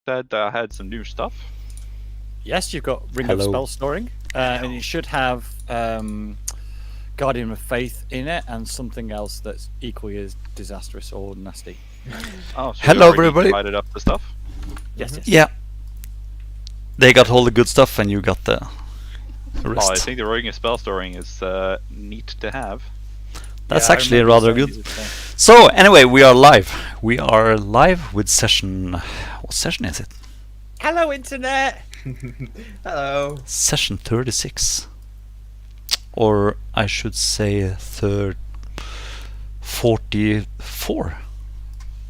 said I had some new stuff. Yes, you've got Ring of Spell Storing, and you should have Guardian of Faith in it, and something else that's equally as disastrous or nasty. Oh, so Hello, you already everybody. Divided up the stuff. Yes, yes. Yeah. They got all the good stuff, and you got the rest. Oh, I think the Ring of Spell Storing is neat to have. That's Yeah, I actually remember rather saying good. it was, So anyway, we are live. We are live with session. What session is it? Hello, Internet. Hello. Session 36, or I should say 44.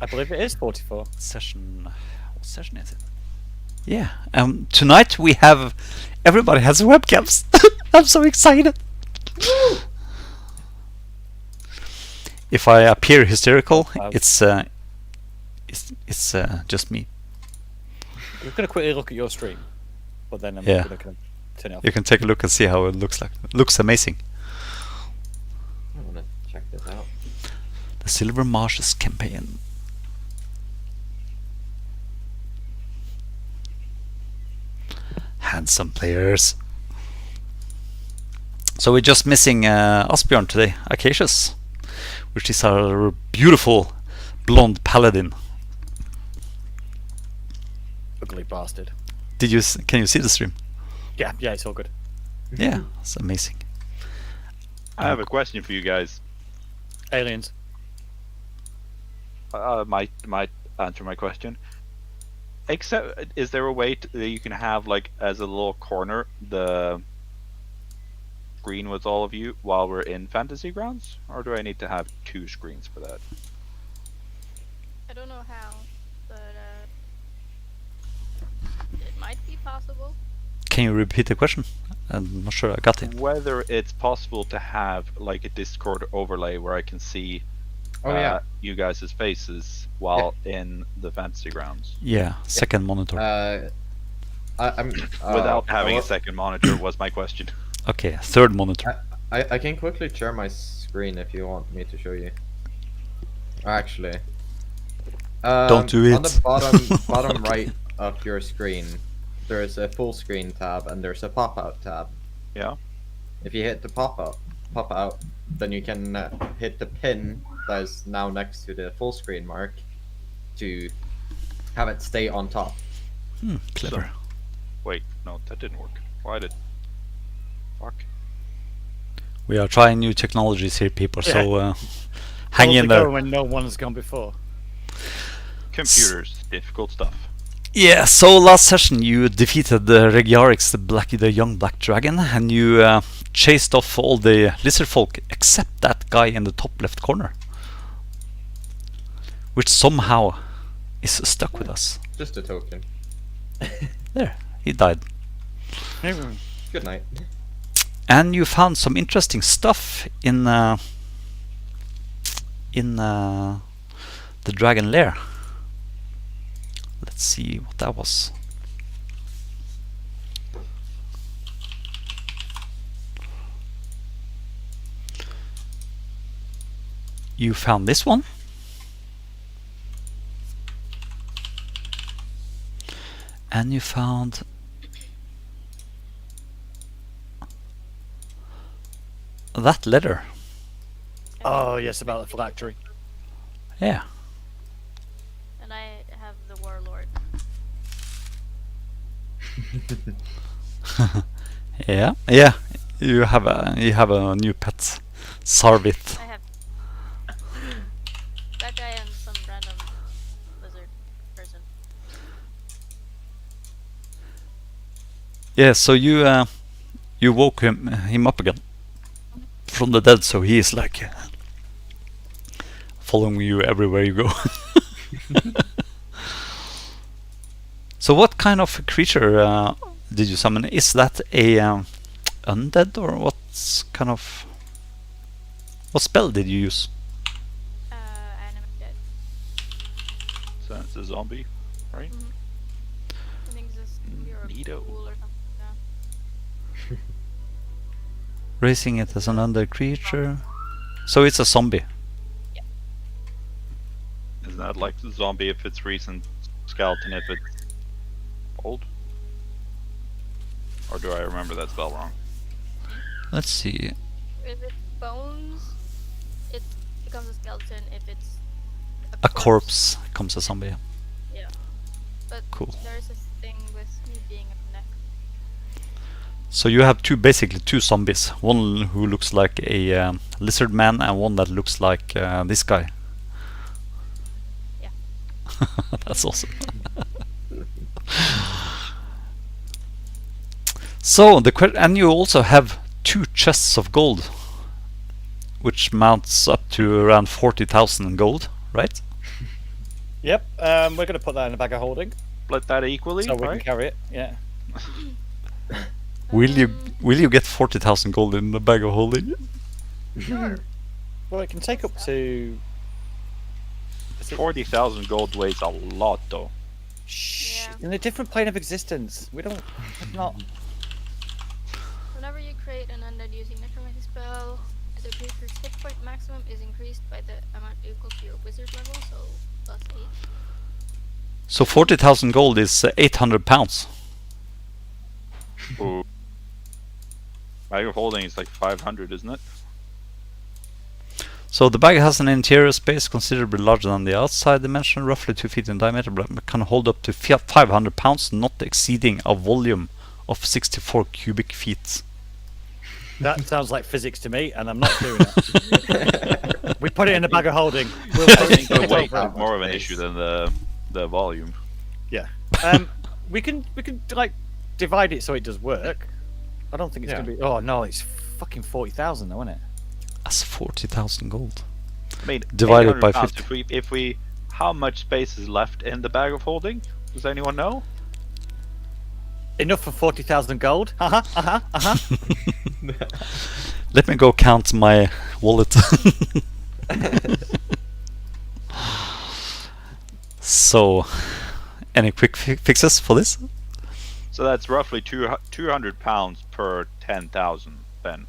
I believe it is 44. Session. What session is it? Yeah. Tonight we have. Everybody has webcams. I'm so excited. If I appear hysterical, it's just me. We're going to quickly look at your stream, but then I'm Yeah. going to turn it off. You can take a look and see how it looks like. It looks amazing. I want to check this out. The Silver Marshes campaign. Handsome players. So we're just missing Asbjørn today, Acacius, which is our beautiful blonde paladin. Ugly bastard. Can you see the stream? Yeah, it's all good. Yeah, it's amazing. I have a question for you guys. Aliens. Might answer my question. Except, is there a way that you can have like as a little corner the screen with all of you while we're in Fantasy Grounds, or do I need to have two screens for that? I don't know how, but it might be possible. Can you repeat the question? I'm not sure I got it. Whether it's possible to have like a Discord overlay where I can see you guys' faces while in the Fantasy Grounds. Yeah, second monitor. I'm Without having a second monitor was my question. Okay, third monitor. I can quickly share my screen if you want me to show you. Actually, Don't do it. On the bottom right of your screen, there's a full screen tab and there's a pop-out tab. Yeah. If you hit the pop-out, then you can hit the pin that is now next to the full screen mark to have it stay on top. Clever. Wait, no, that didn't work. Why did? Fuck. We are trying new technologies here, people. So hang All in to there. go when no one's gone before. Computers, difficult stuff. Yeah. So last session you defeated the Regiarix, the young black dragon, and you chased off all the Lizardfolk except that guy in the top left corner, which somehow is stuck with us. Just a token. There, he died. Good night. And you found some interesting stuff in the Dragon Lair. Let's see what that was. You found this one. And you found that letter. Oh, yes, about the phylactery. Yeah. And I have the Warlord. Yeah. You have a new pet, Sarvit. I have that guy and some random lizard person. Yeah. So you woke him up again from the dead. So he is like following you everywhere you go. So what kind of creature did you summon? Is that a undead, or what spell did you use? Animate dead. So it's a zombie, right? I think this you're a Neato. fool or something. Yeah. Raising it as an undead creature. So it's a zombie. Isn't that like the zombie if it's recent, skeleton if it's gold? Or do I remember that spell wrong? Let's see. If it's bones, it becomes a skeleton. If it's A corpse comes a zombie. yeah. But Cool. there's a thing with me being a neck. So you have basically two zombies. One who looks like a lizard man and one that looks like this guy. Yeah. That's awesome. So and you also have 2 chests of gold, which mounts up to around 40,000 gold, right? Yep. We're going to put that in a bag of holding, Split that equally, so we can right? carry it. Yeah. Will you get 40,000 gold in the bag of holding? Sure. Well, it can take up to. 40,000 gold weighs a lot, though. Shh. Yeah. It's in a different plane of existence. We don't. Not. Whenever you create an undead using necromancy spell, the creature's hit point maximum is increased by the amount equal to your wizard level, so plus 8. So 40,000 gold is 800 pounds. Ooh. Bag of holding is like 500, isn't it? So the bag has an interior space considerably larger than the outside dimension, roughly 2 feet in diameter, but can hold up to 500 pounds, not exceeding a volume of 64 cubic feet. That sounds like physics to me, and I'm not doing it. We put it in a bag of holding. We'll I think the weight How is more of an much issue space? than the volume. Yeah. We can like divide it so it does work. I don't think it's Yeah. gonna be. Oh no, it's fucking 40,000 though, isn't it? That's 40,000 gold. I mean, Divided by 800 pounds. 50. If we, how much space is left in the bag of holding? Does anyone know? Enough for 40,000 gold. Let me go count my wallet. So, any quick fixes for this? So that's roughly 200 pounds per 10,000 then.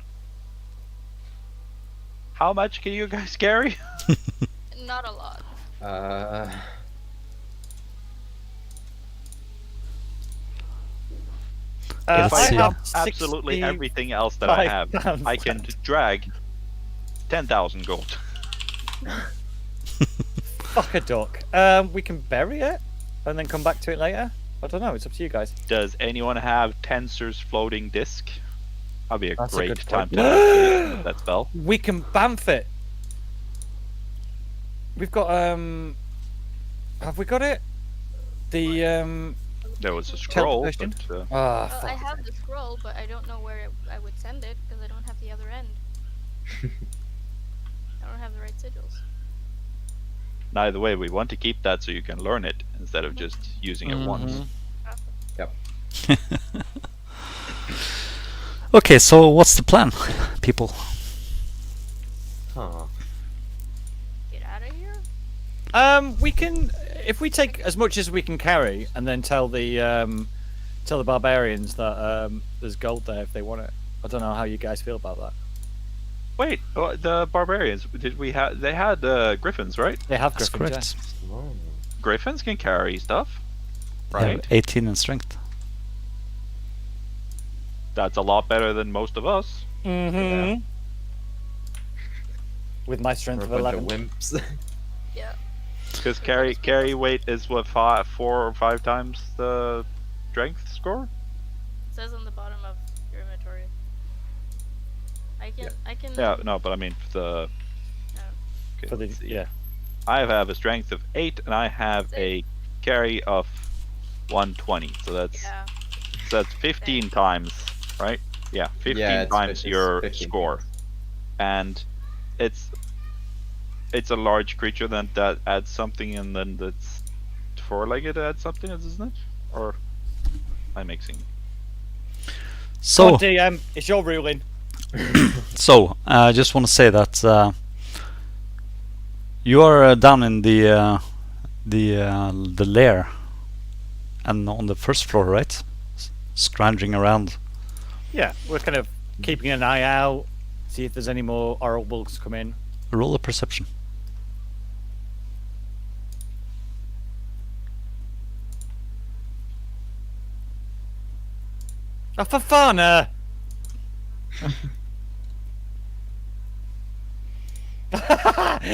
How much can you guys carry? Not a lot. Let's I see. have Absolutely 60 everything else that I have, pounds I can left. drag 10,000 gold. Fuck a duck. We can bury it and then come back to it later. I don't know. It's up to you guys. Does anyone have Tensor's floating disc? That'd be a That's a great good time point. to activate that spell. We can bamf it. We've got Have we got it? The There was a scroll, Teleportation? but Ah, I fuck. have the scroll, but I don't know where I would send it because I don't have the other end. I don't have the right sigils. neither way, we want to keep that so you can learn it instead of just using it once. Mhm. Yep. Okay, so what's the plan, people? Huh. Get out of here. We can, if we take as much as we can carry, and then tell the barbarians that there's gold there if they want it. I don't know how you guys feel about that. Wait, the barbarians, did we have? They had griffins, right? They have That's griffins. correct. Oh. Griffins can carry stuff, They have right? 18 in strength. That's a lot better than most of us. Yeah. Mm-hmm. With my strength We're of a bunch 11. of wimps. Yeah. Because carry weight is what 4 or 5 times the strength score. It says on the bottom of your inventory. I can. Yeah, no, but I mean the. No. Okay, For the, let's see. yeah. I have a strength of 8, and I have a carry of 120. So that's Yeah. 15 times, right? Yeah, 15 Yeah, it's times 15 your 15 score, and it's a large creature that adds something, and then that's 4-legged adds something, isn't it? Or I'm mixing. Come So, on, DM, it's your ruling. I just want to say that you are down in the lair, and on the first floor, right? Scrounging around. Yeah, we're kind of keeping an eye out, see if there's any more oral bugs come in. Roll a perception. Oh, for fun!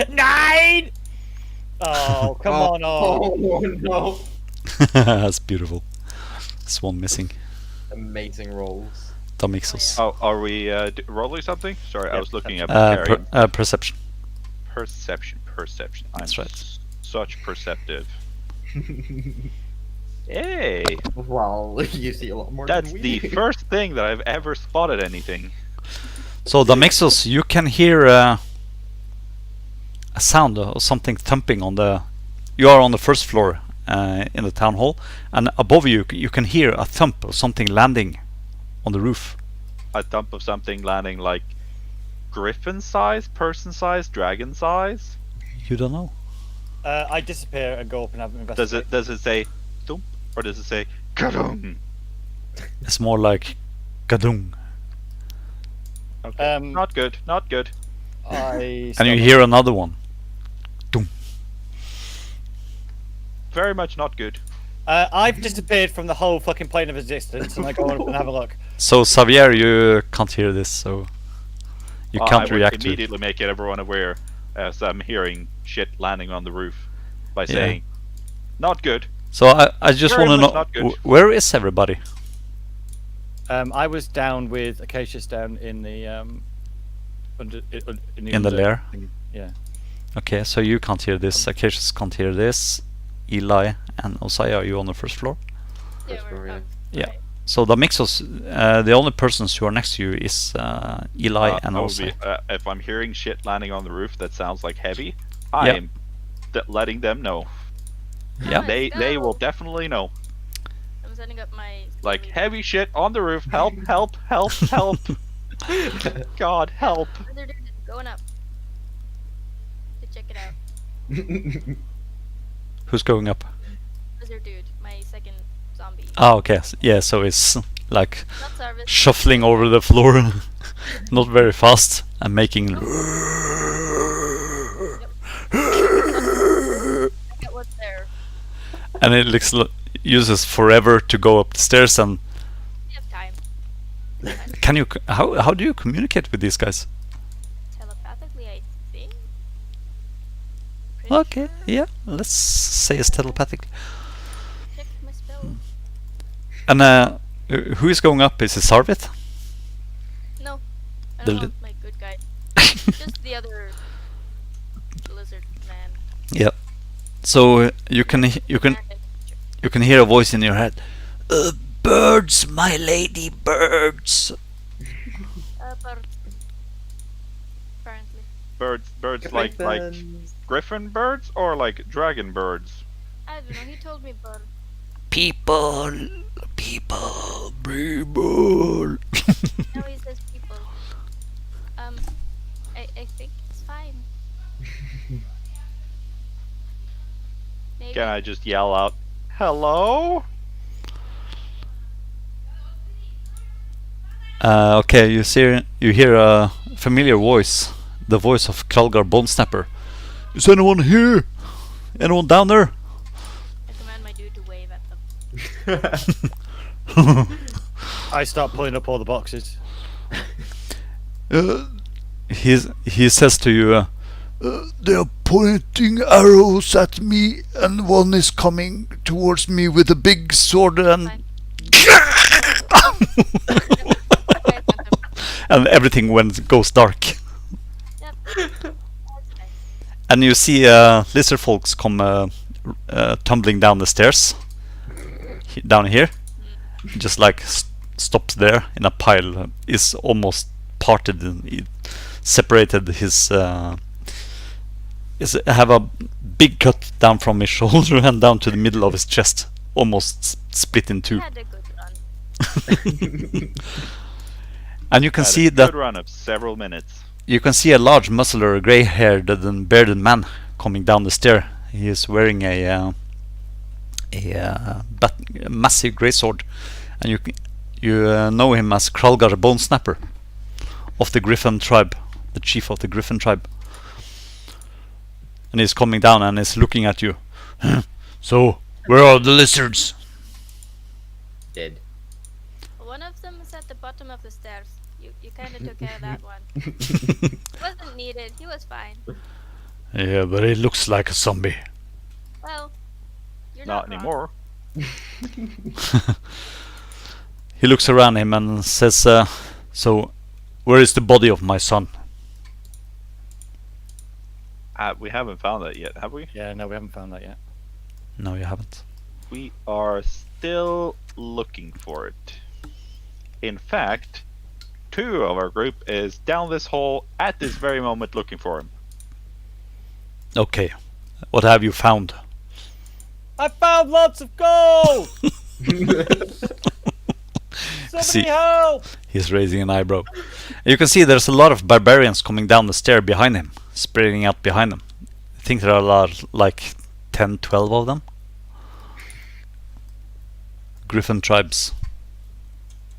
9! Oh, come on! Oh no! That's beautiful. There's one missing. Amazing rolls. Damixos. Oh, are we rolling something? Sorry, I Yep, was looking at perception. the carrion. Perception. Perception. I'm That's right. such perceptive. Hey, Well, you see a lot more that's than we the do. first thing that I've ever spotted anything. So Damixos, you can hear a sound or something thumping on the. You are on the first floor in the town hall, and above you you can hear a thump of something landing on the roof. A thump of something landing like griffin size, person size, dragon size. You don't know. I disappear and go up and have an investigation. Does it say thump or does it say kadung? It's more like gadung. Okay. Not good. Not good. And you hear another one. Dum. Very much not good. I've disappeared from the whole fucking plane of existence, and I go up and have a look. So Xavier, you can't hear this, so you can't I react would to it. immediately make everyone aware as I'm hearing shit landing on the roof by saying, "Not good." So I just Very want to much not good. know where is everybody? I was down with Acacius down in the In the lair? thing. Yeah. Okay, so you can't hear this. Acacius can't hear this. Eli and Osaya, are you on the first floor? Yeah, First we're floor, yeah. up. Yeah. Right. So the Mixos, the only persons who are next to you is Eli and I would Osaya. be, if I'm hearing shit landing on the roof that sounds like heavy, Yeah. I'm letting them know. Yeah. Let's They will go. definitely know. I'm setting up my. Like heavy shit on the roof. Help! Help! Help! Help! God help! Wizard dude is going up. To check it out. Who's going up? Wizard dude, my second zombie. Ah, okay. Yeah, so it's like Not service. shuffling over the floor, not very fast, and making. Get what's there. And it looks uses forever to go up the stairs. And We have time. It's fine. can you? How do you communicate with these guys? Telepathically, I think. Pretty Okay, sure. yeah. Let's say it's telepathic. Check my spell. And who is going up? Is it Sarvith? No, I The don't li- want my good guy. Just the other lizard man. Yeah. So you can you can hear a voice in your head. Birds, my lady, birds. But apparently, Birds like griffin birds or like dragon birds. I don't know. He told me bird. People, people, people. Now he says people. I think it's fine. Maybe. Can I just yell out, "Hello"? Okay, you hear a familiar voice, the voice of Kralgar Bonesnapper. Is anyone here? Anyone down there? I command my dude to wave at them. I start pulling up all the boxes. He says to you, they are pointing arrows at me, and one is coming towards me with a big sword, and Fine. Okay, and everything goes dark. Yep. That's nice. And you see Lizardfolks come tumbling down the stairs, down here, just like stops there in a pile. Is almost parted, and separated his. Have a big cut down from his shoulder and down to the middle of his chest, almost split in He two. had a good run. And you can Had see a that good run of several minutes. you can see a large, muscular, grey-haired and bearded man coming down the stair. He is wearing a massive grey sword, and you know him as Kralgar Bonesnapper of the Griffin tribe, the chief of the Griffin tribe. And he's coming down and is looking at you. So, where are the lizards? Dead. One of them at the bottom of the stairs. You kind of took care of that one. Wasn't needed. He was fine. Yeah, but he looks like a zombie. Well, you're Not wrong. anymore. He looks around him and says, so, where is the body of my son? We haven't found that yet, have we? Yeah, no, we haven't found that yet. No, you haven't. We are still looking for it. In fact, 2 of our group is down this hole at this very moment looking for him. Okay. What have you found? I found lots of gold! Somebody See. help! He's raising an eyebrow. You can see there's a lot of barbarians coming down the stair behind him, spreading out behind him. I think there are a lot, like 10, 12 of them. Griffin tribes.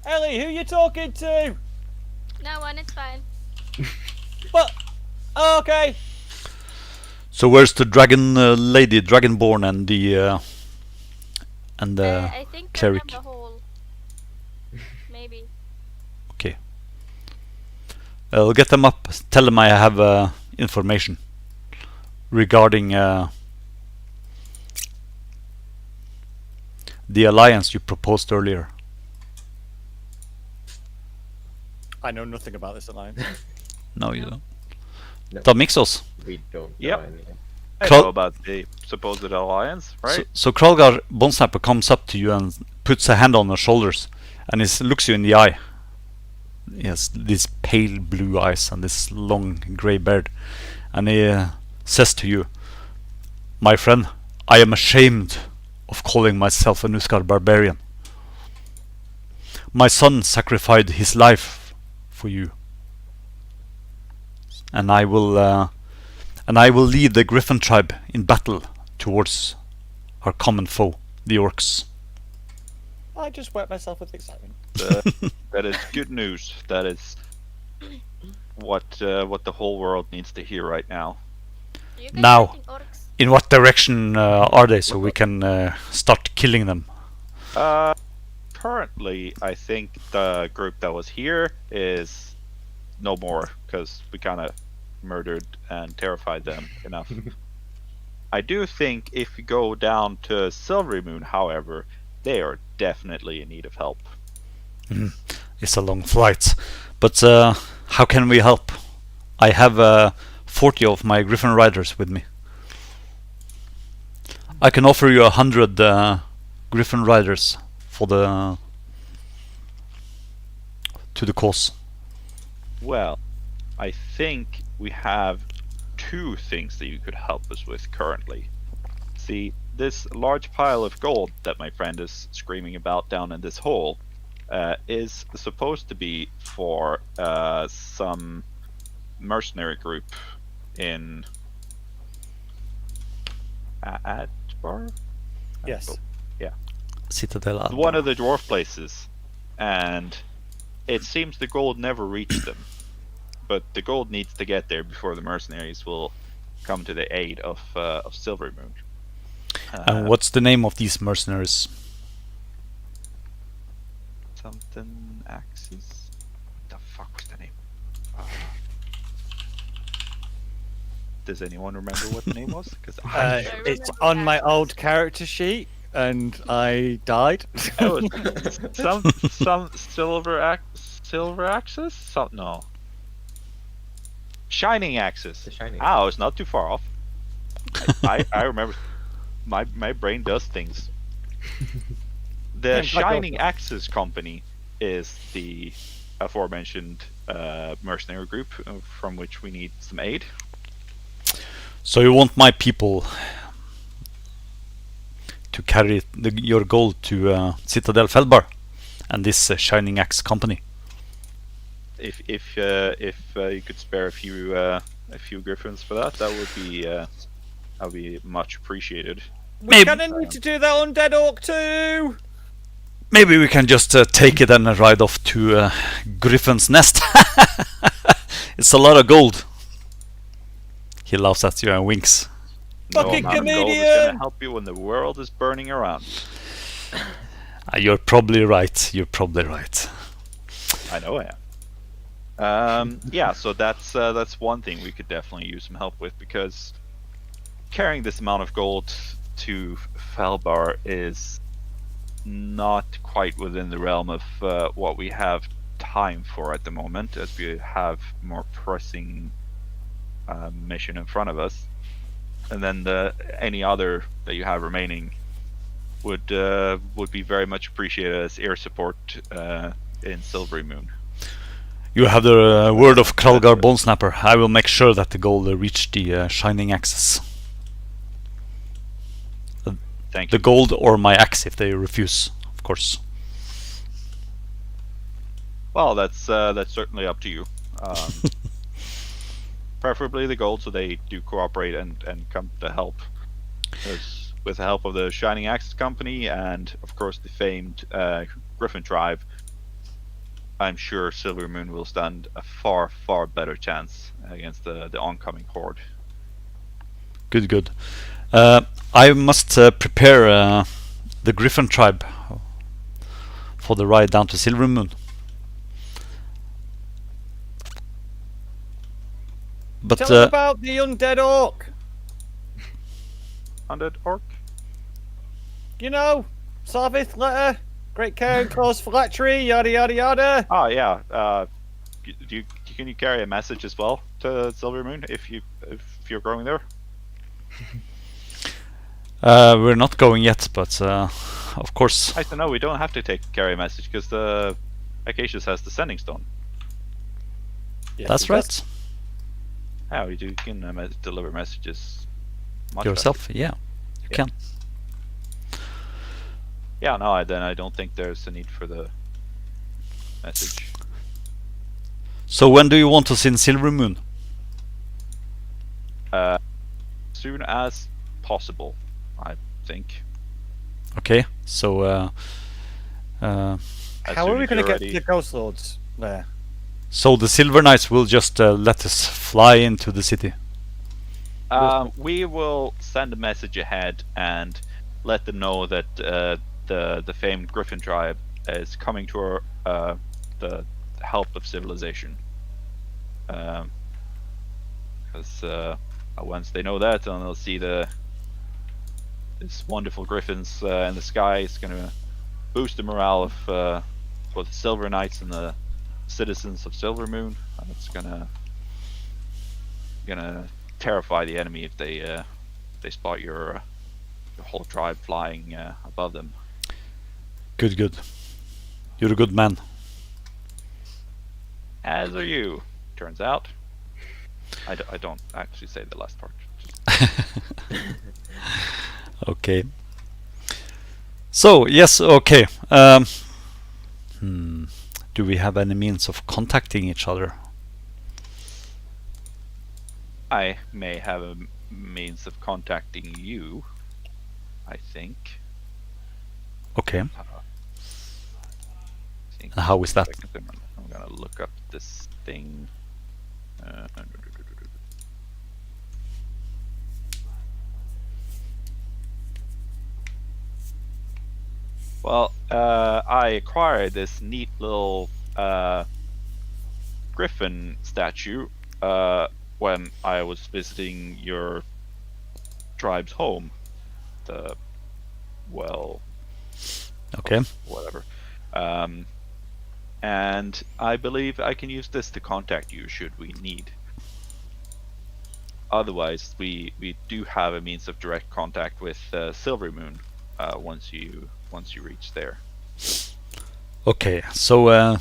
Ellie, who you talking to? No one, it's fine. What? Oh, okay. So where's the dragon lady, dragonborn, and the I think cleric? down the hole. Maybe. Okay. I'll get them up. Tell them I have information regarding the alliance you proposed earlier. I know nothing about this alliance. No, you don't. No. Tamixos. We don't Yep. know any. I Krul- know about the supposed alliance, right? So Kralgar Bonsnapper comes up to you and puts a hand on your shoulders and looks you in the eye. He has these pale blue eyes and this long grey beard. And he says to you, my friend, I am ashamed of calling myself a Nuskar barbarian. My son sacrificed his life for you. And I will lead the Griffin tribe in battle towards our common foe, the orcs. I just wet myself with excitement. That is good news. That is what the whole world needs to hear right now. Are you guys Now. fighting orcs? In what direction are they, so we can start killing them? Currently, I think the group that was here is no more because we kind of murdered and terrified them enough. I do think if you go down to Silvery Moon, however, they are definitely in need of help. It's a long flight, but how can we help? I have 40 of my Griffin riders with me. I can offer you 100 Griffin riders for to the cause. Well, I think we have 2 things that you could help us with currently. See, this large pile of gold that my friend is screaming about down in this hole is supposed to be for some mercenary group in Adbar? Yes. Citadel. One of the dwarf places, and it seems the gold never reached them. But the gold needs to get there before the mercenaries will come to the aid of Silvery Moon. And what's the name of these mercenaries? Something Axis. The fuck was the name? Does anyone remember what the name was? Because It's remember on my Axis. old character sheet, and I died. it was some silver axis. No. Shining axis. The Shining. Oh, it's not too far off. I remember. My brain does things. The Yeah, Shining like Axis Company is the aforementioned mercenary group from which we need some aid. So you want my people to carry your gold to Citadel Feldbarr and this Shining Axe company? If you could spare a few griffins for that, that would be much appreciated. We're gonna need to do that on Dead Orc too. Maybe we can just take it and ride off to Griffin's Nest. It's a lot of gold. He laughs at you and winks. Fucking no amount of gold is comedian! gonna help you when the world is burning around. You're probably right. You're probably right. I know I am. Yeah, so that's one thing we could definitely use some help with, because carrying this amount of gold to Feldbarr is not quite within the realm of what we have time for at the moment, as we have more pressing mission in front of us. And then any other that you have remaining would be very much appreciated as air support in Silvery Moon. You have the word of Kralgar Bonesnapper. I will make sure that the gold reach the Shining Axes. Thank The you. gold or my axe if they refuse, of course. Well, that's certainly up to you. Preferably the gold, so they do cooperate and come to help. Because with the help of the Shining Axes Company and, of course, the famed Griffin tribe, I'm sure Silver Moon will stand a far, far better chance against the oncoming horde. Good, good. I must prepare the Griffin tribe for the ride down to Silver Moon. But Tell us about the undead orc. Undead orc? You know, Sarvith letter, great care and close phylactery, yada yada yada. Oh yeah. Can you carry a message as well to Silver Moon if you're going there? we're not going yet, but of course. I don't know. We don't have to carry a message because the Acacius has the sending stone. Yes, That's it right. does. How you can deliver messages much Yourself, yeah, you Yeah. can. Yeah, no, then I don't think there's a need for the message. So when do you want us in Silver Moon? Soon as possible, I think. Okay, so As How soon are we as going to you're get to ready. the Ghostlords Lair? so the Silver Knights will just let us fly into the city. We will send a message ahead and let them know that the famed Griffin tribe is coming to the help of civilization. Because once they know that, then they'll see this wonderful griffins in the sky. It's going to boost the morale of both the Silver Knights and the citizens of Silver Moon. It's gonna terrify the enemy if they spot your whole tribe flying above them. Good, good. You're a good man. As are you, turns out. I don't actually say the last part. Okay. So yes, okay. Do we have any means of contacting each other? I may have a means of contacting you, I think. Okay. I think And how is that? I'm gonna look up this thing. Well, I acquired this neat little griffin statue when I was visiting your tribe's home. Okay. Whatever. And I believe I can use this to contact you should we need. Otherwise, we do have a means of direct contact with Silver Moon once you reach there. Okay. So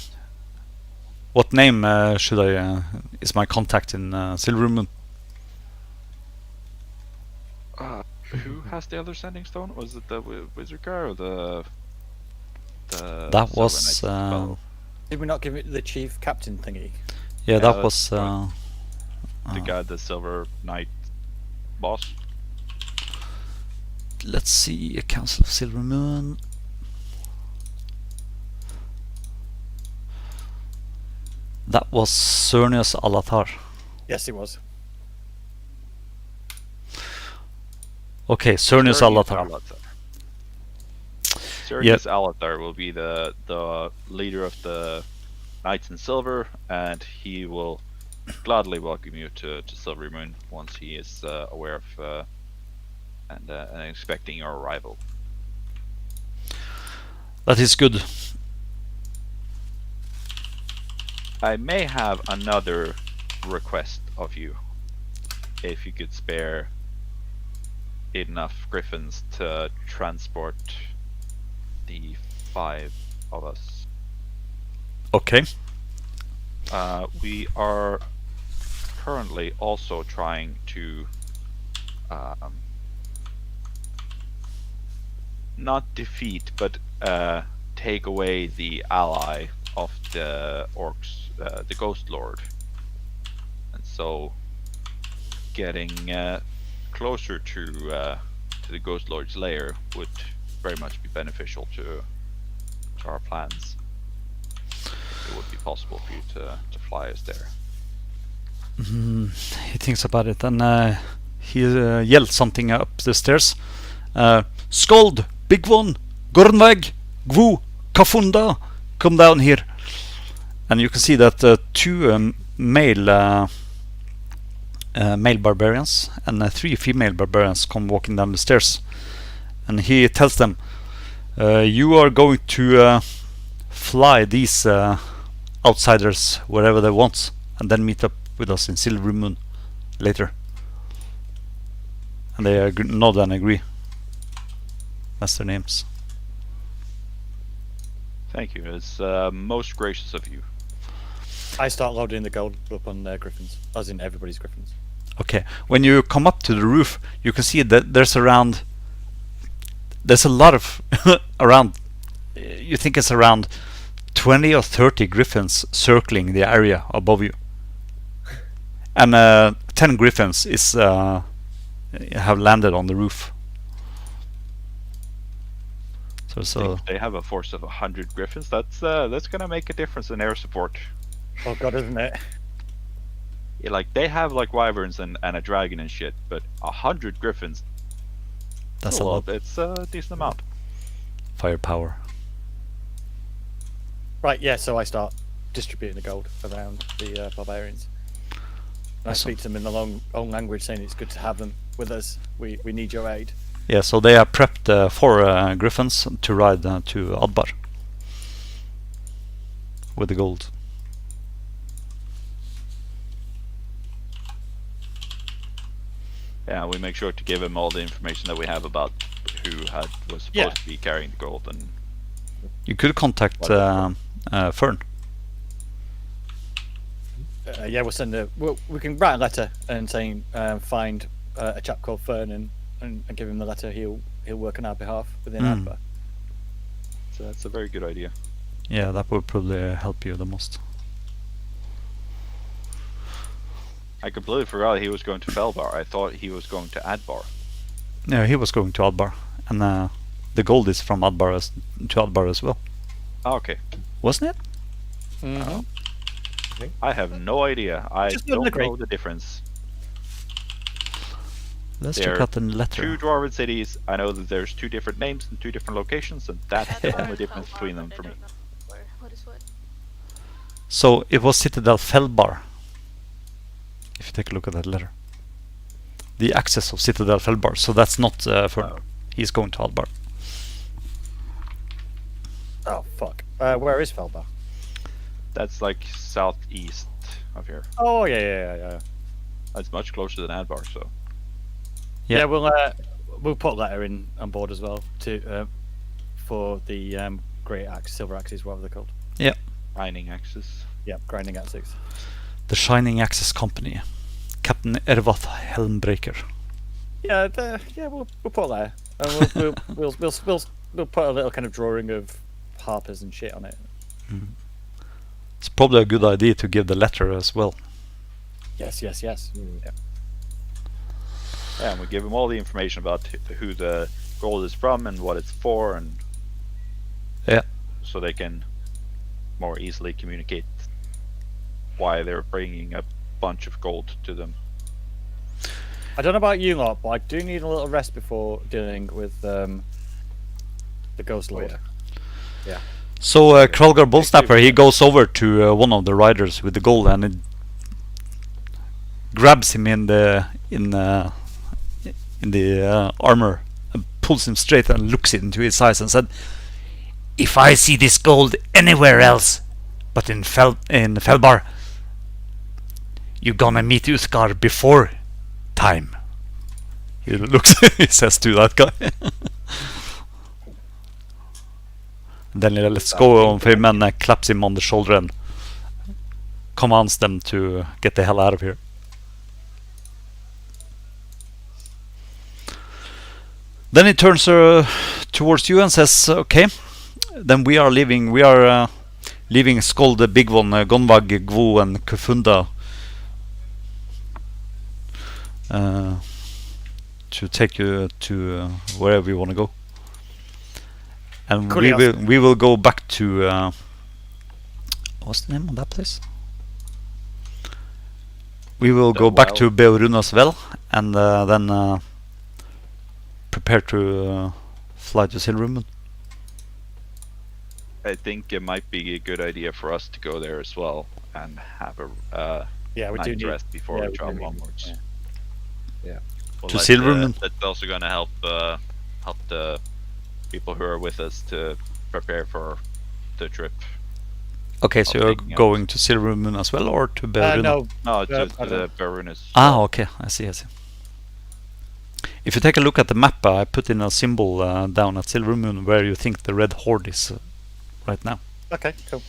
what name should I is my contact in Silver Moon? Who has the other sending stone? Was it the wizard guy or the That Silver was Knight's spell? Did we not give it the chief captain thingy? yeah, Yeah, that that's was the guy, the Silver Knight boss. let's see, a Council of Silver Moon. That was Cernius Alatar. Yes, it was. Okay, Cernius Alatar. Cernius Alatar will be the leader of the knights in silver, and he will gladly welcome you to Silvery Moon once he is aware of and expecting your arrival. That is good. I may have another request of you. If you could spare enough griffins to transport the 5 of us. Okay. We are currently also trying to not defeat, but take away the ally of the orcs, the Ghostlord. And so getting closer to the Ghostlords Lair would very much be beneficial to our plans. It would be possible for you to fly us there. He thinks about it, and he yells something up the stairs. Skald, Big One, Gornveg, Gvu, Kafunda, come down here. And you can see that 2 male barbarians and 3 female barbarians come walking down the stairs. And he tells them, you are going to fly these outsiders wherever they want, and then meet up with us in Silvery Moon later. And they nod and agree. That's their names. Thank you. It's most gracious of you. I start loading the gold up on their griffins, as in everybody's griffins. Okay, when you come up to the roof, you can see that there's a lot of around. You think it's around 20 or 30 griffins circling the area above you, and 10 griffins is have landed on the roof. So They have a force of 100 griffins. That's gonna make a difference in air support. Oh god, isn't it? Yeah, like they have like wyverns and a dragon and shit, but 100 griffins. that's a lot. It's a decent amount. Firepower. Right, yeah, so I start distributing the gold around the barbarians. And I speak to them in their own language, saying it's good to have them with us. We need your aid. Yeah, so they have prepped 4 griffins to ride to Adbar with the gold. Yeah, we make sure to give him all the information that we have about who was supposed to be carrying the gold. And You could contact Fern. Yeah, we'll send we can write a letter and saying find a chap called Fern and give him the letter. He'll work on our behalf within Adbar. so that's a very good idea. Yeah, that would probably help you the most. I completely forgot he was going to Feldbarr. I thought he was going to Adbar. No, he was going to Adbar, and the gold is from Adbar to Adbar as well, Oh, okay. wasn't it? Mm-hmm. I have no idea. I Just don't agree. know the difference. Let's There check out the letter. 2 dwarven cities. I know that there's 2 different names and 2 different locations, and that's the only difference between them for me. What is what? So it was Citadel Feldbarr. If you take a look at that letter, the access of Citadel Feldbarr. So that's not Fern. He's going to Adbar. Oh fuck. Where is Feldbarr? That's like southeast of here. Oh yeah. That's much closer than Adbar, so. Yeah. Yeah, we'll put a letter in on board as well to for the great axe, silver axes, whatever they're called. Yeah, Mining axes. Yeah, grinding axes. the Shining Axis Company, Captain Ervath Helmbreaker. Yeah, we'll put a letter. And we'll put a little kind of drawing of harpers and shit on it. It's probably a good idea to give the letter as well. Yes. Yeah. Yeah, and we give him all the information about who the gold is from and what it's for, and Yeah. so they can more easily communicate why they're bringing a bunch of gold to them. I don't know about you lot, but I do need a little rest before dealing with the Ghostlord. Yeah. So Krulgar Bullsnapper, he goes over to one of the riders with the gold and it grabs him in the armor and pulls him straight and looks into his eyes and said, "If I see this gold anywhere else but in Feldbarr, you're gonna meet Uthgar before time." He looks, he says to that guy. Then he lets go of him and claps him on the shoulder and commands them to get the hell out of here. Then he turns towards you and says, "Okay, then we are leaving. We are leaving Skoll, the big one, Gonvag, Gvo, and Kufunda, to take you to wherever you want to go. And we will go back to what's the name of that place? We will go back to Beorunas Well, and then prepare to fly to Silvermoon." I think it might be a good idea for us to go there as well and have a night rest before we travel onwards. Yeah. Well, To Silvermoon. That's also going to help the people who are with us to prepare for the trip. Okay, so I'll you're take going to Silvermoon as well, or to Beoruna? No, to the Barunas. Ah, okay, I see. If you take a look at the map, I put in a symbol down at Silvermoon where you think the red horde is right now. Okay, cool.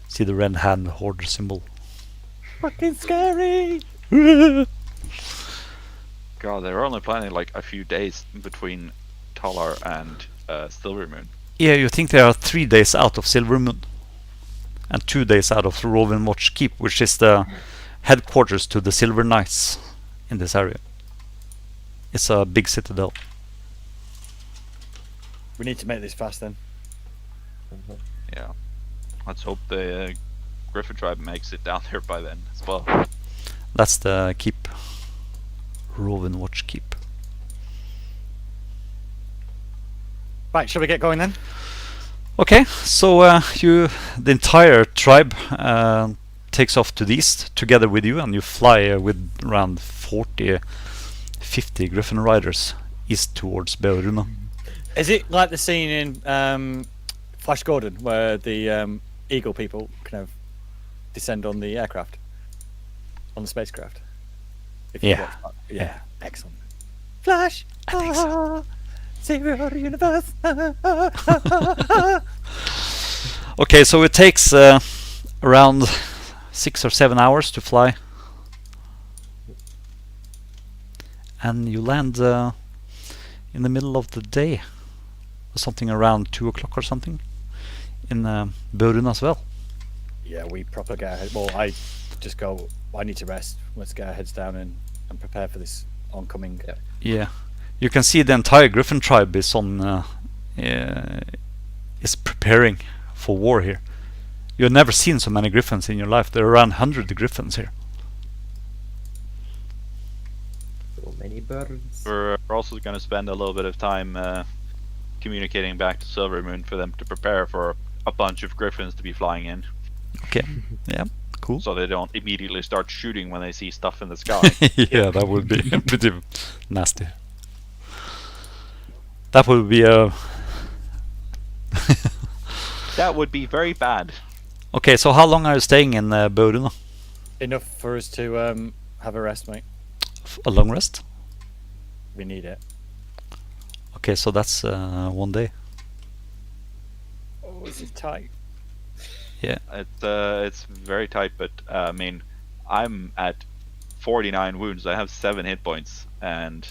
See the red hand horde symbol. Fucking scary! God, they're only planning like a few days between Talar and Silvermoon. Yeah, you think they are 3 days out of Silvermoon and 2 days out of Rovenwatch Keep, which is the headquarters to the Silver Knights in this area. It's a big citadel. We need to make this fast then. Yeah. Let's hope the Griffin tribe makes it down there by then as well. That's the keep. Rovenwatch Keep. Right, shall we get going then? Okay, so the entire tribe takes off to the east together with you, and you fly with around 50 Griffin riders east towards Beoruna. Is it like the scene in Flash Gordon where the Eagle people kind of descend on the aircraft? On the spacecraft? If you Yeah. watch that. Yeah. Excellent. Flash! I think so. Save your universe! Okay, so it takes around 6 or 7 hours to fly. And you land in the middle of the day. Something around 2 o'clock or something. In Beoruna as well. Yeah, we proper get our head. Well, I just go, I need to rest. Let's get our heads down and prepare for this oncoming. Yeah. You can see the entire Griffin tribe is is preparing for war here. You've never seen so many Griffins in your life. There are around 100 Griffins here. So many birds. We're also going to spend a little bit of time communicating back to Silvermoon for them to prepare for a bunch of Griffins to be flying in. Okay. Yeah. Cool. So they don't immediately start shooting when they see stuff in the sky. Yeah, that would be pretty nasty. That would be a... That would be very bad. Okay, so how long are you staying in Beoruna? Enough for us to have a rest, mate. A long rest? We need it. Okay, so that's 1 day. Oh, this is tight. Yeah. It's very tight, but I mean, I'm at 49 wounds. I have 7 hit points, and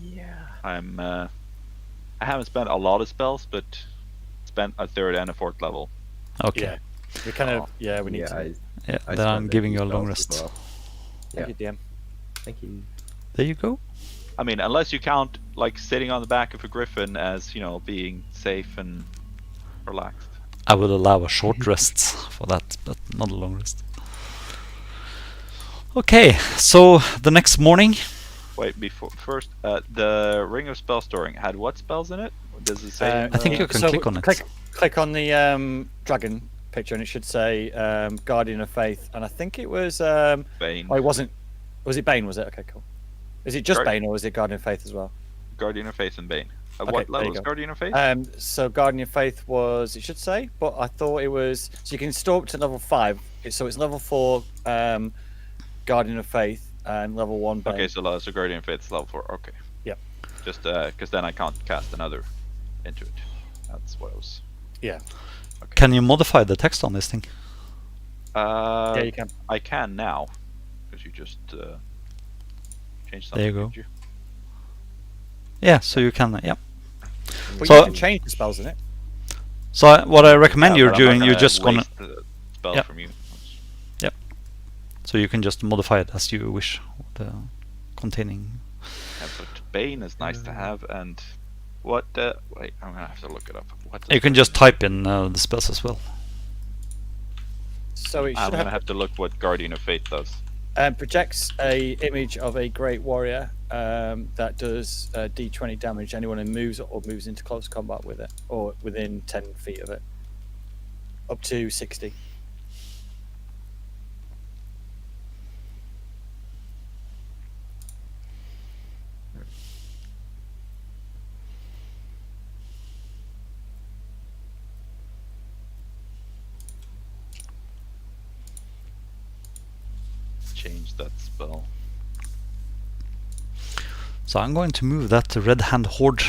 Yeah. I haven't spent a lot of spells, but spent a 3rd and a 4th level. Okay. Yeah. We kind of, we need Yeah, to. Yeah, I then I'm spent giving you a spells long as rest. well. Thank you, DM. Thank you. There you go. I mean, unless you count like sitting on the back of a griffin as, you know, being safe and relaxed. I would allow a short rest for that, but not a long rest. Okay, so the next morning. Wait, before first, the Ring of Spell Storing had what spells in it? Does it say? I think you can click on it. click on the dragon picture, and it should say Guardian of Faith, and I think it was. Bane. Oh, it wasn't. Was it Bane? Was it? Okay, cool. Is it just Guard- Bane, or is it Guardian of Faith as well? Guardian of Faith and Bane. Okay, What there level you is go. Guardian of Faith? So Guardian of Faith was, it should say, but I thought it was. So you can store up to level 5. So it's level 4 Guardian of Faith and level 1 Bane. Okay, so Guardian of Faith's level 4. Okay. Yep. Just because then I can't cast another into it. That's what I was. Yeah. Okay. Can you modify the text on this thing? Yeah, you can. I can now, because you just changed something. There you go. didn't you? Yeah, so you can. Yeah. But So- you can change the spells in it. So what I recommend Yeah, you're but I'm not doing, you're just gonna. waste the spell Yep. from you. So you can just modify it as you wish, the containing. Yeah, but Bane is nice to have, and what? Wait, I'm gonna have to look it up. What? You can just type in the spells as well. So it I'm should gonna have to look what Guardian of Faith does. projects a image of a great warrior that does d20 damage. Anyone who moves or moves into close combat with it, or within 10 feet of it, up to 60. Change that spell. So I'm going to move that Red Hand Horde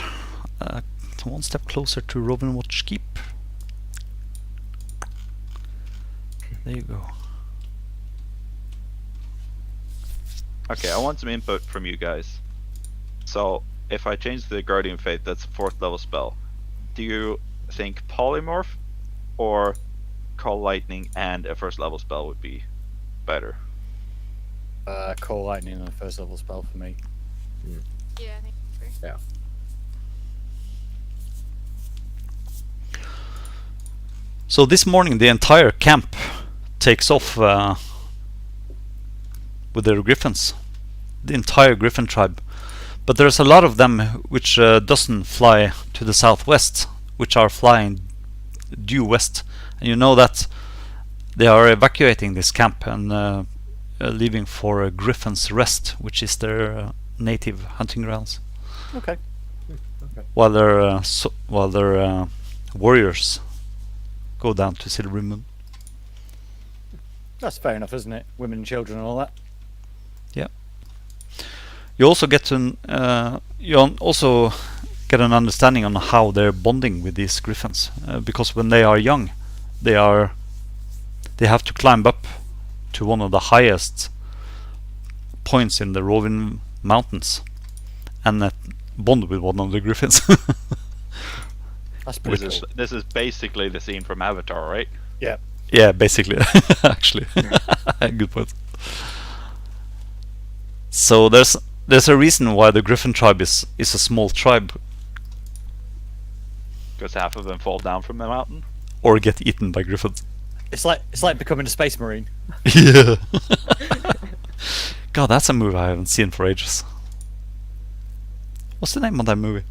one step closer to Robinwatch Keep. There you go. Okay, I want some input from you guys. So, if I change the Guardian of Faith, that's a 4th level spell. Do you think Polymorph or Call Lightning and a 1st level spell would be better? Call Lightning on a first level spell for me. Yeah, I think it's fair. So this morning the entire camp takes off with their griffins. The entire griffin tribe. But there's a lot of them which doesn't fly to the southwest, which are flying due west. And you know that they are evacuating this camp and leaving for Griffin's Rest, which is their native hunting grounds. Okay. While their warriors go down to Silver Moon. That's fair enough, isn't it? Women and children and all that. You also get to also get an understanding on how they're bonding with these griffins, because when they are young, they have to climb up to one of the highest points in the Rovin Mountains and bond with one of the griffins. That's pretty This cool. is basically the scene from Avatar, right? Yeah. Yeah, basically. Actually, good point. So there's a reason why the Griffin tribe is a small tribe, Because half of them fall down from the mountain. or get eaten by griffins. It's like becoming a space marine. Yeah. God, that's a movie I haven't seen for ages. What's the name of that movie?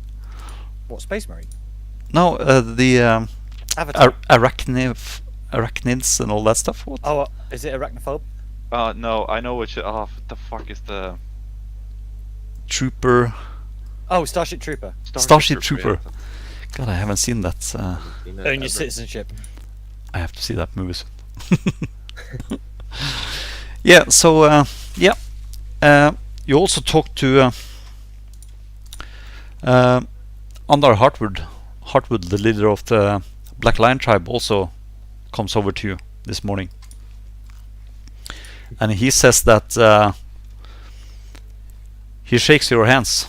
What, space marine? No, the Avatar. arachnids and all that stuff. What? Oh, is it arachnophobe? No, I know which. Oh, what the fuck is the Trooper. Oh, Starship Trooper. Starship Trooper. yeah. God, I haven't seen that. Earn your citizenship. I have to see that movie soon. Yeah, so you also talked to Andar Hartwood. Hartwood, the leader of the Black Lion tribe, also comes over to you this morning, and he says that he shakes your hands,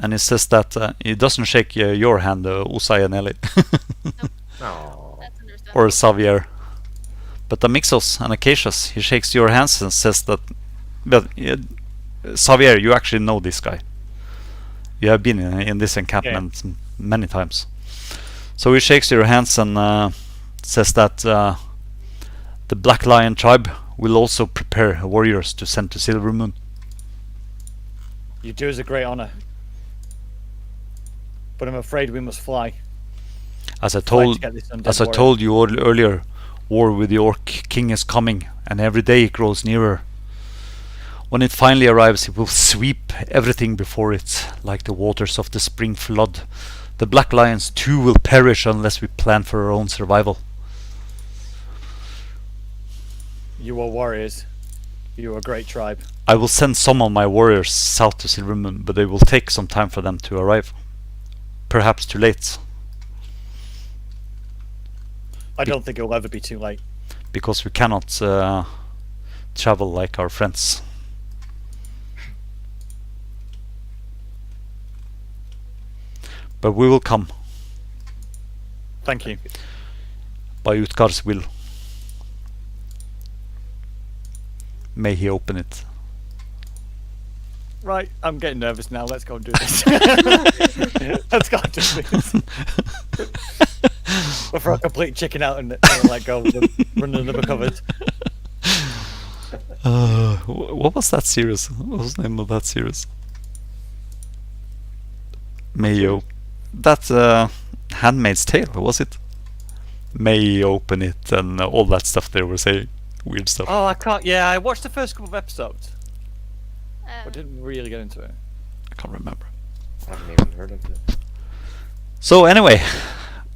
and he says that he doesn't shake your hand, Usai and Eli, Oh. That's understandable. or Xavier, but Amixos and Acacius. He shakes your hands and says that, but Xavier, you actually know this guy. You have been in this encampment many times. So he shakes your hands and says that the Black Lion tribe will also prepare warriors to send to Silver Moon. You do us a great honor. But I'm afraid we must fly. As I Trying to told, get this undead as I warrior. told you earlier, war with the Orc King is coming, and every day it grows nearer. When it finally arrives, it will sweep everything before it, like the waters of the spring flood. The Black Lions too will perish unless we plan for our own survival. You are warriors. You are a great tribe. I will send some of my warriors south to Silvermoon, but it will take some time for them to arrive. Perhaps too late, I don't think it'll ever be too late. because we cannot travel like our friends. But we will come, Thank you. by Utgar's will. May he open it. Right, I'm getting nervous now. Let's go and do this. Let's go and do this. Before I complete chicken out and like go run under the covers. What was that series? What was the name of that series? Mayo. That Handmaid's Tale, was it? May he open it and all that stuff they were saying. Weird stuff. Oh, I can't. Yeah, I watched the first couple of episodes, Uh, but didn't really get into it. I can't remember. I haven't even heard of it. So anyway,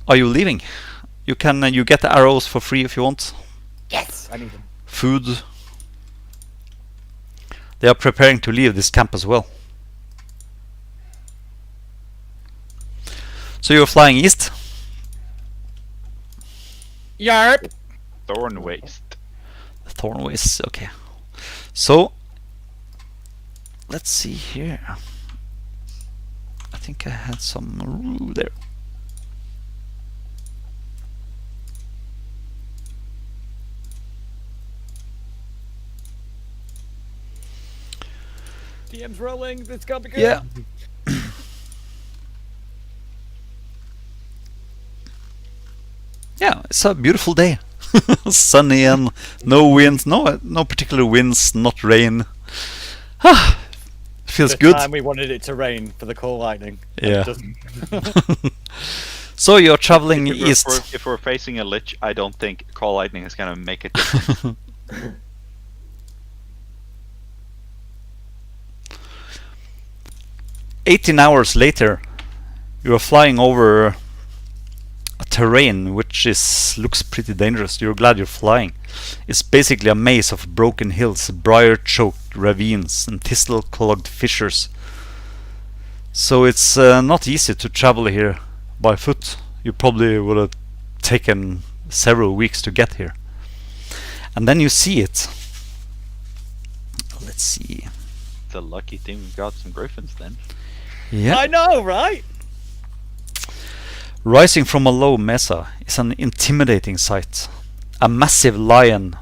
are you leaving? You can you get the arrows for free if you want. Yes, I need them. Food. They are preparing to leave this camp as well. So you're flying east. Yarp. Thorn Waste. Thornways, okay. So let's see here. I think I had some rue there. DM's rolling. It's gonna be good. Yeah. Yeah, it's a beautiful day. Sunny and no winds, no particular winds, not rain. Feels The good. time we wanted it to rain for the cold lightning. and Yeah. it doesn't. So you're traveling If east. if we're facing a lich, I don't think Call Lightning is gonna make it. difference. 18 hours later, you are flying over a terrain which looks pretty dangerous. You're glad you're flying. It's basically a maze of broken hills, briar-choked ravines, and thistle-clogged fissures. So it's not easy to travel here by foot. You probably would have taken several weeks to get here. And then you see it. Let's see. It's a lucky thing we've got some griffins then. Yeah. I know, right? Rising from a low mesa is an intimidating sight. A massive lion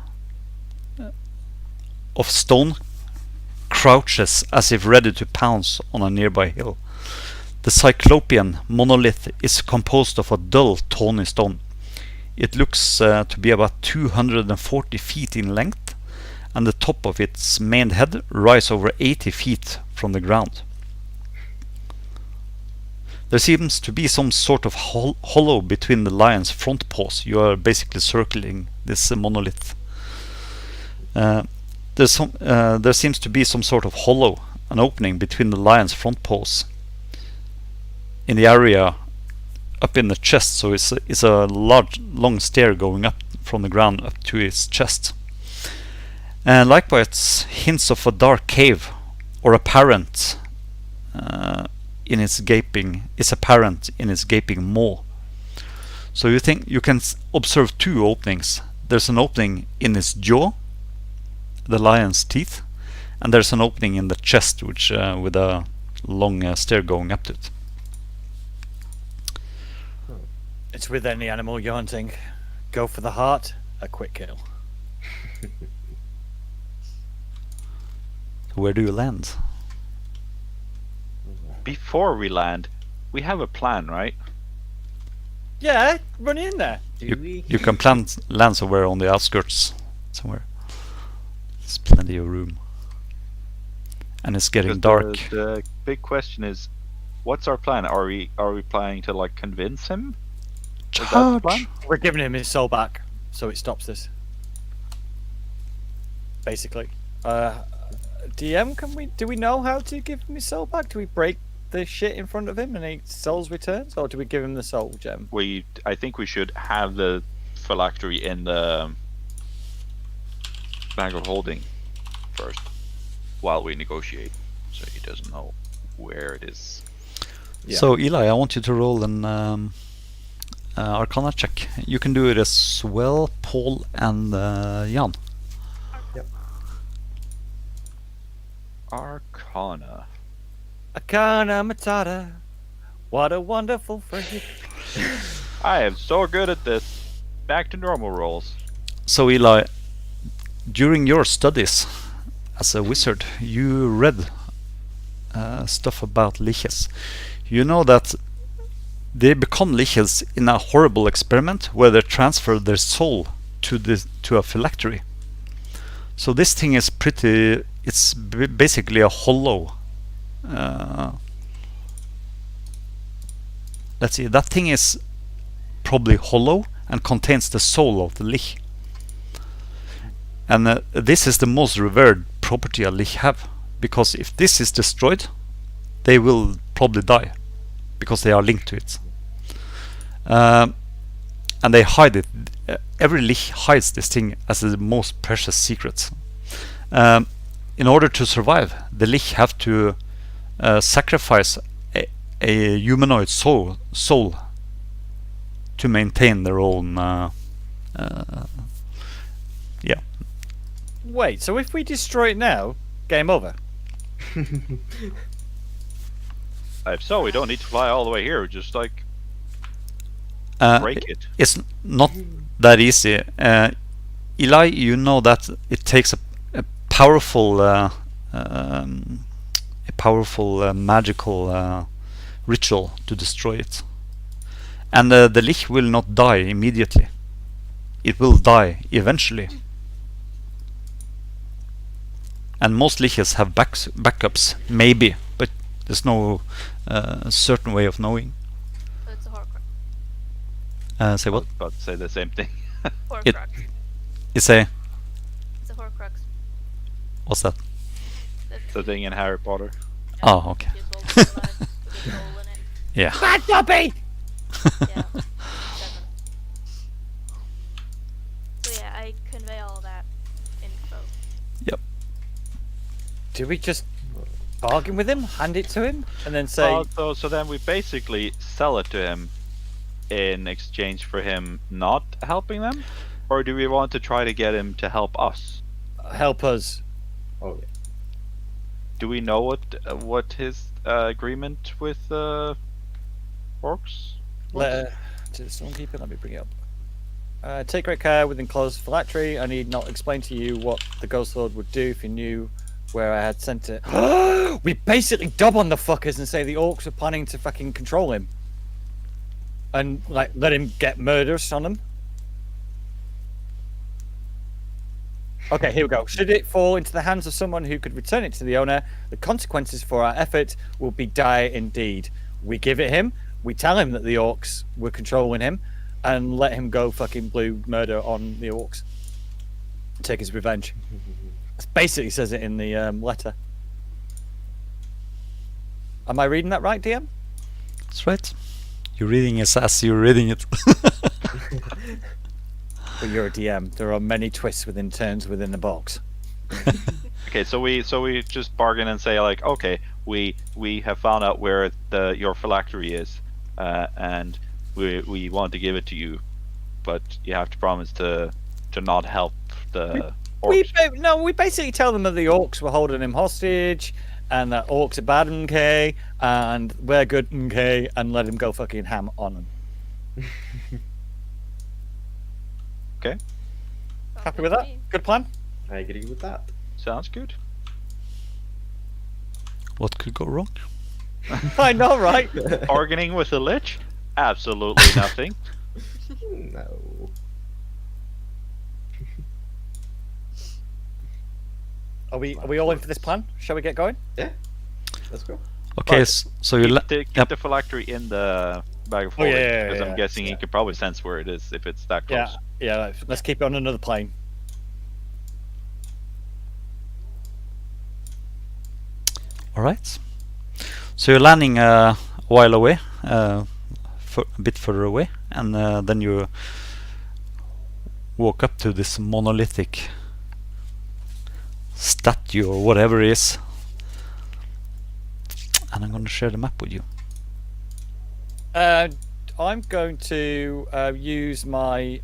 of stone crouches as if ready to pounce on a nearby hill. The Cyclopean monolith is composed of a dull tawny stone. It looks to be about 240 feet in length, and the top of its main head rises over 80 feet from the ground. There seems to be some sort of hollow between the lion's front paws. You are basically circling this monolith. There seems to be some sort of hollow, an opening between the lion's front paws in the area up in the chest. So it's a large, long stair going up from the ground up to its chest. And likewise, hints of a dark cave or apparent in its gaping maw. So you think you can observe two openings. There's an opening in its jaw, the lion's teeth, and there's an opening in the chest, which with a long stair going up to it. It's with any animal you're hunting. Go for the heart, a quick kill. Where do you land? Before we land, we have a plan, right? Yeah, run in there. Do we? You can land somewhere on the outskirts, somewhere. There's plenty of room, and it's getting dark. The big question is, what's our plan? Are we planning to like convince him Is that the plan? Charge! We're giving him his soul back, so it stops this. Basically. DM, do we know how to give him his soul back? Do we break the shit in front of him and his soul's returns, or do we give him the soul gem? I think we should have the phylactery in the bag of holding first, while we negotiate, so he doesn't know where it is. Yeah. So Eli, I want you to roll an Arcana check. You can do it as well, Paul and Jan. Arcana. Akana Matata. What a wonderful friendship. I am so good at this. Back to normal rolls. So Eli, during your studies as a wizard, you read stuff about liches. You know that they become liches in a horrible experiment where they transfer their soul to a phylactery. So this thing is pretty. It's basically a hollow. Let's see. That thing is probably hollow and contains the soul of the lich. And this is the most revered property a lich have, because if this is destroyed, they will probably die, because they are linked to it. And they hide it. Every lich hides this thing as the most precious secret. In order to survive, the lich have to sacrifice a humanoid soul to maintain their own. Yeah. Wait, so if we destroy it now, game over? If so, we don't need to fly all the way here. Just like break it. It's not that easy. Eli, you know that it takes a powerful, magical ritual to destroy it, and the lich will not die immediately. It will die eventually, and most liches have backups, maybe, but there's no certain way of knowing. So it's a Horcrux. Say what? I was about to say the same thing. Horcrux. It's a. It's a Horcrux. What's that? The thing in Harry Potter. Oh, okay. His whole life with a soul in it. Yeah. Bad Dobby! Yeah. 7. So yeah, I convey all that info. Do we just bargain with him, hand it to him, and then say, So then we basically sell it to him in exchange for him not helping them, or do we want to try to get him to help us? help us? Oh yeah. Do we know what his agreement with orcs? To the Stormkeeper, let me bring it up. Take great care with enclosed phylactery. I need not explain to you what the Ghostlord would do if he knew where I had sent it. We basically dub on the fuckers and say the orcs are planning to fucking control him. And, like, let him get murders on them. Okay, here we go. Should it fall into the hands of someone who could return it to the owner, the consequences for our effort will be dire indeed. We give it him, we tell him that the orcs were controlling him, and let him go fucking blue murder on the orcs. Take his revenge. It basically says it in the letter. Am I reading that right, DM? That's right. You're reading it as you're reading it. But you're a DM. There are many twists within turns within the box. Okay, so we just bargain and say like, okay, we have found out where your phylactery is, and we want to give it to you, but you have to promise to not help the orcs. We basically tell them that the orcs were holding him hostage, and that orcs are bad, okay, and we're good, okay, and let him go fucking ham on them. Okay, Happy with that? Good plan? I agree with that. sounds good. What could go wrong? I know, right? Bargaining with a lich? Absolutely nothing. No. Are we all in for this plan? Shall we get going? Yeah. Let's go. Okay, But so you Keep the phylactery in the bag of Oh, yeah, holding, yeah, because I'm yeah, guessing he yeah. could probably sense where it is if it's that close. Yeah. Let's keep it on another plane. All right. So you're landing a while away, a bit further away, and then you walk up to this monolithic statue or whatever it is. And I'm going to share the map with you. I'm going to use my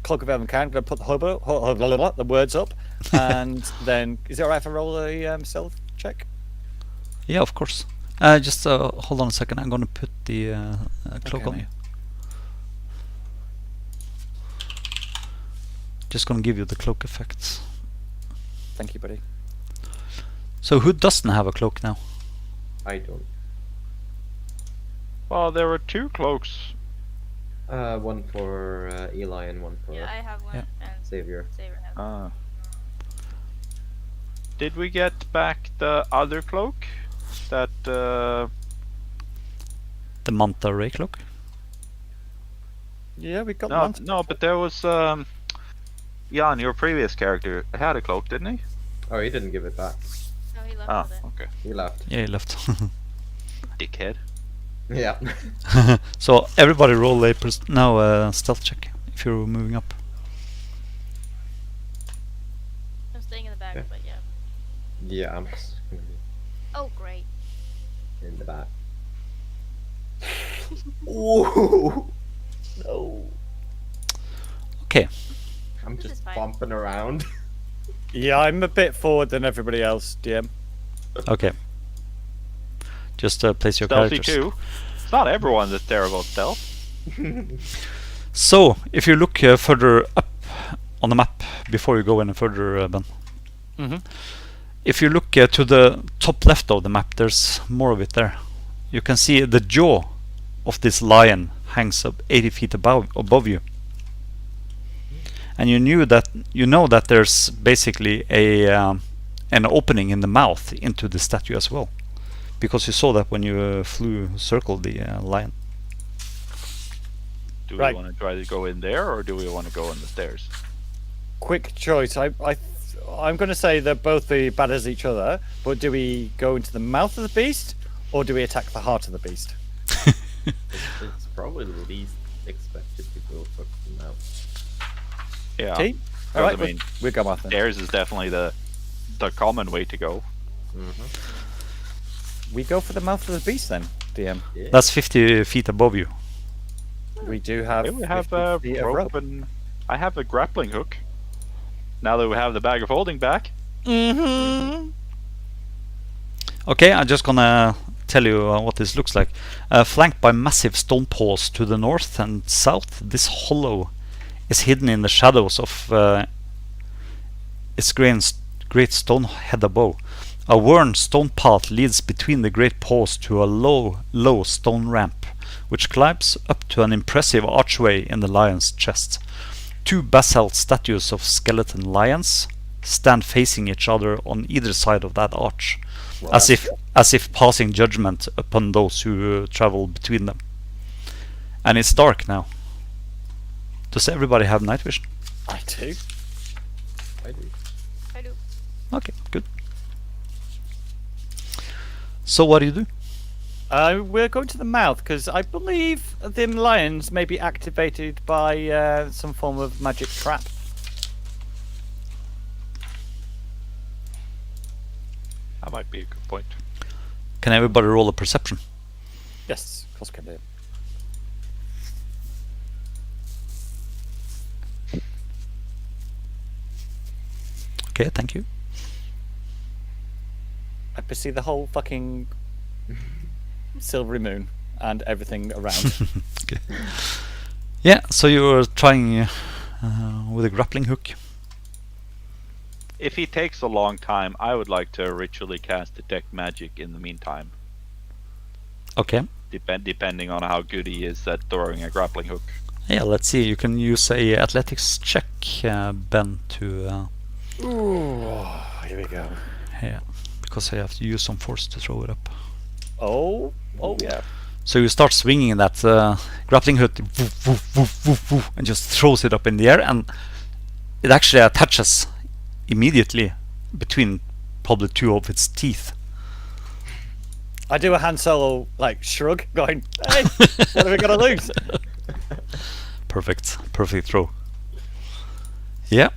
Cloak of Elven Can. I'm going to put the words up, and then is it alright if I roll a stealth check? Yeah, of course. Just hold on a second. I'm going to put the cloak Okay, on mate. you. Just going to give you the cloak effects. Thank you, buddy. So who doesn't have a cloak now? I don't. Well, there were 2 cloaks. One for Eli and one for Yeah, I have one, Yeah. and Xavier. Xavier has one. Ah. Did we get back the other cloak? That The Manta Ray cloak? Yeah, we got no, one. no, but there was Jan, your previous character had a cloak, didn't he? Oh, he didn't give it back. No, he left Ah, with it. okay. He left. Yeah, he left. Dickhead. Yeah. So everybody roll a stealth check if you're moving up. I'm staying in the back, Okay. but yeah. Yeah, I'm just gonna be Oh, great. in the back. Ooh. No. Okay. I'm This is just fine. bumping around. Yeah, I'm a bit forward than everybody else, DM. Okay. Just place your Stealthy characters. too. It's not everyone that's terrible at stealth. So, if you look further up on the map before you go any further, Ben. Mm-hmm. If you look to the top left of the map, there's more of it there. You can see the jaw of this lion hangs up 80 feet above you. And you know that there's basically an opening in the mouth into the statue as well, because you saw that when you circled the lion. Do Right. we want to try to go in there, or do we want to go on the stairs? Quick choice. I'm going to say they're both as bad as each other, but do we go into the mouth of the beast, or do we attack the heart of the beast? It's probably the least expected to go for them out. Yeah. Team? Well, Alright, I mean, we'll go mouth then. Stairs is definitely the common way to go. We go for the mouth of the beast then, DM. Yeah. That's 50 feet above you. We do have, Here we have 50 a feet of rope, and I have a grappling hook. Now that we have the bag of holding back. Mm-hmm. Okay, I'm just gonna tell you what this looks like. Flanked by massive stone paws to the north and south, this hollow is hidden in the shadows of its great stone head above. A worn stone path leads between the great paws to a low stone ramp, which climbs up to an impressive archway in the lion's chest. 2 basalt statues of skeleton lions stand facing each other on either side of that arch, as if passing judgment upon those who travel between them. And it's dark now. Does everybody have night vision? I do. I do. I do. Okay, good. So what do you do? We're going to the mouth because I believe them lions may be activated by some form of magic trap. That might be a good point. Can everybody roll a perception? Yes, of course can do. Okay, thank you. I perceive the whole fucking silvery moon and everything around. Okay. Yeah, so you're trying with a grappling hook. If he takes a long time, I would like to ritually cast detect magic in the meantime. Okay. Depending on how good he is at throwing a grappling hook. Yeah, let's see. You can use a athletics check, Ben, to Ooh, here we go. yeah, because I have to use some force to throw it up. Oh yeah. So you start swinging that grappling hook, woof, woof, woof, woof, woof, and just throws it up in the air, and it actually attaches immediately between probably two of its teeth. I do a Han Solo like shrug, going, "Hey, what are we gonna lose?" Perfect throw. Yeah.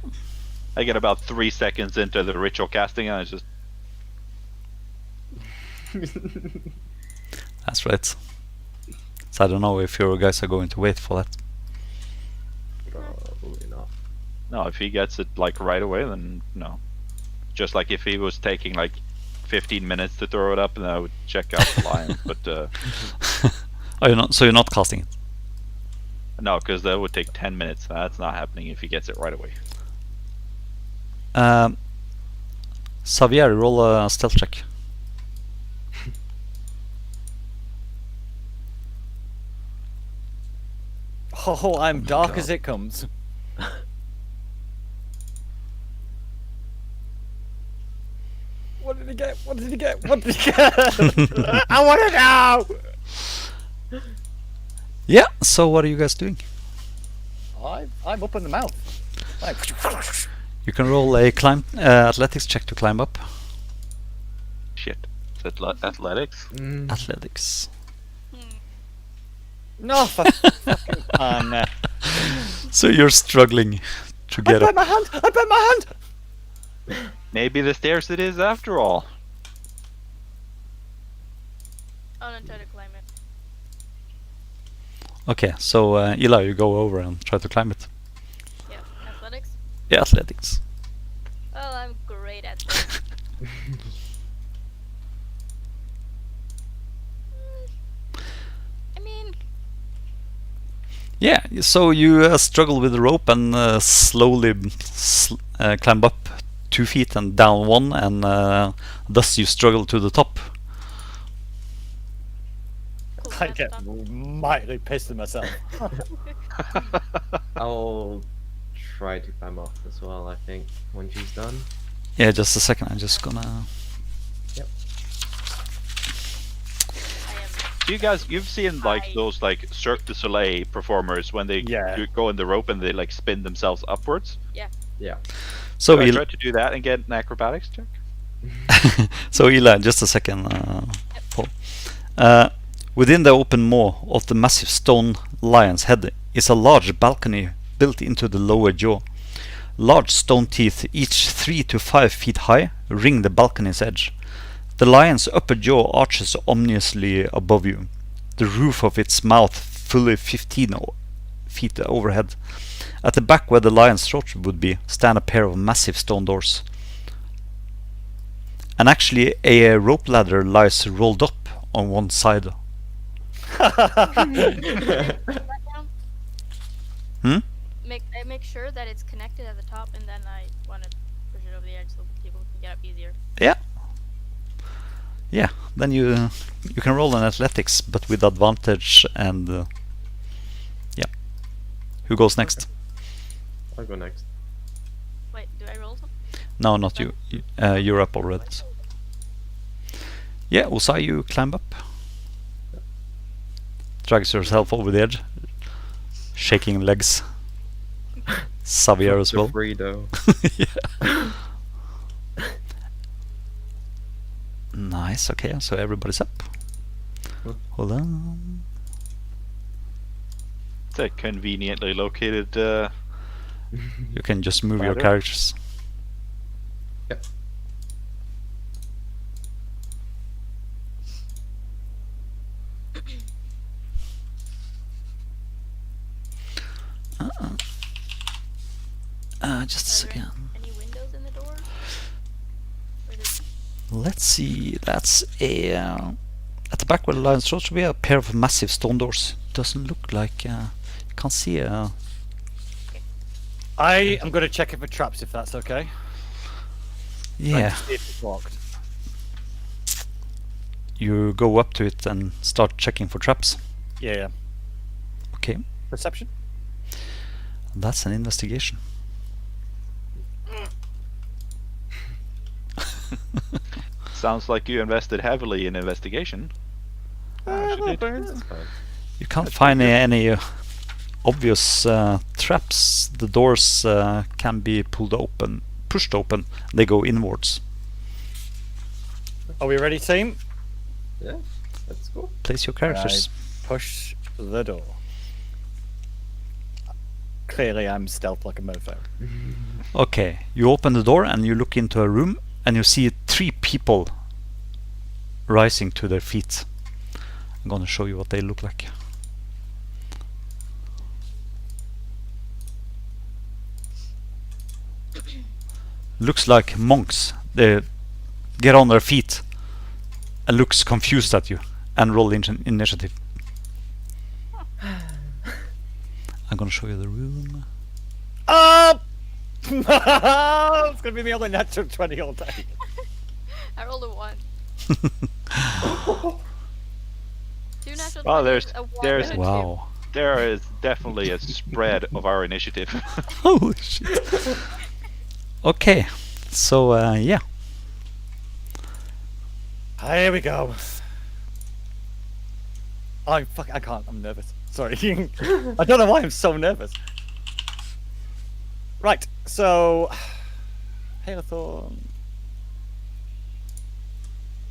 I get about 3 seconds into the ritual casting, and I just That's right. So I don't know if your guys are going to wait for that. Probably not. no. If he gets it like right away, then no. Just like if he was taking like 15 minutes to throw it up, and I would check out the lion. But Oh, you're not. So you're not casting it. no, because that would take 10 minutes. That's not happening if he gets it right away. Xavier, roll a stealth check. Oh, I'm dark as it comes. What did he get? What did he get? What did he get? I want to know. Yeah. So what are you guys doing? I'm up in the mouth. Like, You can roll a climb athletics check to climb up. Shit. Is it athletics? Athletics. no, fucking man. So you're struggling to I get bent up. my hand. I bent my hand. Maybe the stairs it is after all. I'll not try to climb it. Okay, so Eli, you go over and try to climb it. Yeah, athletics. Yeah, athletics. Well, I'm great at this. I mean, Yeah, so you struggle with the rope and slowly climb up 2 feet and down 1, and thus you struggle to the top. cool. I that's get fun. mightily pissed at myself. I'll try to climb up as well, I think, when she's done. Yeah, just a second. I'm just gonna. Yep. I am. Do you guys, you've seen like I- those like Cirque du Soleil performers when they Yeah. go in the rope and they like spin themselves upwards? Yeah. So I Eli, tried to do that and get an acrobatics check. so Eli, just a second, Paul. Within the open maw of the massive stone lion's head is a large balcony built into the lower jaw. Large stone teeth, each 3 to 5 feet high, ring the balcony's edge. The lion's upper jaw arches ominously above you, the roof of its mouth fully 15 feet overhead. At the back where the lion's throat would be, stand a pair of massive stone doors. And actually a rope ladder lies rolled up on one side. That down. Hmm? Make sure that it's connected at the top, and then I want to push it over the edge so people can get up easier. Yeah, then you can roll an athletics, but with advantage, and yeah. Who goes next? I'll go next. Wait, do I roll something? No, not you. You're up already. So. Yeah, Usai, you climb up. Drags yourself over the edge, shaking legs. Xavier as well. Frito. Yeah. Nice. Okay, so everybody's up. Hold on. It's a conveniently located. You can just move your Ladder? characters. Yep. Just a Are there second. any windows in the door? Or is it- Let's see. That's a at the back where the lion's throat should be a pair of massive stone doors. Doesn't look like you can't see. I am going to check it for traps if that's okay. Like, Yeah, to see if it's locked. you go up to it and start checking for traps. Yeah. Okay, Perception. that's an investigation. Sounds like you invested heavily in investigation. she did. That's fine. You can't find any obvious traps. The doors can be pushed open. They go inwards. Are we ready, team? Yeah, let's go. Place your characters. Push the door. Clearly, I'm stealth like a mofo. Okay, you open the door and you look into a room and you see 3 people rising to their feet. I'm gonna show you what they look like. Looks like monks. They get on their feet and looks confused at you and roll initiative. I'm gonna show you the room. It's gonna be the only natural 20 all day. I rolled a 1. 2 natural Oh, 20s, a 1, there's- and a 2. Wow. There is definitely a spread of our initiative. Holy shit. Okay, so yeah. Here we go. I can't. I'm nervous. Sorry. I don't know why I'm so nervous. Right. So, Hailthorn.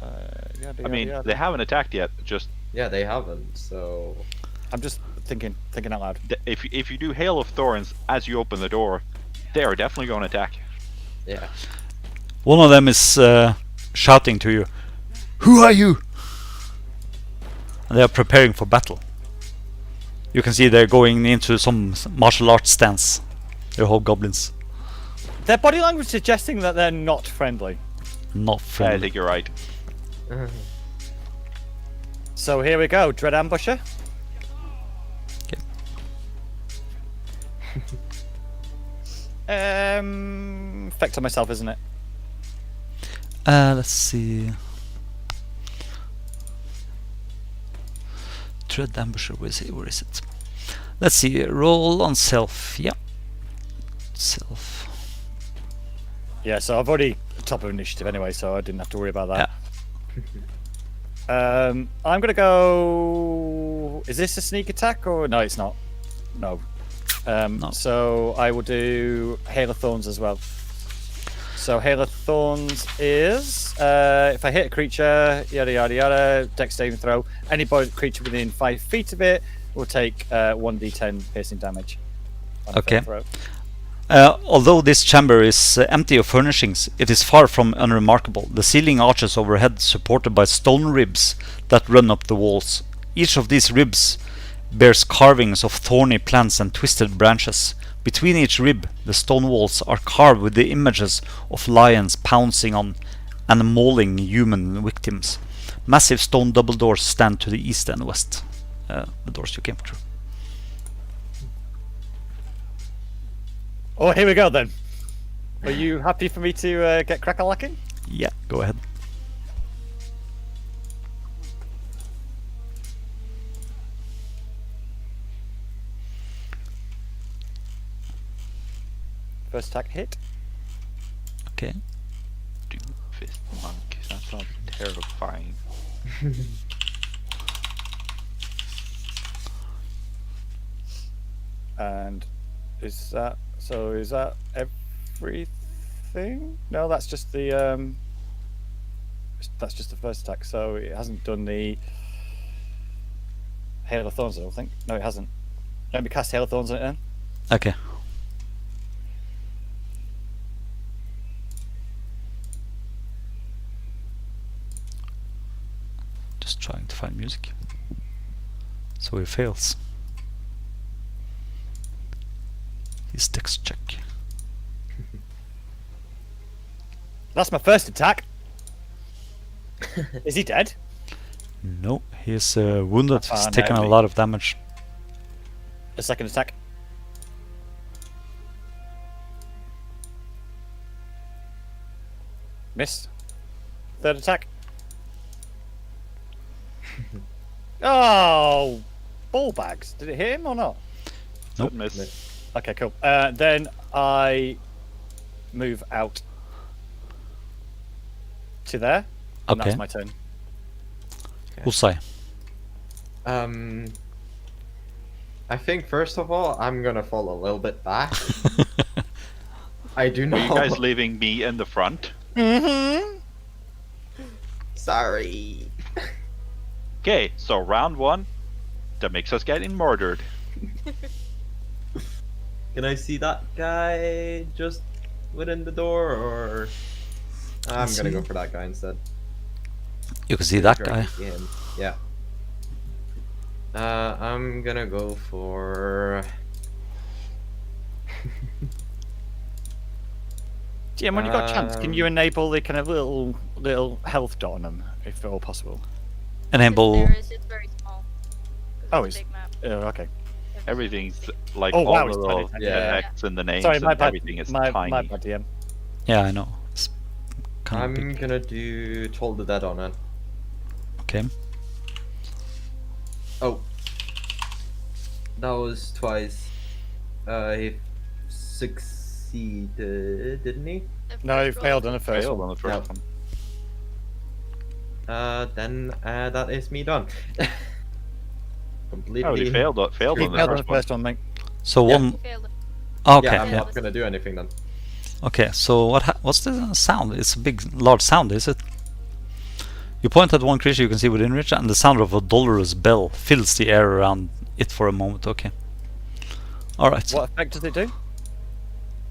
I mean, they haven't attacked yet. Just Yeah, they haven't, so... I'm just thinking out loud. if you do Hail of Thorns as you open the door, they are definitely going to attack. Yeah. One of them is shouting to you, "Who are you?" And they are preparing for battle. You can see they're going into some martial arts stance. They're hobgoblins. Their body language suggesting that they're not friendly. Not I friendly. think you're right. So here we go. Dread Ambusher. Effect on myself, isn't it? Let's see. Dread Ambusher, where is it? Let's see, roll on self, yeah. Self. Yeah, so I've already top of initiative anyway, so I didn't have to worry about that. I'm gonna go. Is this a sneak attack or no? It's not. No. No. So I will do Hail of Thorns as well. So Hail of Thorns is if I hit a creature, yada yada yada, dex saving throw. Any creature within 5 feet of it will take 1d10 piercing damage. on a Okay. fair throw. Although this chamber is empty of furnishings, it is far from unremarkable. The ceiling arches overhead supported by stone ribs that run up the walls. Each of these ribs bears carvings of thorny plants and twisted branches. Between each rib, the stone walls are carved with the images of lions pouncing on and mauling human victims. Massive stone double doors stand to the east and west. The doors you came through. Oh, here we go then. Are you happy for me to get crack-a-lacking? Yeah, go ahead. First attack hit. Okay. Fist monk. That sounds terrifying. And is that so? Is that everything? No, that's just the first attack. So it hasn't done the Hail of Thorns, I don't think. No, it hasn't. Let me cast Hail of Thorns on it then. Okay. Just trying to find music. So he fails. His dex check. That's my first attack. Is he dead? No, he's wounded. He's Ah, taken a no. lot of damage. A second attack. Missed. Third attack. Oh, ball bags. Did it hit him or not? Nope. Miss. Okay, cool. Then I move out to there. And Okay. that's my turn. Usai. I think first of all, I'm gonna fall a little bit back. I do Are know. you guys leaving me in the front? Mm-hmm. Sorry. Okay, so round 1, that makes us getting murdered. Can I see that guy just within the door, or I'm gonna go see. for that guy instead. You can see that Sure I guy. can see him. Yeah. I'm gonna go for. GM, when you got a chance, can you Um, enable the kind of little health dot on them, if at all possible? Enable. There is, it's very small. 'Cause Oh, it's a it's big map. oh, okay. Everything's like Oh, all wow, the it's little tiny. Yeah. X in the names Sorry, my and bad. everything is My tiny. bad, DM. Yeah, I know. It's kind of I'm big. gonna do Toll the Dead on it. Okay. Oh. That was twice. He succeeded, didn't he? The No, first he roll failed is on the a- first Failed one. on the first Yeah. one. Then that is me done. Completely. Oh, he failed He on the failed on the first one. first one, mate. So Yeah. one. He failed it. Okay. Yeah, I'm Yeah. not gonna do anything then. Okay. So what's the sound? It's a big, large sound, is it? You point at one creature you can see within reach, and the sound of a dolorous bell fills the air around it for a moment. Okay. All right. So What effect does it do?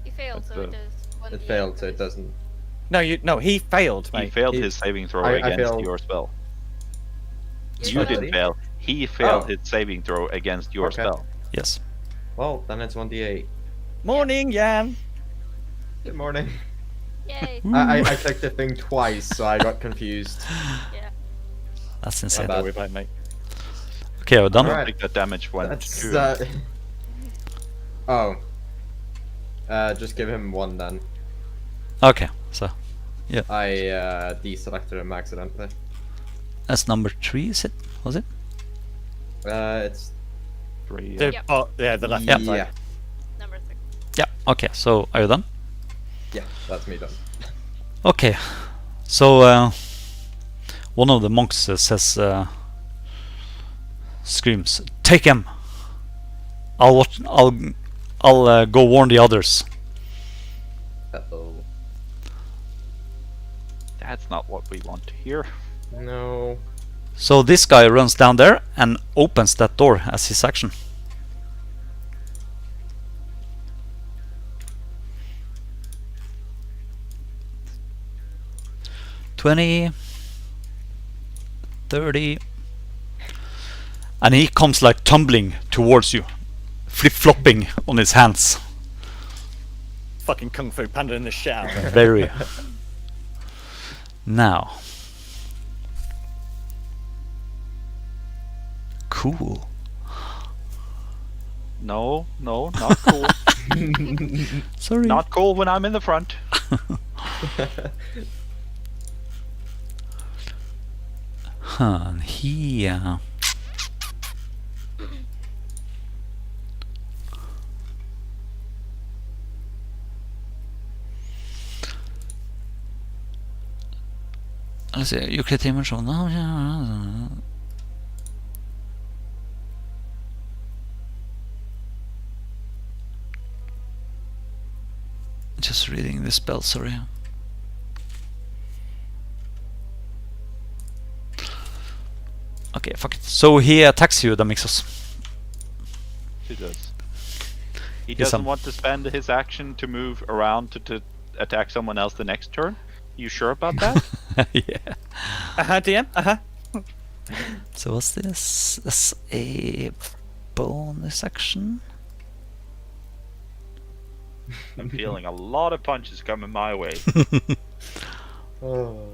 He failed, so it the- does. one It D8 failed, so it increase. doesn't. No, he failed, He mate. failed He- his saving throw I against failed- your spell. You're You Sorry? still- didn't fail. He failed Oh. his saving throw against your Okay. spell. yes. Well, then it's 1d8. Morning, Jan. Good morning. Yay. I clicked the thing twice, so I got confused. Yeah. That's My insane. bad. Don't worry about it, mate. Okay, we're done. I don't Alright. think that damage went That's to Oh. Just give him one then. Okay. So I deselected him accidentally. that's number 3, is it? Was it? It's 3. The, Yep. yeah, the left Yeah. hand side. Number 3. Yeah. Okay. So are you done? yeah, that's me done. Okay. So one of the monks says, screams, "Take him! I'll watch. I'll go warn the others." Uh-oh. That's not what we want to hear. No. So this guy runs down there and opens that door as his action. $20, $30, and he comes like tumbling towards you, flip-flopping on his hands. Fucking Kung Fu Panda in the shower. Very. Now. Cool. No, not cool. Sorry. Not cool when I'm in the front. Huh, he let's see, you create image on just reading the spell, sorry. Okay, fuck it. So he attacks you, Damixos. He does. He He's doesn't some- want to spend his action to move around to attack someone else the next turn. You sure about that? Yeah. DM. So what's this? That's a bonus action. I'm feeling a lot of punches coming my way. Oh.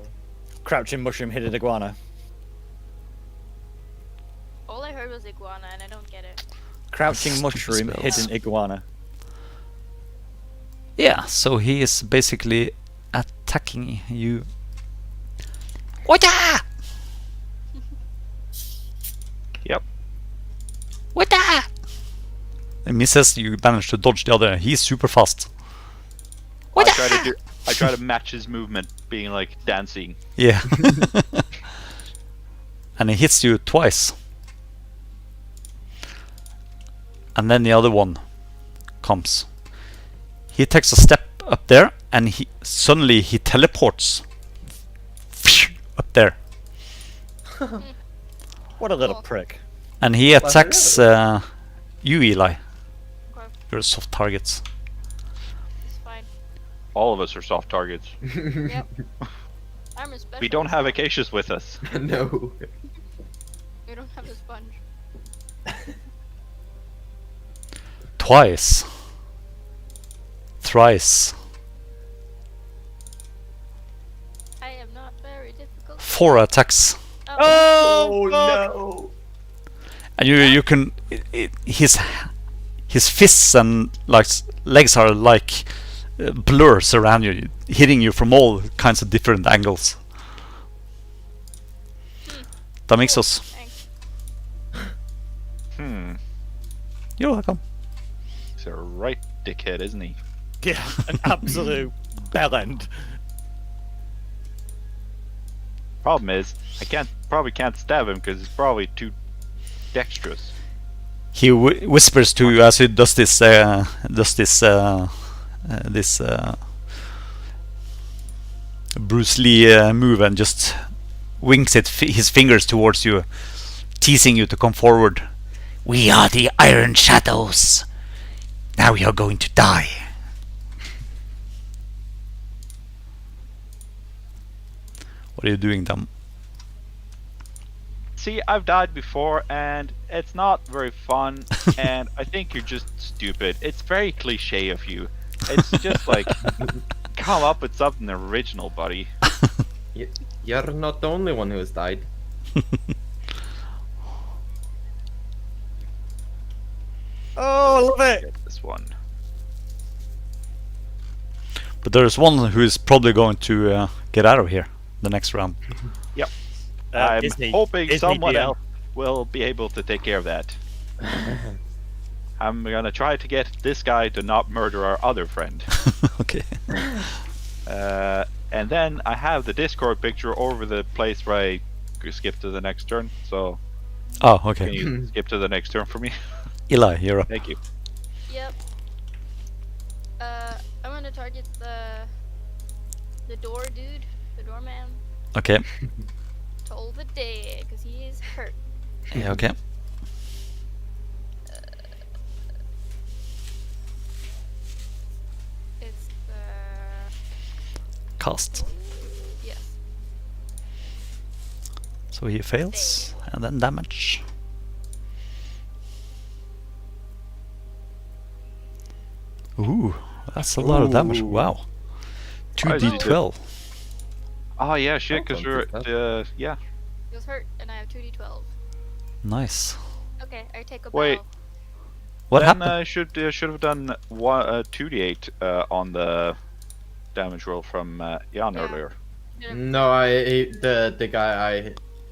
Crouching mushroom hidden iguana. All I heard was iguana, and I don't get it. Crouching Stupid mushroom spells. hidden iguana. Yeah, so he is basically attacking you. Wata! Yep. Wata! And misses, you manage to dodge the other. He's super fast. I try to match his movement, being like dancing. Yeah. And he hits you twice. and then the other one comes. He takes a step up there, and suddenly he teleports up there, What a little Cool. prick. and he attacks you, Eli. Okay, You're soft targets. it's fine. All of us are soft targets. Yep. I'm a special. We don't have Acacius with us. No. We don't have a sponge. Twice. Thrice. I am not very difficult. 4 attacks. Oh, no. And you can his fists and like legs are like blurs around you, hitting you from all kinds of different angles. That makes Cool, us. thanks. You're welcome. He's a right dickhead, isn't he? Yeah, an absolute bellend. Problem is, I probably can't stab him because he's probably too dexterous. He whispers to you as he does this Bruce Lee move, and just winks his fingers towards you, teasing you to come forward. We are the Iron Shadows. Now you're going to die. What are you doing, Dom? See, I've died before, and it's not very fun, and I think you're just stupid. It's very cliche of you. It's just like, come up with something original, buddy. You're not the only one who has died. Oh, love it. Get this one. But there's one who is probably going to get out of here the next round. Yep. I'm Disney- hoping Disney someone DL. else will be able to take care of that. I'm gonna try to get this guy to not murder our other friend. Okay. And then I have the Discord picture over the place where I skip to the next turn. So Oh, can okay. you skip to the next turn for me? Eli, you're up. Thank you. Yep. I'm gonna target the door dude, the doorman. Okay. Toll the dead, because he is hurt. Yeah, okay. It's the Cast. yes. So he fails, and then damage. Ooh, that's a lot of damage. Ooh. Wow. Why is he 2d12. Oh yeah, shit. Because Oh, we're don't yeah. He was hurt, and I have 2d12. Nice. Okay, I take a Wait. bow. What then, happened? should have done 2d8 on the damage roll from Jan Yeah. earlier. No, the guy I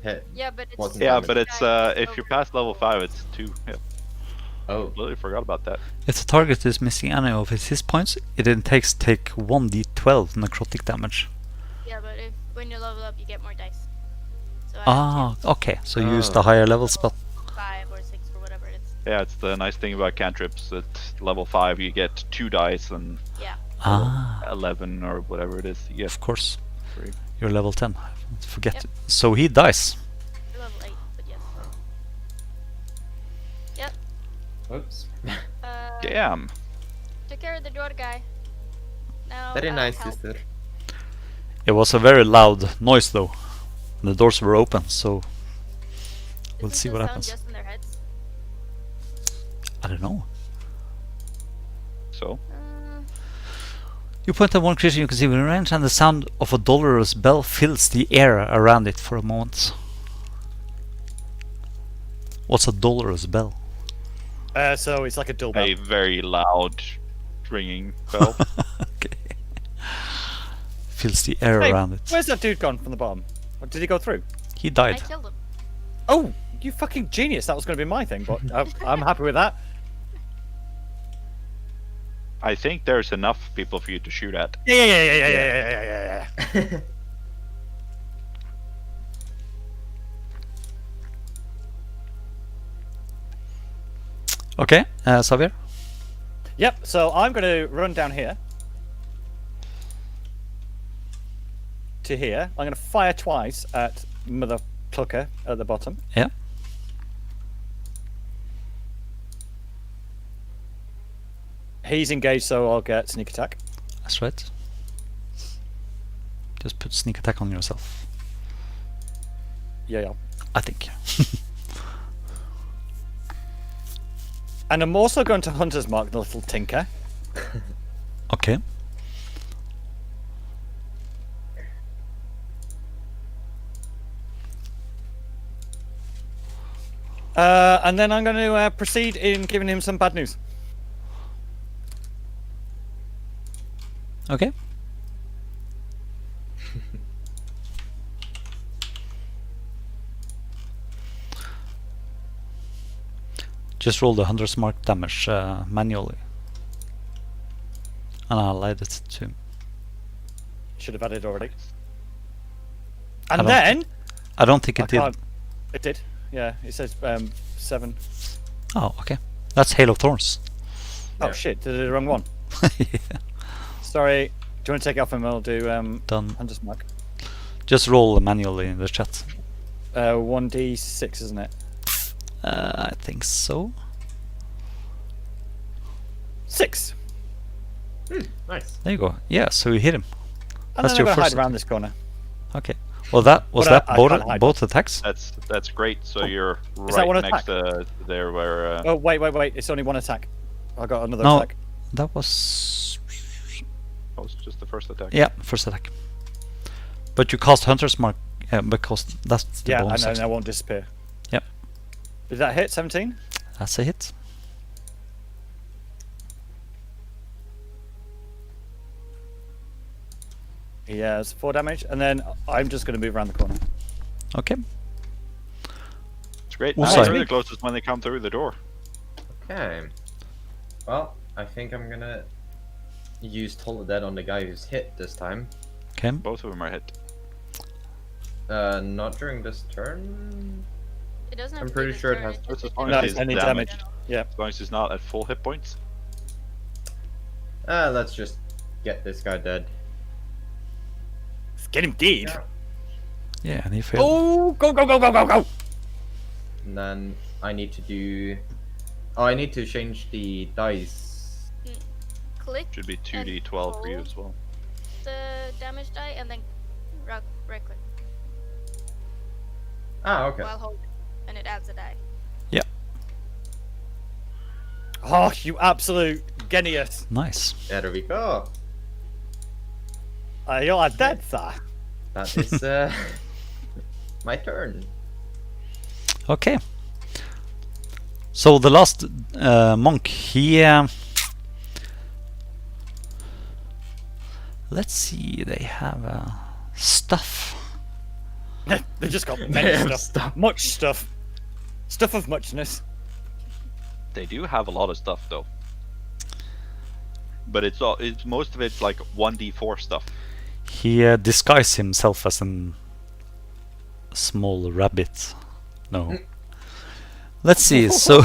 hit. Yeah, but it's Wasn't Yeah, damage. but it's if you're past level 5, it's 2. Yeah, Oh, completely forgot about that. If the target is missing any of his hit points, it then take 1d12 necrotic damage. Yeah, but when you level up, you get more dice. So I Ah, have okay. So you use Oh. the higher level spell. 5 or 6 or whatever it is. Yeah, it's the nice thing about cantrips. At level 5, you get 2 dice, and Yeah. Ah, 11 or whatever it is, you get of course. 3. You're level 10. Forget Yep. it. So he dies. You're level 8, but yes. Yep. oops. Damn. Took care of the door guy. Now Very I'll nice, help. sister. It was a very loud noise though. The doors were open, so Does we'll this see just what sound happens. Just in their heads. I don't know. So, You point at one creature you can see within range, and the sound of a dolorous bell fills the air around it for a moment. What's a dolorous bell? So it's like a dull bell. a very loud ringing bell. Okay. Fills the air Hey, around it. where's that dude gone from the bottom? Or did he go through? He I died. killed him. Oh, you fucking genius! That was going to be my thing, but I'm happy with that. I think there's enough people for you to shoot at. Yeah. Okay, Xavier. Yep. So I'm going to run down here to here. I'm going to fire twice at Mother Clucker at the bottom. Yeah. He's engaged, so I'll get sneak attack. That's right. Just put sneak attack on yourself. Yeah. I think. And I'm also going to Hunter's Mark the little tinker. Okay. And then I'm going to proceed in giving him some bad news. Okay. Just roll the Hunter's Mark damage manually. And I'll add it to him. Should have had it already. I And don't then I don't think I it did. can't- it did. Yeah, it says 7. Oh, okay. That's Hail of Thorns. Oh shit! Did I do the wrong one? Yeah. Sorry. Do you want to take it off and I'll do Done. Hunter's Mark? Just roll manually in the chat. 1d6, isn't it? I think so. 6. Nice. There you go. Yeah, so you hit him. And That's then I'm your going to hide first around this corner. Okay. Well, that was But that I both, can't hide. both attacks? That's great. So you're Is that right one next to there where. Oh wait! It's only one attack. I got another No. attack. That was... That was just the first attack. Yeah, first attack. But you cast Hunter's Mark because that's the Yeah, I bonus know. action. That won't disappear. Yep. Did that hit 17? That's a hit. He has 4 damage, and then I'm just going to move around the corner. Okay. It's great. Well, Now sorry. you're the closest when they come through the door. Okay. Well, I think I'm gonna use Toll the Dead on the guy who's hit this time. Okay. Both of them are hit. Not during this turn. It doesn't have I'm to be pretty this sure it turn, has- it's That's just as long a as No, he's it's any damaged. damage. Yeah. As long as he's not at full hit points. Let's just get this guy dead. Let's get him dead. Yeah. Yeah, and he failed. Oh, go, go, go, go, go, go! And then I need to do. Oh, I need to change the dice. Click Should be 2d12 for you hold. as well. the damage die and then right click Ah, okay. while holding, and it adds a die. Oh, you absolute genius. Nice. There we go. You are dead, sir. That is my turn. Okay. So the last monk, he... let's see, they have stuff. They just got many Damn stuff. stuff. Much stuff. Stuff of muchness. They do have a lot of stuff though. But it's most of it's like 1d4 stuff. He disguised himself as a small rabbit. No. Let's see, so...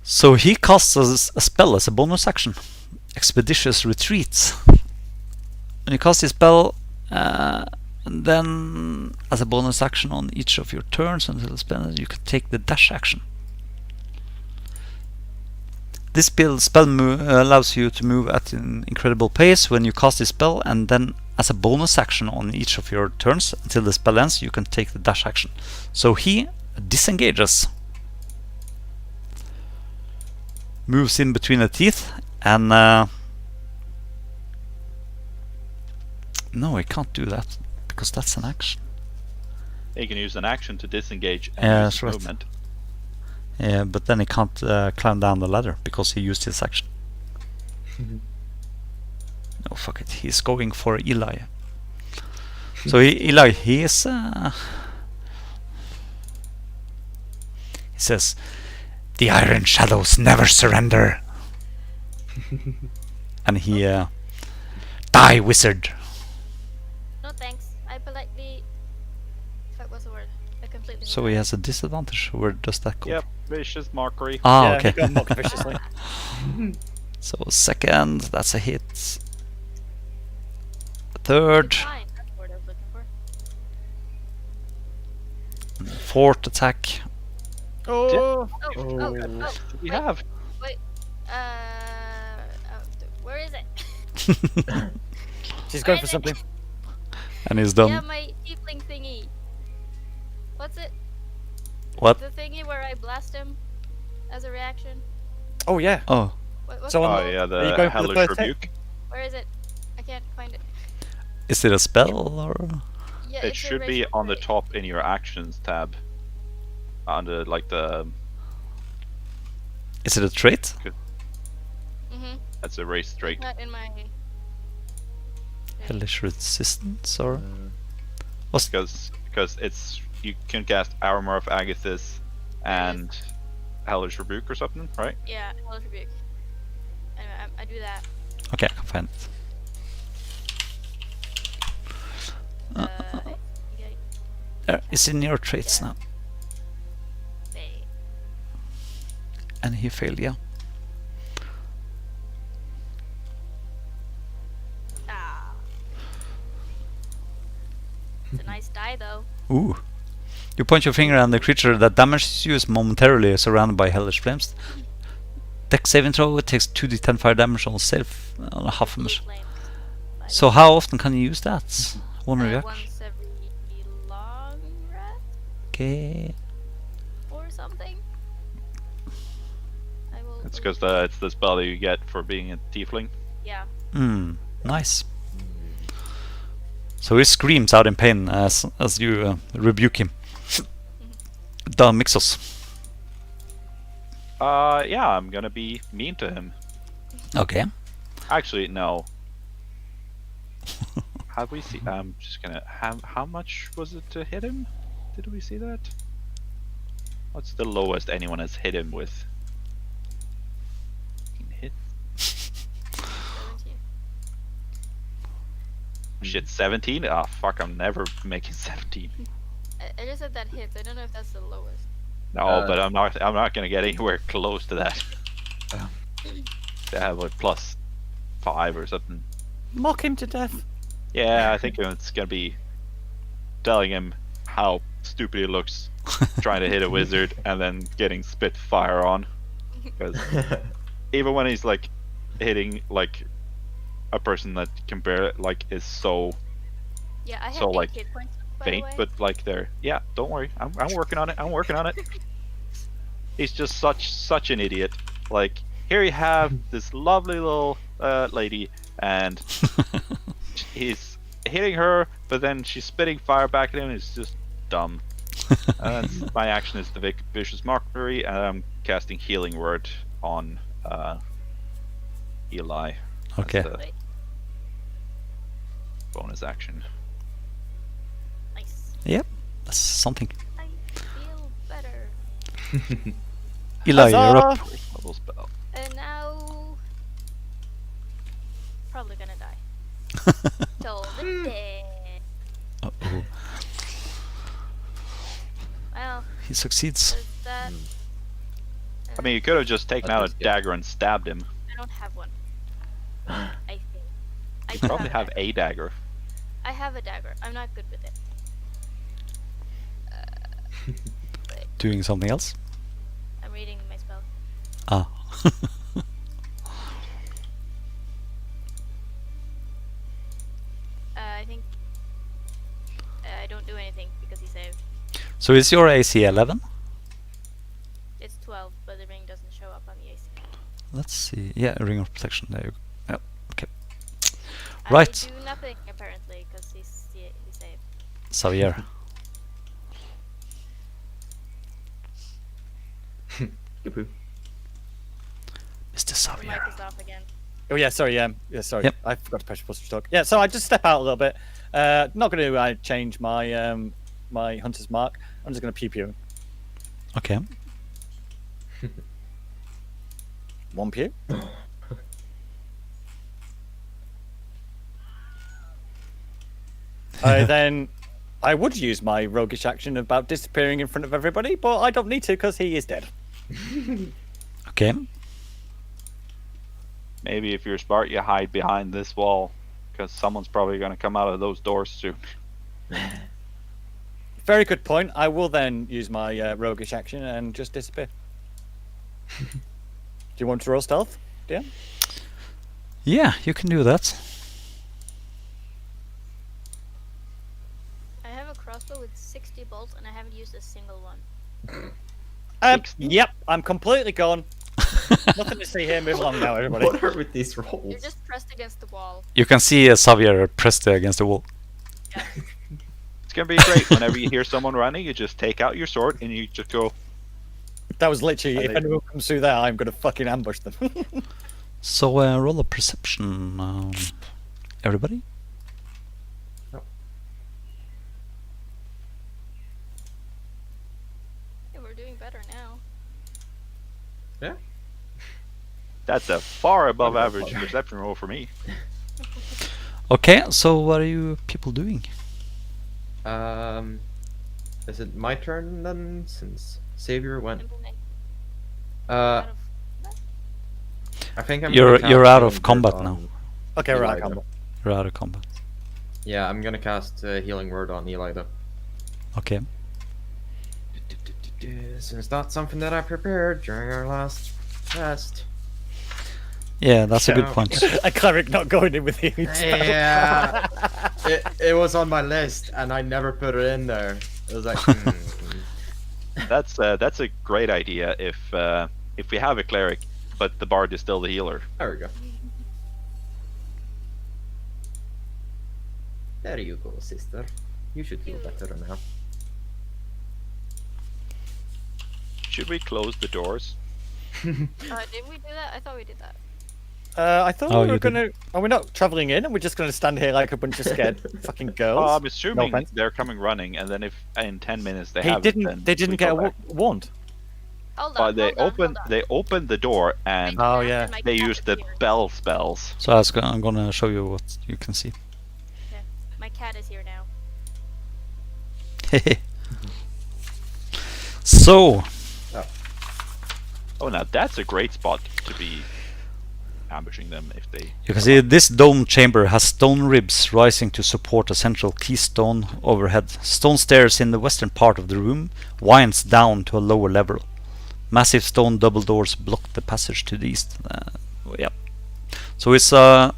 so he casts a spell as a bonus action. Expeditious Retreat. When you cast his spell, and then as a bonus action on each of your turns until the spell ends, you can take the dash action. This spell allows you to move at an incredible pace when you cast this spell, and then as a bonus action on each of your turns until the spell ends, you can take the dash action. So he disengages, moves in between the teeth, and no, he can't do that because that's an action. He can use an action to disengage and Yeah, use that's right. movement. Yeah, but then he can't climb down the ladder because he used his action. No, fuck it. He's going for Eli. So Eli, he is... he says, "The Iron Shadows never surrender." And he... die, wizard! No thanks. I politely. Fuck, what's the word? I completely So he has a disadvantage. Where does that go? Yep, vicious mockery. Ah, yeah, okay. he got mocked viciously. So second, that's a hit. Third, Decline, that's what I was looking for. fourth attack. Oh, Oh, We wait, have. wait. Where is it? she's Where going for is it? something. And he's done. Yeah, my tiefling thingy. What's it? What? The thingy where I blast him as a reaction. Oh yeah. Oh, What's So it on- Oh called? yeah, Are you the going for the hellish first hit? rebuke. Where is it? I can't find it. is it a spell or? Yeah, It it's a should be racial on the trait. top in your actions tab. Under like the Is it a trait? Mhm. that's a race trait. Not in my. Hellish resistance or? Because it's you can cast Armor of Agathis and Hellish Rebuke or something, right? Yeah, Hellish Rebuke. Anyway, I do that. Okay, I can find it. Yeah, There, it's in your traits Yeah. now. they. And he failed, yeah. Ah. It's a nice die though. Ooh. You point your finger and the creature that damages you is momentarily surrounded by hellish flames. Dex saving throw, it takes 2d10 fire damage on self on a half damage. Flames, by the So way. how often can you use that? One reaction? Once every long rest Okay. or something. I will. It's because it's the spell that you get for being a tiefling. Yeah. Nice. So he screams out in pain as you rebuke him. Mixos. Yeah, I'm gonna be mean to him. Okay. Actually, no. Have we seen? I'm just gonna. How much was it to hit him? Did we see that? What's the lowest anyone has hit him with? Hit 17. shit 17. Ah, fuck! I'm never making 17. I just said that hits. I don't know if that's the lowest. No, but I'm not. I'm not gonna get anywhere close to that. To have a +5 or something. Mock him to death. Yeah, I think it's gonna be telling him how stupid he looks trying to hit a wizard and then getting spit fire on. Because even when he's like hitting like a person that can bear it, like is so Yeah, I have So, 8 like, hit points. By the faint, way. but like they're don't worry, I'm working on it. I'm working on it. He's just such an idiot. Like here you have this lovely little lady, and he's hitting her, but then she's spitting fire back at him. It's just dumb. My action is the vicious mockery, and I'm casting healing word on Eli. That's Okay. the bonus action. Nice. Yep. That's something. I feel better. Eli, you're up. Huzzah! First level spell. And now. Probably gonna die. Till the dead. Uh-oh. Well, He succeeds. there's that. I mean, you could have just taken That out a was good. dagger and stabbed him. I don't have one. I think. I You do probably have dagger. a dagger. I have a dagger. I'm not good with it. Doing something else? I'm reading my spell. Ah. I think I don't do anything because he saved. So is your AC 11? It's 12, but the ring doesn't show up on the AC. Let's see. Yeah, ring of protection. There you go. Yeah. Okay. Right. I do nothing apparently because he saved. Xavier. Yahoo. Mr. The Xavier. mic is off again. Oh yeah, sorry. Yeah, sorry. Yep. I forgot to press pause to talk. Yeah, so I just step out a little bit. Not going to change my my hunter's mark. I'm just going to pew pew. Okay. One pew. I then I would use my roguish action about disappearing in front of everybody, but I don't need to because he is dead. Okay. Maybe if you're smart, you hide behind this wall, because someone's probably going to come out of those doors soon. Very good point. I will then use my roguish action and just disappear. Do you want to roll stealth? Yeah. Yeah, you can do that. I have a crossbow with 60 bolts and I haven't used a single one. Yep, I'm completely gone. Nothing to see here. Move along now, everybody. What are with these rolls? You're just pressed against the wall. You can see Xavier pressed against the wall. Yeah. It's going to be great. Whenever you hear someone running, you just take out your sword and you just go. That was literally, if anyone comes through there, I'm going to fucking ambush them. So roll a perception, everybody. Hey, we're doing better now. Yeah. That's a far above average perception roll for me. Okay, so what are you people doing? Is it my turn then? Since Savior went. And then Uh, out of- I think I'm. You're gonna cast out of Healing combat Word now. on Okay, right. Elida. Come on. You're out of combat. Yeah, I'm gonna cast Healing Word on Elida. Okay. Since that's something that I prepared during our last test. Yeah, that's a good So- point. A cleric not going in with healing spell. Yeah, it was on my list and I never put it in there. It was like, That's a great idea if we have a cleric, but the bard is still the healer. there we go. There you go, sister. You should feel better now. Should we close the doors? did we do that? I thought we did that. I thought Oh, we were you did. going to... Are we not travelling in and we're just going to stand here like a bunch of scared fucking girls? I'm assuming offense. they're coming running, and then if in 10 minutes they He have didn't. then They we didn't go get back. warned. Hold on. But they hold on, hold on. they opened the door and My Oh, cat yeah. and my they cat used is the here. bell spells. So I'm gonna show you what you can see. Yeah, my cat is here now. So, Oh, now that's a great spot to be ambushing them if they. you can see this dome chamber has stone ribs rising to support a central keystone overhead. Stone stairs in the western part of the room winds down to a lower level. Massive stone double doors block the passage to the east. Yep. So it's a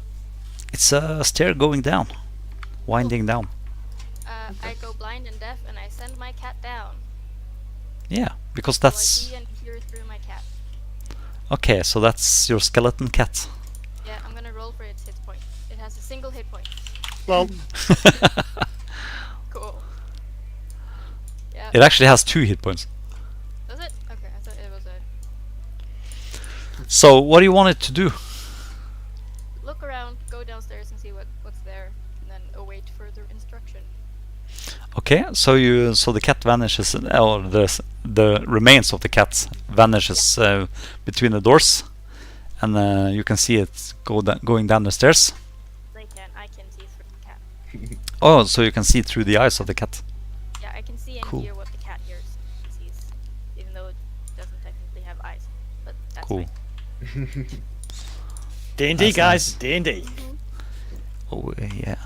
stair going down, winding down. I go blind and deaf and I send my cat down. Yeah, because So I that's see and hear through my cat. okay. So that's your skeleton cat. Yeah, I'm gonna roll for its hit point. It has a single hit point. Well, Cool. Yeah. It actually has 2 hit points. Does it? Okay, I thought it was a. So what do you want it to do? Look around, go downstairs and see what's there, and then await further instruction. Okay, so the cat vanishes, or the remains of the cat vanishes between the doors, and you can see it going down the stairs. I can see through the cat. Oh, so you can see through the eyes of the cat. Yeah, I can see and Cool. hear what the cat hears and sees, even though it doesn't technically have eyes. But that's Cool. fine. D&D, That's guys. nice. D&D. Oh yeah.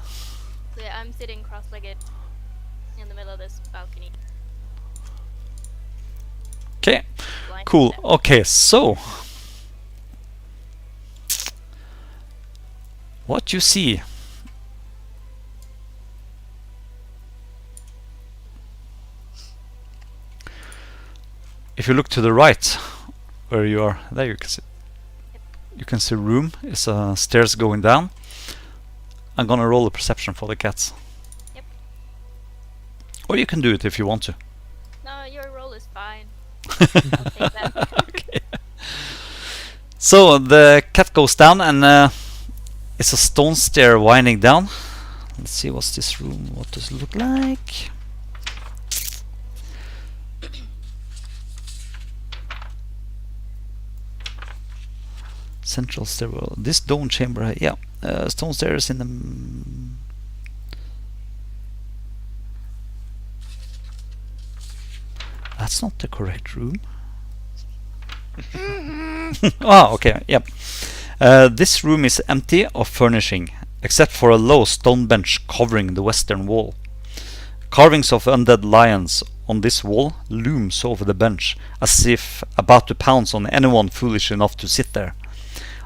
So yeah, I'm sitting cross-legged in the middle of this balcony. Okay. blind Cool. and deaf. Okay, so what you see. If you look to the right, where you are, there you can see. You can see room. It's stairs going down. I'm gonna roll a perception for the cats. Yep. Or you can do it if you want to. No, your roll is fine. I'll take that. Okay. So the cat goes down, and it's a stone stair winding down. Let's see, what's this room? What does it look like? Central stairwell. This dome chamber, yeah. Stone stairs in the That's not the correct room. Ah, okay, yep. This room is empty of furnishing, except for a low stone bench covering the western wall. Carvings of undead lions on this wall looms over the bench, as if about to pounce on anyone foolish enough to sit there.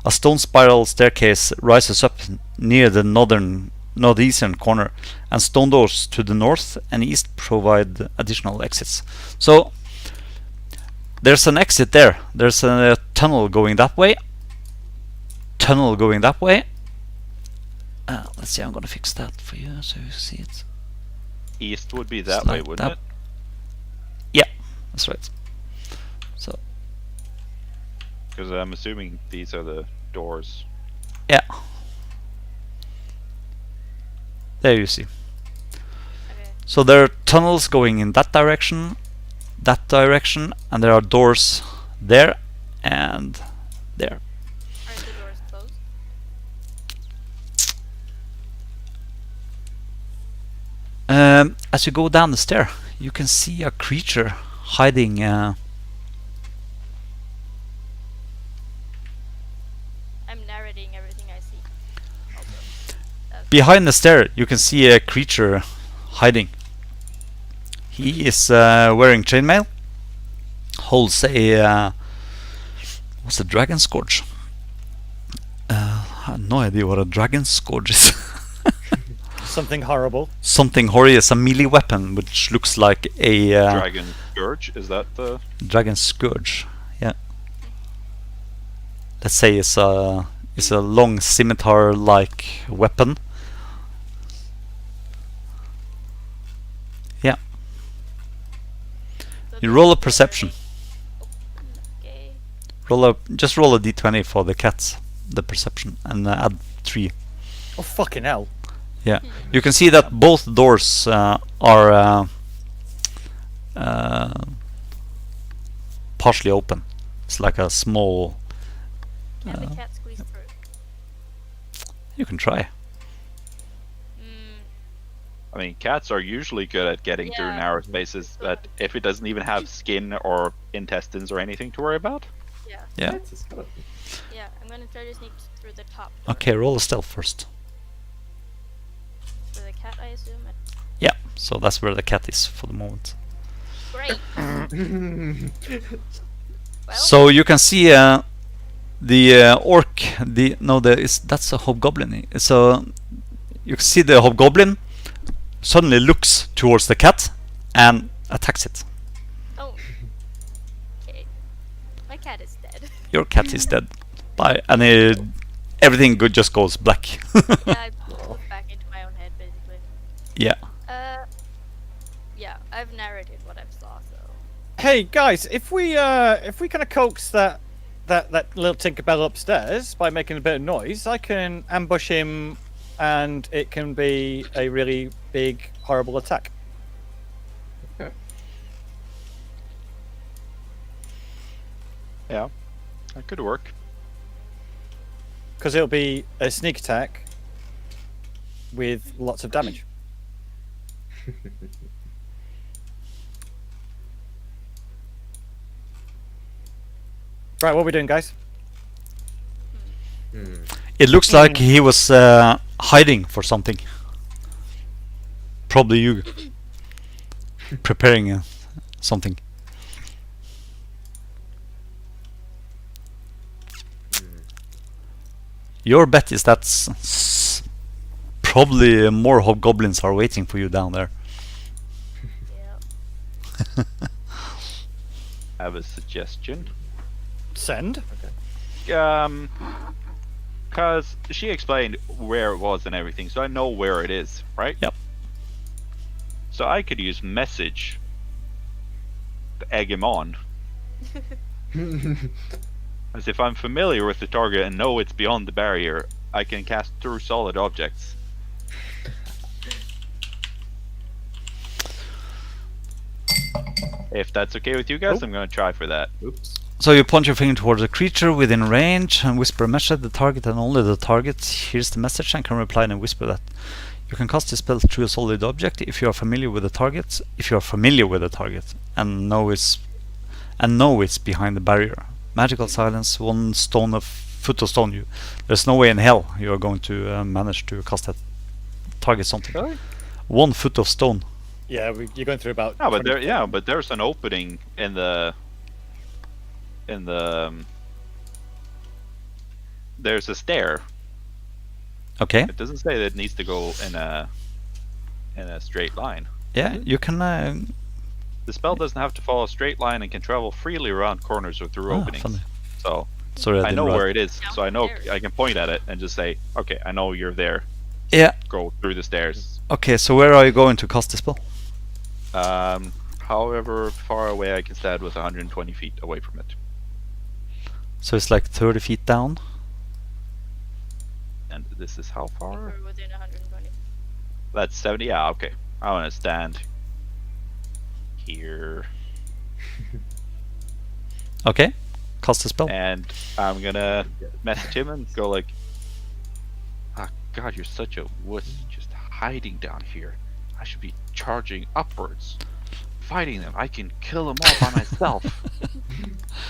A stone spiral staircase rises up near the northeastern corner, and stone doors to the north and east provide additional exits. So there's an exit there. There's a tunnel going that way. Tunnel going that way. Let's see, I'm gonna fix that for you so you see it. East would be that It's way, like wouldn't that. it? Yeah, that's right. So Because I'm assuming these are the doors. yeah, there you see. Okay. So there are tunnels going in that direction, and there are doors there and there. Are the doors closed? As you go down the stair, you can see a creature hiding. I'm narrating everything I see. Also. Behind the stair, you can see a creature hiding. He is wearing chainmail, holds a what's a dragon scourge? I have no idea what a dragon scourge is. Something horrible. Something horrid is a melee weapon, which looks like a Dragon Scourge, is that the... dragon scourge. Yeah. Let's say it's a long scimitar-like weapon. Yeah. So You this roll a is perception. Okay. Just roll a d20 for the cat, the perception, and add 3. Oh fucking hell! Yeah, you can see that both doors are partially open. It's like a small. Can the cat squeeze through? You can try. I mean, cats are usually good at getting through Yeah. narrow spaces, but if it doesn't even have skin or intestines or anything to worry about. Yeah. Yeah. It's a skeleton. Yeah. I'm gonna try to sneak through the top door. Okay, roll a stealth first. For the cat, I assume. Yeah, so that's where the cat is for the moment. Great. Well, So you can see the orc. That's a hobgoblin. So you can see the hobgoblin suddenly looks towards the cat and attacks it. oh. Okay. My cat is dead. Your cat is dead. Bye. And everything good just goes black. Yeah, I moved back into my own head, basically. Yeah. Yeah, I've narrated what I saw, so. Hey guys, if we kind of coax that little Tinkerbell upstairs by making a bit of noise, I can ambush him, and it can be a really big, horrible attack. Okay. Yeah, that could work. Because it'll be a sneak attack with lots of damage. Right, what are we doing, guys? It looks like he was hiding for something. Probably you. Preparing something. Your bet is that probably more hobgoblins are waiting for you down there. Yeah. I have a suggestion. Send. Because she explained where it was and everything, so I know where it is, right? Yep. So I could use message to egg him on. As if I'm familiar with the target and know it's beyond the barrier, I can cast through solid objects. If that's okay with you guys, I'm gonna try for that. Oops. So you point your finger towards a creature within range and whisper a message at the target, and only the target hears the message and can reply in a whisper that You can cast this spell through a solid object if you are familiar with the target. If you are familiar with the target and know it's behind the barrier. Magical silence, 1 stone of foot of stone. You, there's no way in hell you are going to manage to cast that target something. Really? 1 foot of stone. Yeah, you're going through about. No, but 20 but there's an opening in the there's a stair. Okay. It doesn't say that it needs to go in a straight line. Yeah, you can. The spell doesn't have to follow a straight line and can travel freely around corners or through openings. Funny. So Sorry, I know didn't where write. it is, so I know I can point at it and just say, okay, I know you're there. Yeah. Go through the stairs. Okay, so where are you going to cast the spell? However far away I can stand with 120 feet away from it. So it's like 30 feet down. And this is how far? We're within 120. That's 70. Yeah, okay. I want to stand here, Okay, cast the spell. and I'm gonna message him and go like, "Ah, God, you're such a wuss, just hiding down here. I should be charging upwards, fighting them. I can kill them all by myself."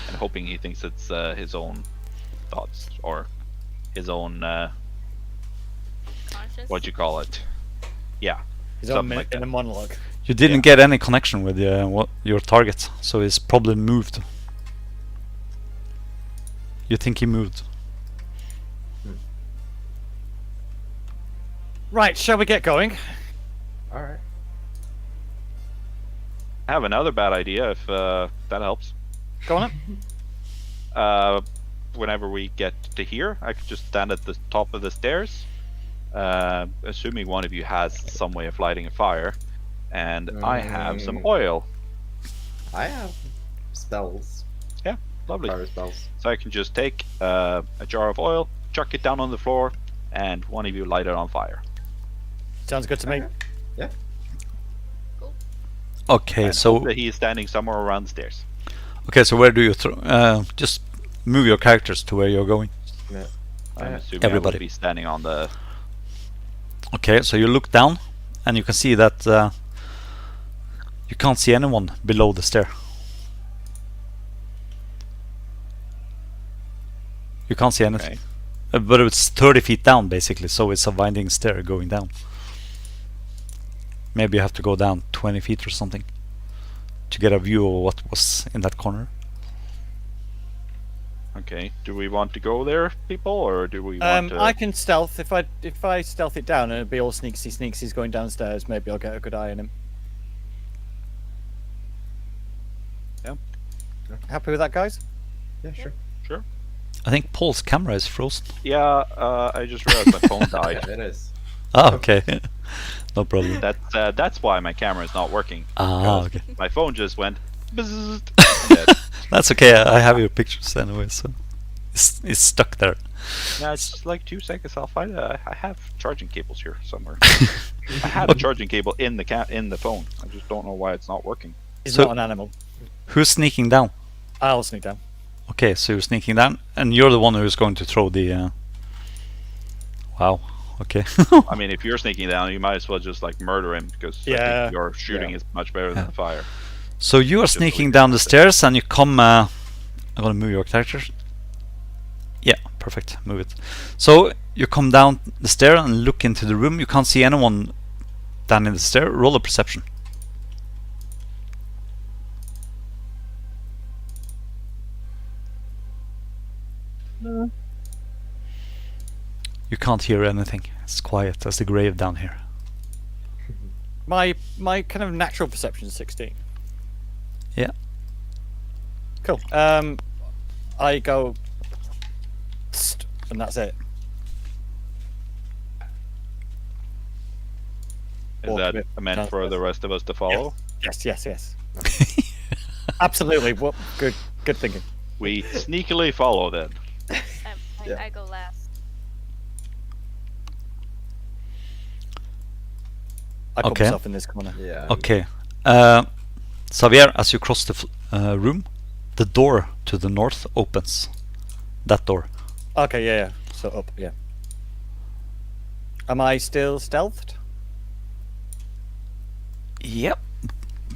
And hoping he thinks it's his own thoughts or his own Conscious. what'd you call it? Yeah. He's on something like in that. a monologue. You didn't get any connection with your target, so he's probably moved. You think he moved? Right, shall we get going? All right. I have another bad idea if that helps. Go on it. Whenever we get to here, I could just stand at the top of the stairs, assuming one of you has some way of lighting a fire, and I have some oil. I have spells. Yeah, lovely. Fire spells. So I can just take a jar of oil, chuck it down on the floor, and one of you light it on fire. Sounds good to me. Yeah. Okay, And so hope that he is standing somewhere around the stairs. where do you just move your characters to where you're going? Yeah. I'm assuming Everybody. I will be standing on the. Okay, so you look down and you can see that you can't see anyone below the stair. You can't see anything. Okay. But it's 30 feet down basically, so it's a winding stair going down. Maybe you have to go down 20 feet or something to get a view of what was in that corner. Okay. Do we want to go there, people, or do we want to? I can stealth if I stealth it down and it'll be all sneaksy going downstairs. Maybe I'll get a good eye on him. Yeah. Happy with that, guys? Yeah, sure. Sure. I think Paul's camera is frozen. Yeah. I just realized my phone died. It is. Ah, okay. No problem. That's why my camera is not working. Ah, okay. My phone just went. Bzzzt, and dead. That's okay. I have your pictures anyway, so it's stuck there. Yeah, it's just like 2 seconds. I'll find it. I have charging cables here somewhere. I had a charging cable in the phone. I just don't know why it's not working. He's So- not an animal. Who's sneaking down? I'll sneak down. Okay, so you're sneaking down, and you're the one who's going to throw the. Wow. Okay. I mean, if you're sneaking down, you might as well just like murder him because I Yeah. think your shooting Yeah. is much better than the fire. So you are Just so we sneaking can down the see it. stairs, and you come. I'm gonna move your character. Yeah, perfect. Move it. So you come down the stair and look into the room. You can't see anyone down in the stair. Roll a perception. You can't hear anything. It's quiet as the grave down here. My kind of natural perception is 16. Yeah. Cool. I go, "Tst," and that's it. Is Walk a that bit meant for the rest of us to follow? Yes. Absolutely. What good thinking. We sneakily follow then. Yeah. I go last. I put Okay. myself in this corner. Yeah. Okay. Xavier, as you cross the room, the door to the north opens. That door. Okay, yeah. So up, yeah. Am I still stealthed? Yep.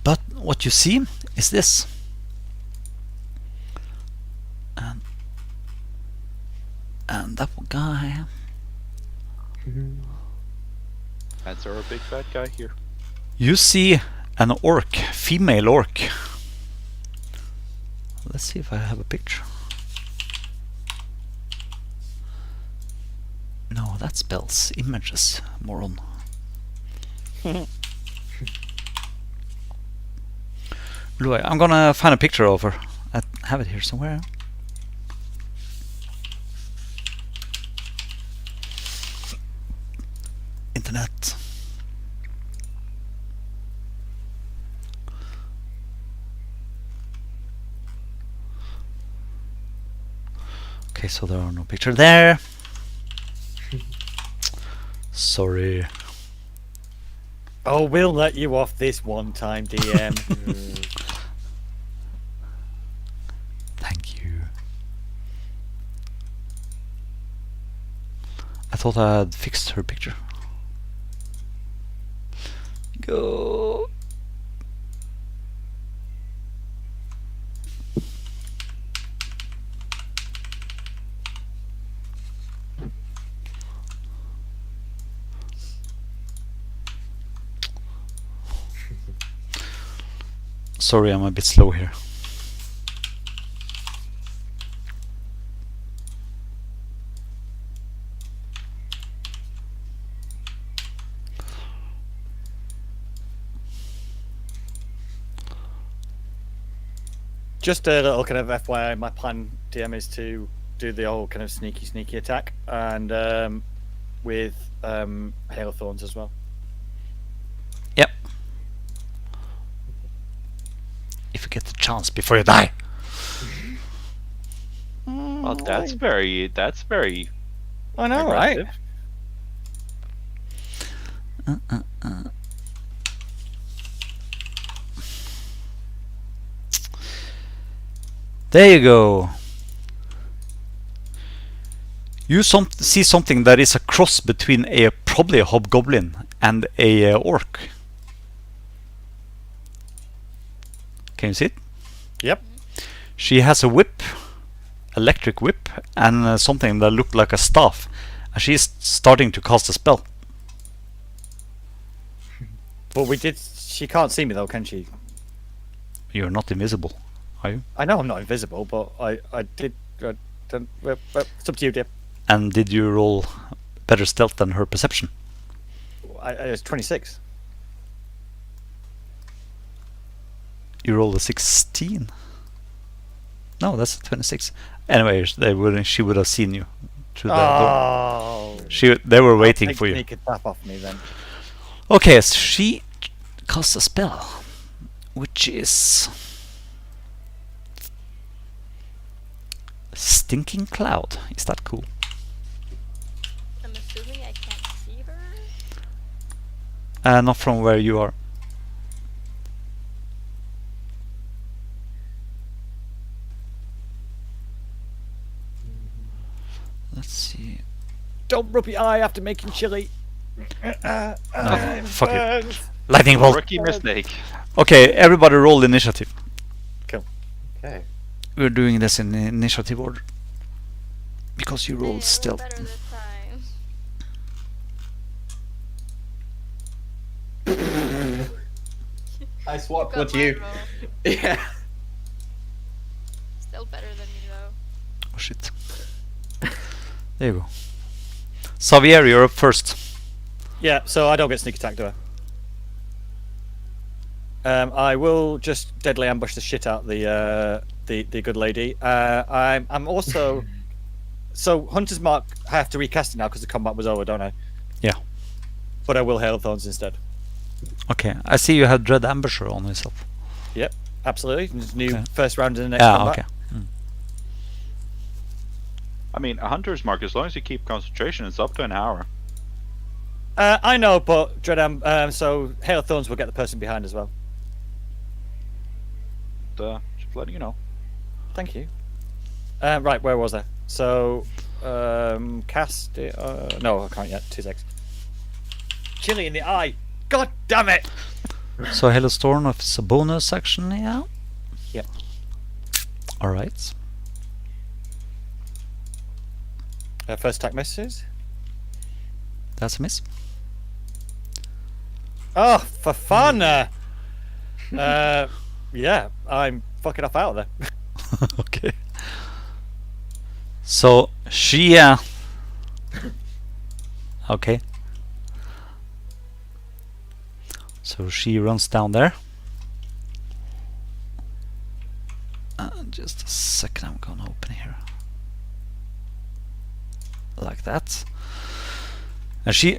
But what you see is this. And that one guy. That's our big fat guy here. You see an orc, female orc. Let's see if I have a picture. No, that spells images, moron. Look, I'm gonna find a picture of her. I have it here somewhere. Internet. Okay, so there are no pictures there. Sorry. Oh, we'll let you off this one time, DM. Thank you. I thought I had fixed her picture. Go. Sorry, I'm a bit slow here. Just a little kind of FYI, my plan, DM, is to do the old kind of sneaky attack, and with Hail of Thorns as well. Yep. If you get the chance before you die. Well, that's very I know, right? aggressive. There you go. You see something that is a cross between probably a hobgoblin and a orc. Can you see it? Yep. She has a whip, electric whip, and something that looked like a staff. And she's starting to cast a spell. But she can't see me though, can she? You're not invisible, are you? I know I'm not invisible, but I did. It's up to you, dear. And did you roll better stealth than her perception? I was 26. You rolled a 16. No, that's a 26. Anyway, she would have seen you through the door. They were waiting for you. Sneak attack off me then. Okay, so she casts a spell, which is Stinking Cloud. Is that cool? I'm assuming I can't see her. Not from where you are. Let's see. Don't rub your eye after making chili. No, fuck it. Lightning bolt. Rookie mistake. Okay, everybody roll initiative. Okay. We're doing this in initiative order. Because you rolled Hey, stealth. better this time. I swapped Got with mine you. wrong. Yeah. Still better than me though. Oh shit. There you go. Xavier, you're up first. Yeah, so I don't get sneak attack, do I? I will just deadly ambush the shit out the good lady. I'm also so Hunter's Mark. I have to recast it now because the combat was over, don't I? Yeah. But I will Hail of Thorns instead. Okay, I see you have Dread Ambusher on yourself. Yep, absolutely. New Okay. first round in the next Yeah, combat. okay. I mean, a hunter's mark. As long as you keep concentration, it's up to an hour. I know, but Dread so Hail of Thorns will get the person behind as well. Just letting you know. Thank you. Right, where was I? So, cast it. No, I can't yet. 2 seconds. Chili in the eye. God damn it! So Hailstorm is a bonus action, yeah. Yep. All right. First attack misses. That's a miss. Oh, for fun! Yeah, I'm fucking off out of there. Okay. So she okay. So she runs down there. Just a second, I'm gonna open here. Like that. And she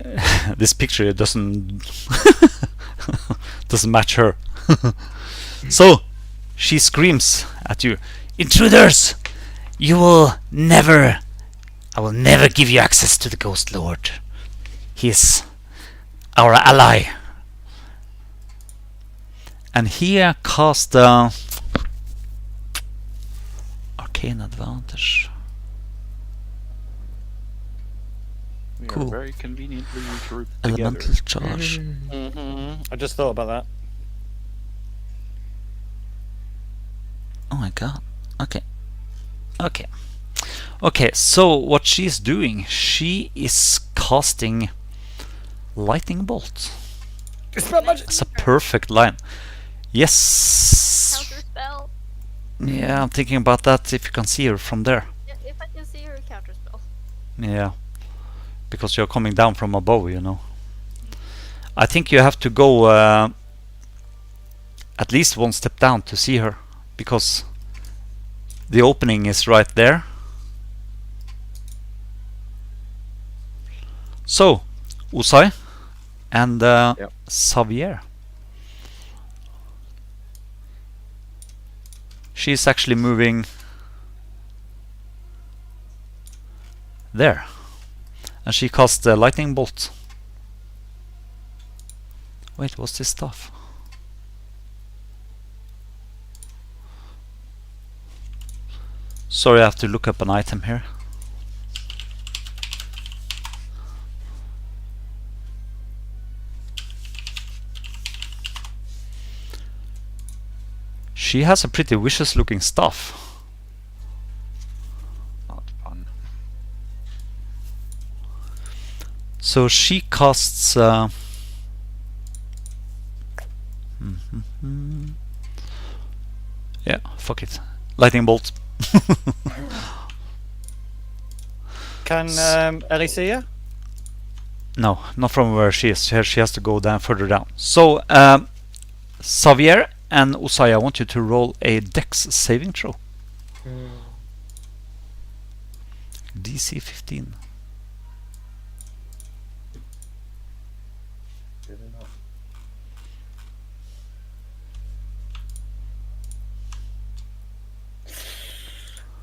this picture doesn't doesn't match her. So she screams at you, "Intruders! You will never I will never give you access to the Ghost Lord. He is our ally." And he cast Arcane Advantage. We Cool. are very conveniently grouped together. Elemental Charge. I just thought about that. Oh my god. Okay. Okay. Okay, so what she's doing, she is casting Lightning Bolt. It's a perfect line. Yes. Counter spell. Yeah, I'm thinking about that if you can see her from there. Yeah, if I can see her counter spell. Yeah. Because you're coming down from above, you know. I think you have to go at least one step down to see her. Because the opening is right there. So, Usai and Yep. Xavier. She's actually moving there. And she casts the lightning bolt. Wait, what's this stuff? Sorry, I have to look up an item here. She has a pretty vicious looking stuff. Not fun. So she casts yeah, fuck it. Lightning bolt. Can Ellie see her? No, not from where she is. Here she has to go down further down. So Xavier and Usai, I want you to roll a Dex saving throw. DC 15.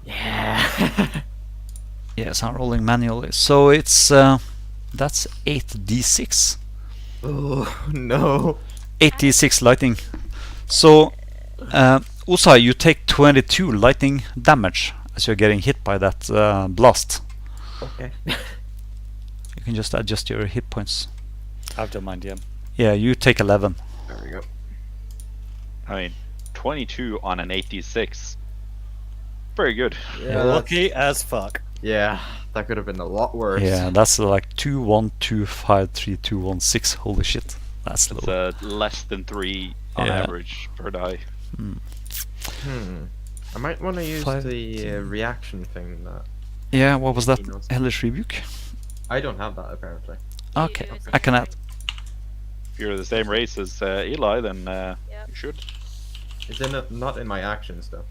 Yeah. Yes, I'm rolling manually. So it's that's 8d6. Oh no. 8d6 lightning. So Usai, you take 22 lightning damage as you're getting hit by that blast. Okay. You can just adjust your hit points. I've done mine, DM. Yeah, you take 11. There we go. I mean, 22 on an 86. Very good. Yeah, Lucky as fuck. yeah, that could have been a lot worse. Yeah, that's like 2, 1, 2, 5, 3, 2, 1, 6. Holy shit. That's It's low. less than 3 on Yeah. average per die. I might want to use 5, the reaction thing that Yeah, what was that? He knows. Hellish Rebuke? I don't have that apparently. Okay, It's I can add. If you're the same race as Eli, then Yep. you should. It's in not in my actions though.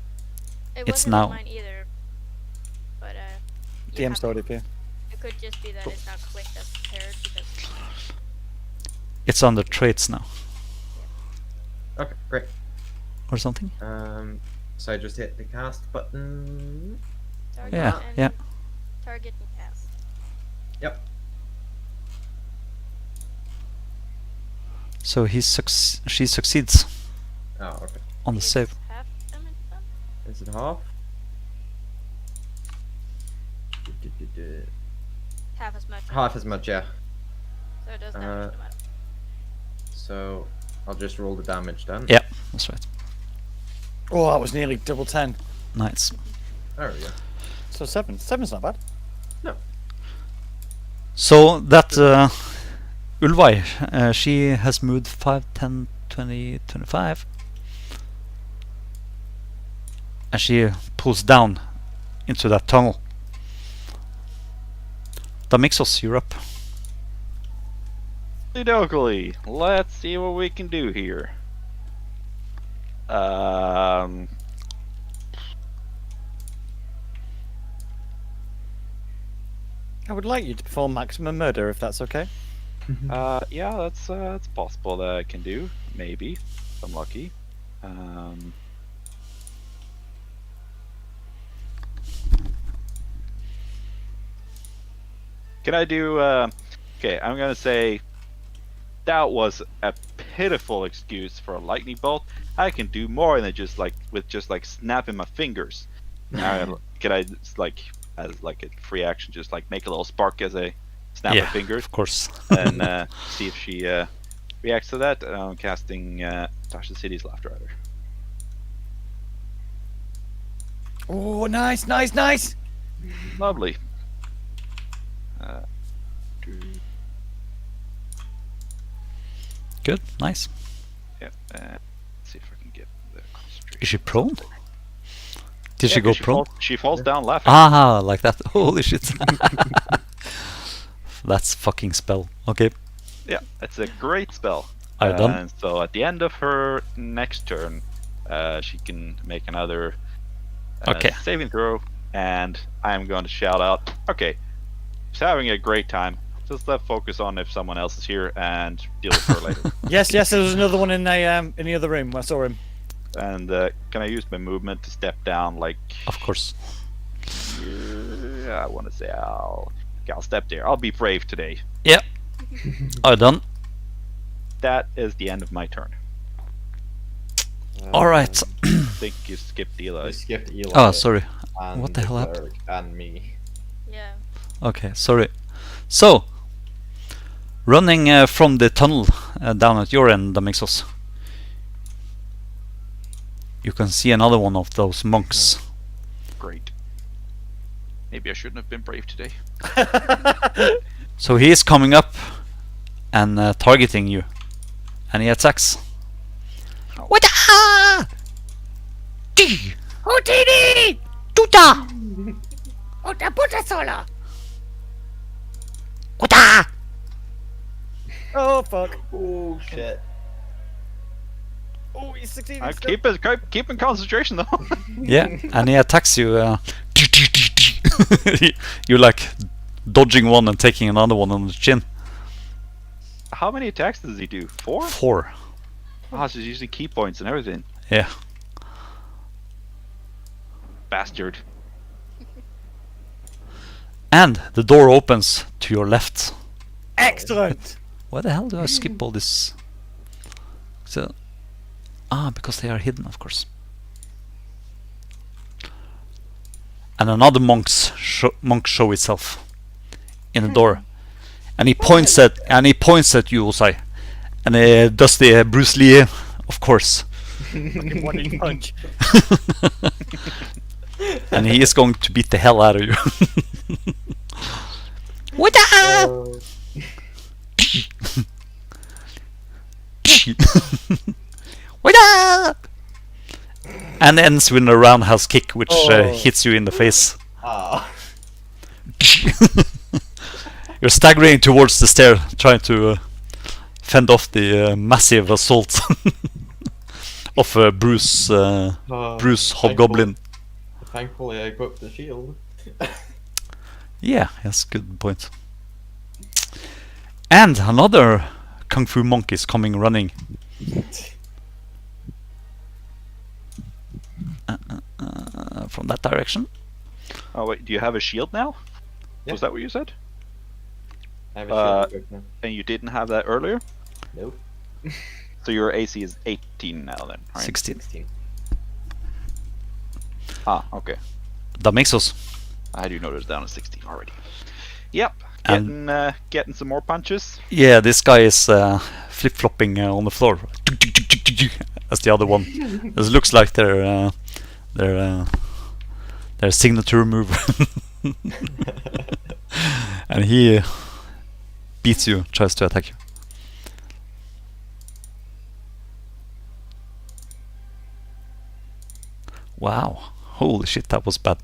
It It's wasn't now. in mine either. But you DM have stored to- it here. It could just be that it's not clicked as prepared because It's under traits now. Okay, great. Or something? So I just hit the cast button. target Yeah, and yeah. target and cast. Yep. So she succeeds Oh, okay. on the It's save. half damage then? Is it half? Du-du-du-du. Half as much. Half as much, yeah. So it does damage Uh, no matter. So I'll just roll the damage then. Yeah, that's right. Oh, that was nearly double 10. Nice. There we go. So 7. 7's not bad. No. So that Ulvai, she has moved 5, 10, 20, 25. And she pulls down into that tunnel. Damixos, you're up. Dokily, let's see what we can do here. I would like you to perform maximum murder if that's okay. Yeah, that's possible that I can do. Maybe, if I'm lucky. Can I do? Okay, I'm gonna say that was a pitiful excuse for a lightning bolt. I can do more than just like snapping my fingers. Can I just, like, as like a free action, just like make a little spark as I snap my fingers, of course. and see if she reacts to that? I'm casting Tasha City's Laughter at her. Oh, nice, nice, nice! Lovely. Good, nice. Yeah. Let's see if I can get the concentration. Is she prone? Did Yeah, she go 'cause prone? She falls down laughing. Ah, like that. Holy shit. That's fucking spell. Okay. Yeah, it's a great spell. Are you done? And so at the end of her next turn, she can make another Okay. saving throw, and I'm going to shout out, okay, she's having a great time. Just let's focus on if someone else is here and deal with her later. Yes, there was another one in the other room. I saw him. And can I use my movement to step down, like... Of course. I want to say I'll step there. I'll be brave today. Yeah. Are you done? That is the end of my turn. Alright. I think you skipped Eli. You skipped Eli. Oh, sorry. And What the hell happened? cleric And me. Yeah. Okay, sorry. So, running from the tunnel down at your end, Damixos, you can see another one of those monks. Great. Maybe I shouldn't have been brave today. So he is coming up and targeting you, and he attacks. What? Houdini! Tuta! Otra puta sola! Kuta! Oh, fuck. Oh shit. Oh, he's succeeding. I'm still. keeping concentration though. Yeah, and he attacks you. You're like dodging one and taking another one on the chin. How many attacks does he do? 4? 4. Ah, so he's using key points and everything. Yeah. Bastard. And the door opens to your left. Excellent. Why the hell do I skip all this? So, because they are hidden, of course. And another monk show itself in the door, and he points at you, Osai, and he does the Bruce Lee, of course. Fucking one punch. And he is going to beat the hell out of you. What the? What the? And ends with a roundhouse kick, which hits you in the face. Ah. You're staggering towards the stair, trying to fend off the massive assault of Bruce Hobgoblin. Thankfully, I equipped the shield. Yeah, that's a good point. And another Kung Fu monk is coming running. From that direction. Oh wait, do you have a shield now? Yeah. Was that what you said? I have a shield equipped now. And you didn't have that earlier? Nope. So your AC is 18 now then, right? 16. 16. Ah, okay. That makes us. I do notice down to 16 already. Yep. And- Getting some more punches. Yeah, this guy is flip-flopping on the floor as the other one. It looks like their signature move. And he beats you, tries to attack you. Wow, holy shit, that was bad.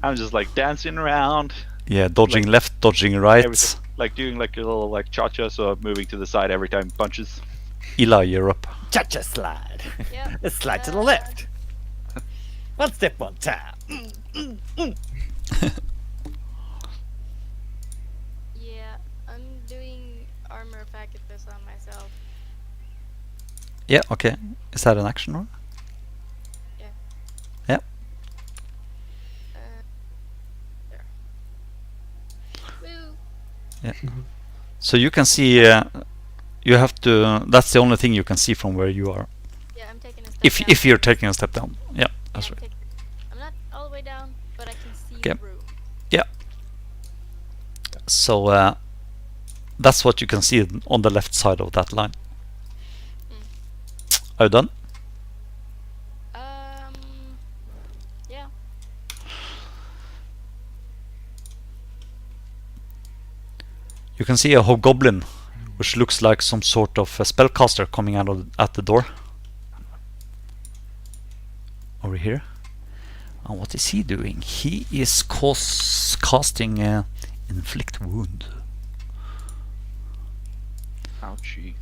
I'm just like dancing around. Yeah, dodging Like, left, dodging right. everything. Like doing like a little like cha-cha, so moving to the side every time he punches. Eli, you're up. Cha-cha slide. Yeah. Let's slide to the left. One step, one time. Yeah, I'm doing armor packages on myself. Yeah, okay. Is that an action or? Yeah. Yeah. There. Woo! Yeah. So you can see. You have to. That's the only thing you can see from where you are. Yeah, I'm taking a step If down. if you're taking a step down. Yeah, that's I'm right. I'm not all the way down, but I can see Okay. the room. Yeah. So that's what you can see on the left side of that line. Are you done? Yeah. You can see a hobgoblin, which looks like some sort of a spellcaster coming out of at the door. Over here. And what is he doing? He is casting inflict wound. Ouchie.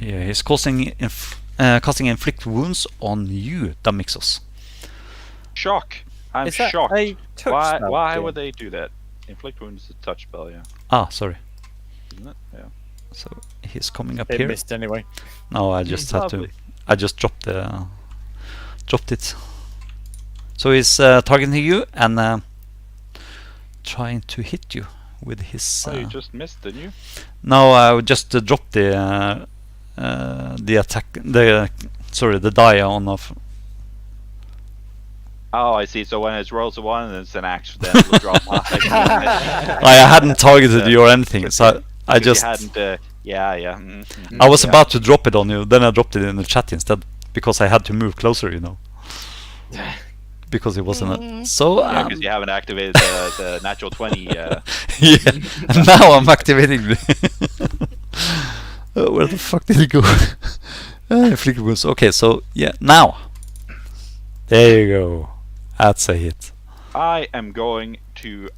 Yeah, he's casting inflict wounds on you, Damixos. Shock. I'm Is that shocked. a touch Why? spell, Why Jim? would they do that? Inflict wounds is a touch spell, yeah, Ah, sorry. isn't it? Yeah. So he's coming up It here. missed anyway. No, I just had to. Lovely. I just dropped it. So he's targeting you and trying to hit you with his. Oh, you just missed, didn't you? No, I just dropped the attack. The die on of. Oh, I see. So when it rolls a 1, it's an accidental drop. I hadn't targeted you or anything, so I just. You hadn't. Yeah. Mm-hmm. I was Yeah. about to drop it on you, then I dropped it in the chat instead because I had to move closer, you know. Because it wasn't a. So. Yeah, because you haven't activated the natural 20. Yeah, and now I'm activating the. Where the fuck did it go? Flicker boost. Okay, so yeah, now. There you go. That's a hit. I am going to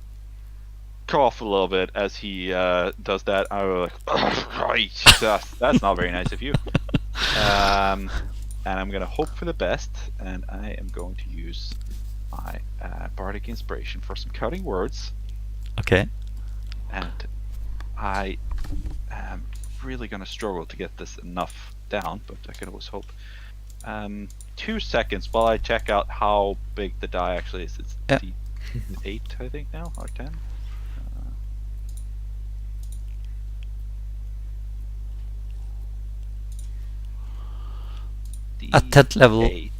cough a little bit as he does that. I was like, right, that's not very nice of you. And I'm gonna hope for the best, and I am going to use my bardic inspiration for some cutting words. Okay. And I am really gonna struggle to get this enough down, but I can always hope. 2 seconds while I check out how big the die actually is. It's Yeah. D8, I think now, or 10. At 10th level, D8.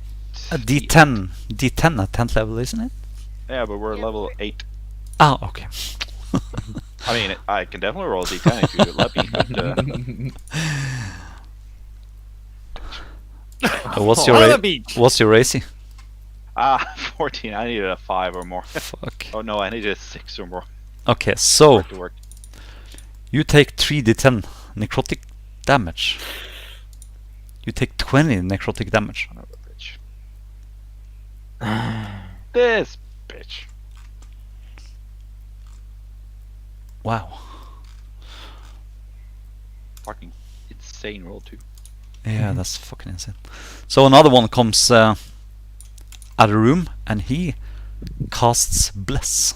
a D10. D10 at 10th level, isn't it? Yeah, but we're Yeah, level we're- 8. Ah, okay. I mean, I can definitely roll a D10 if you let me, but What's On your the beach. what's your AC? 14. I needed a 5 or more. Fuck. Oh no, I needed a 6 or more Okay, so for it to work. you take 3d10 necrotic damage. You take 20 necrotic damage. Son of a bitch. This bitch. Wow. Fucking insane roll too. Yeah, that's fucking insane. So another one comes out of the room and he casts Bless.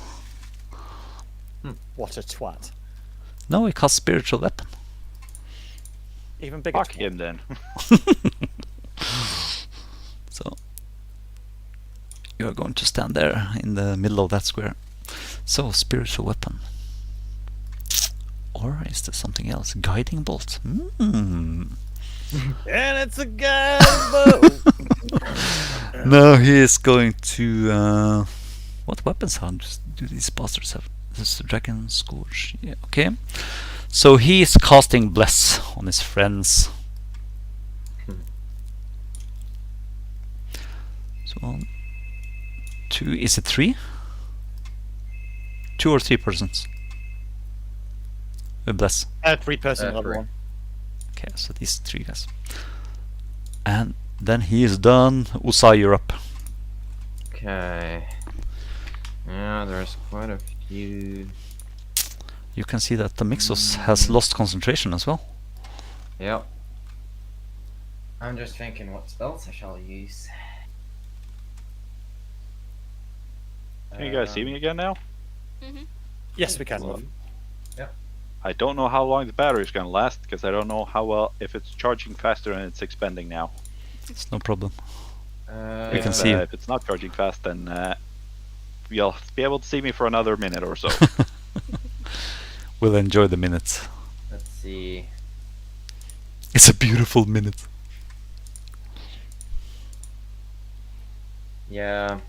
What a twat. No, he casts Spiritual Weapon. Even bigger. Fuck twat. him then. So you are going to stand there in the middle of that square. So Spiritual Weapon. Or is there something else? Guiding Bolt. And it's a guy. No, he is going to. What weapon sounds do these bastards have? This is the Dragon Scourge. Yeah, okay. So he is casting Bless on his friends. So 1, 2, is it 3? 2 or 3 persons with Bless. 3-person level 3. 1. Okay, so these 3 guys. And then he is done. Usai, you're up. Okay. Yeah, there's quite a few. You can see that the Mixos has lost concentration as well. Yep. I'm just thinking what spells I shall use. Can you guys see me again now? Mm-hmm. Yes, we can. Hello. Love. I don't know how long the battery's gonna last because I don't know how well if it's charging faster and it's expanding now. It's no problem. We can see you. If it's not charging fast, then you'll be able to see me for another minute or so. We'll enjoy the minutes. Let's see. It's a beautiful minute. Yeah,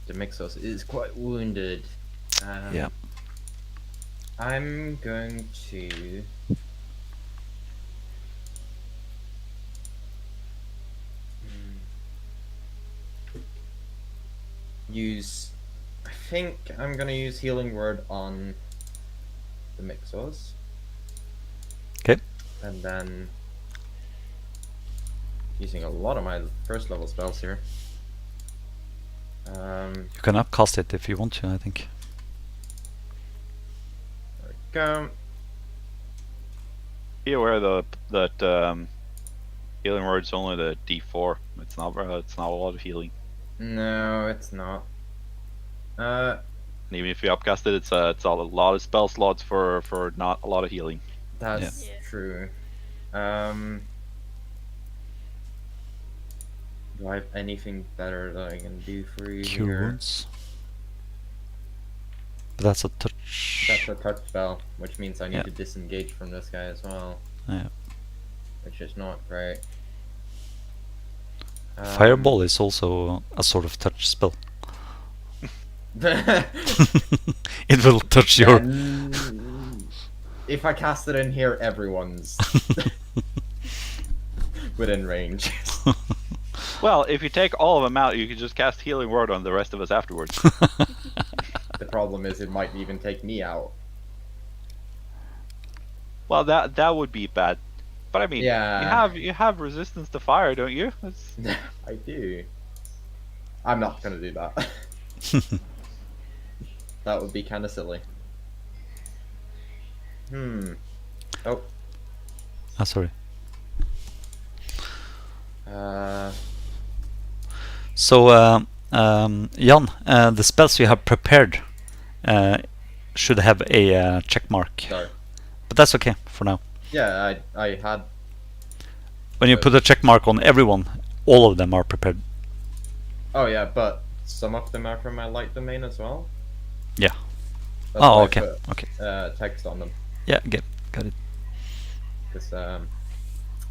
the Mixos is quite wounded. Yeah. I'm going to. Use. I think I'm gonna use Healing Word on the Mixos. Okay. And then. Using a lot of my first level spells here. You can upcast it if you want to, I think. There we go. Be aware though that healing word's only the D4. It's not a lot of healing. No, it's not. And even if you upcast it, it's a lot of spell slots for not a lot of healing. That's Yeah. true. Do I have anything better that I can do for you Cure here? wounds. But that's a touch. That's a touch spell, which means I need Yeah. to disengage from this guy as well, Yeah. which is not great. Fireball is also a sort of touch spell. It will touch your. If I cast it in here, everyone's within range. Well, if you take all of them out, you can just cast healing word on the rest of us afterwards. The problem is it might even take me out. Well, that would be bad. But I mean, Yeah. you have resistance to fire, don't you? That's... I do. I'm not gonna do that. That would be kind of silly. Oh. Ah, sorry. So, Jan, the spells you have prepared should have a check mark. Sorry. But that's okay for now. Yeah, I had. When you put a check mark on everyone, all of them are prepared. Oh yeah, but some of them are from my light domain as well. Yeah. That's Oh, why I okay. put, Okay. Text on them Yeah, got it. because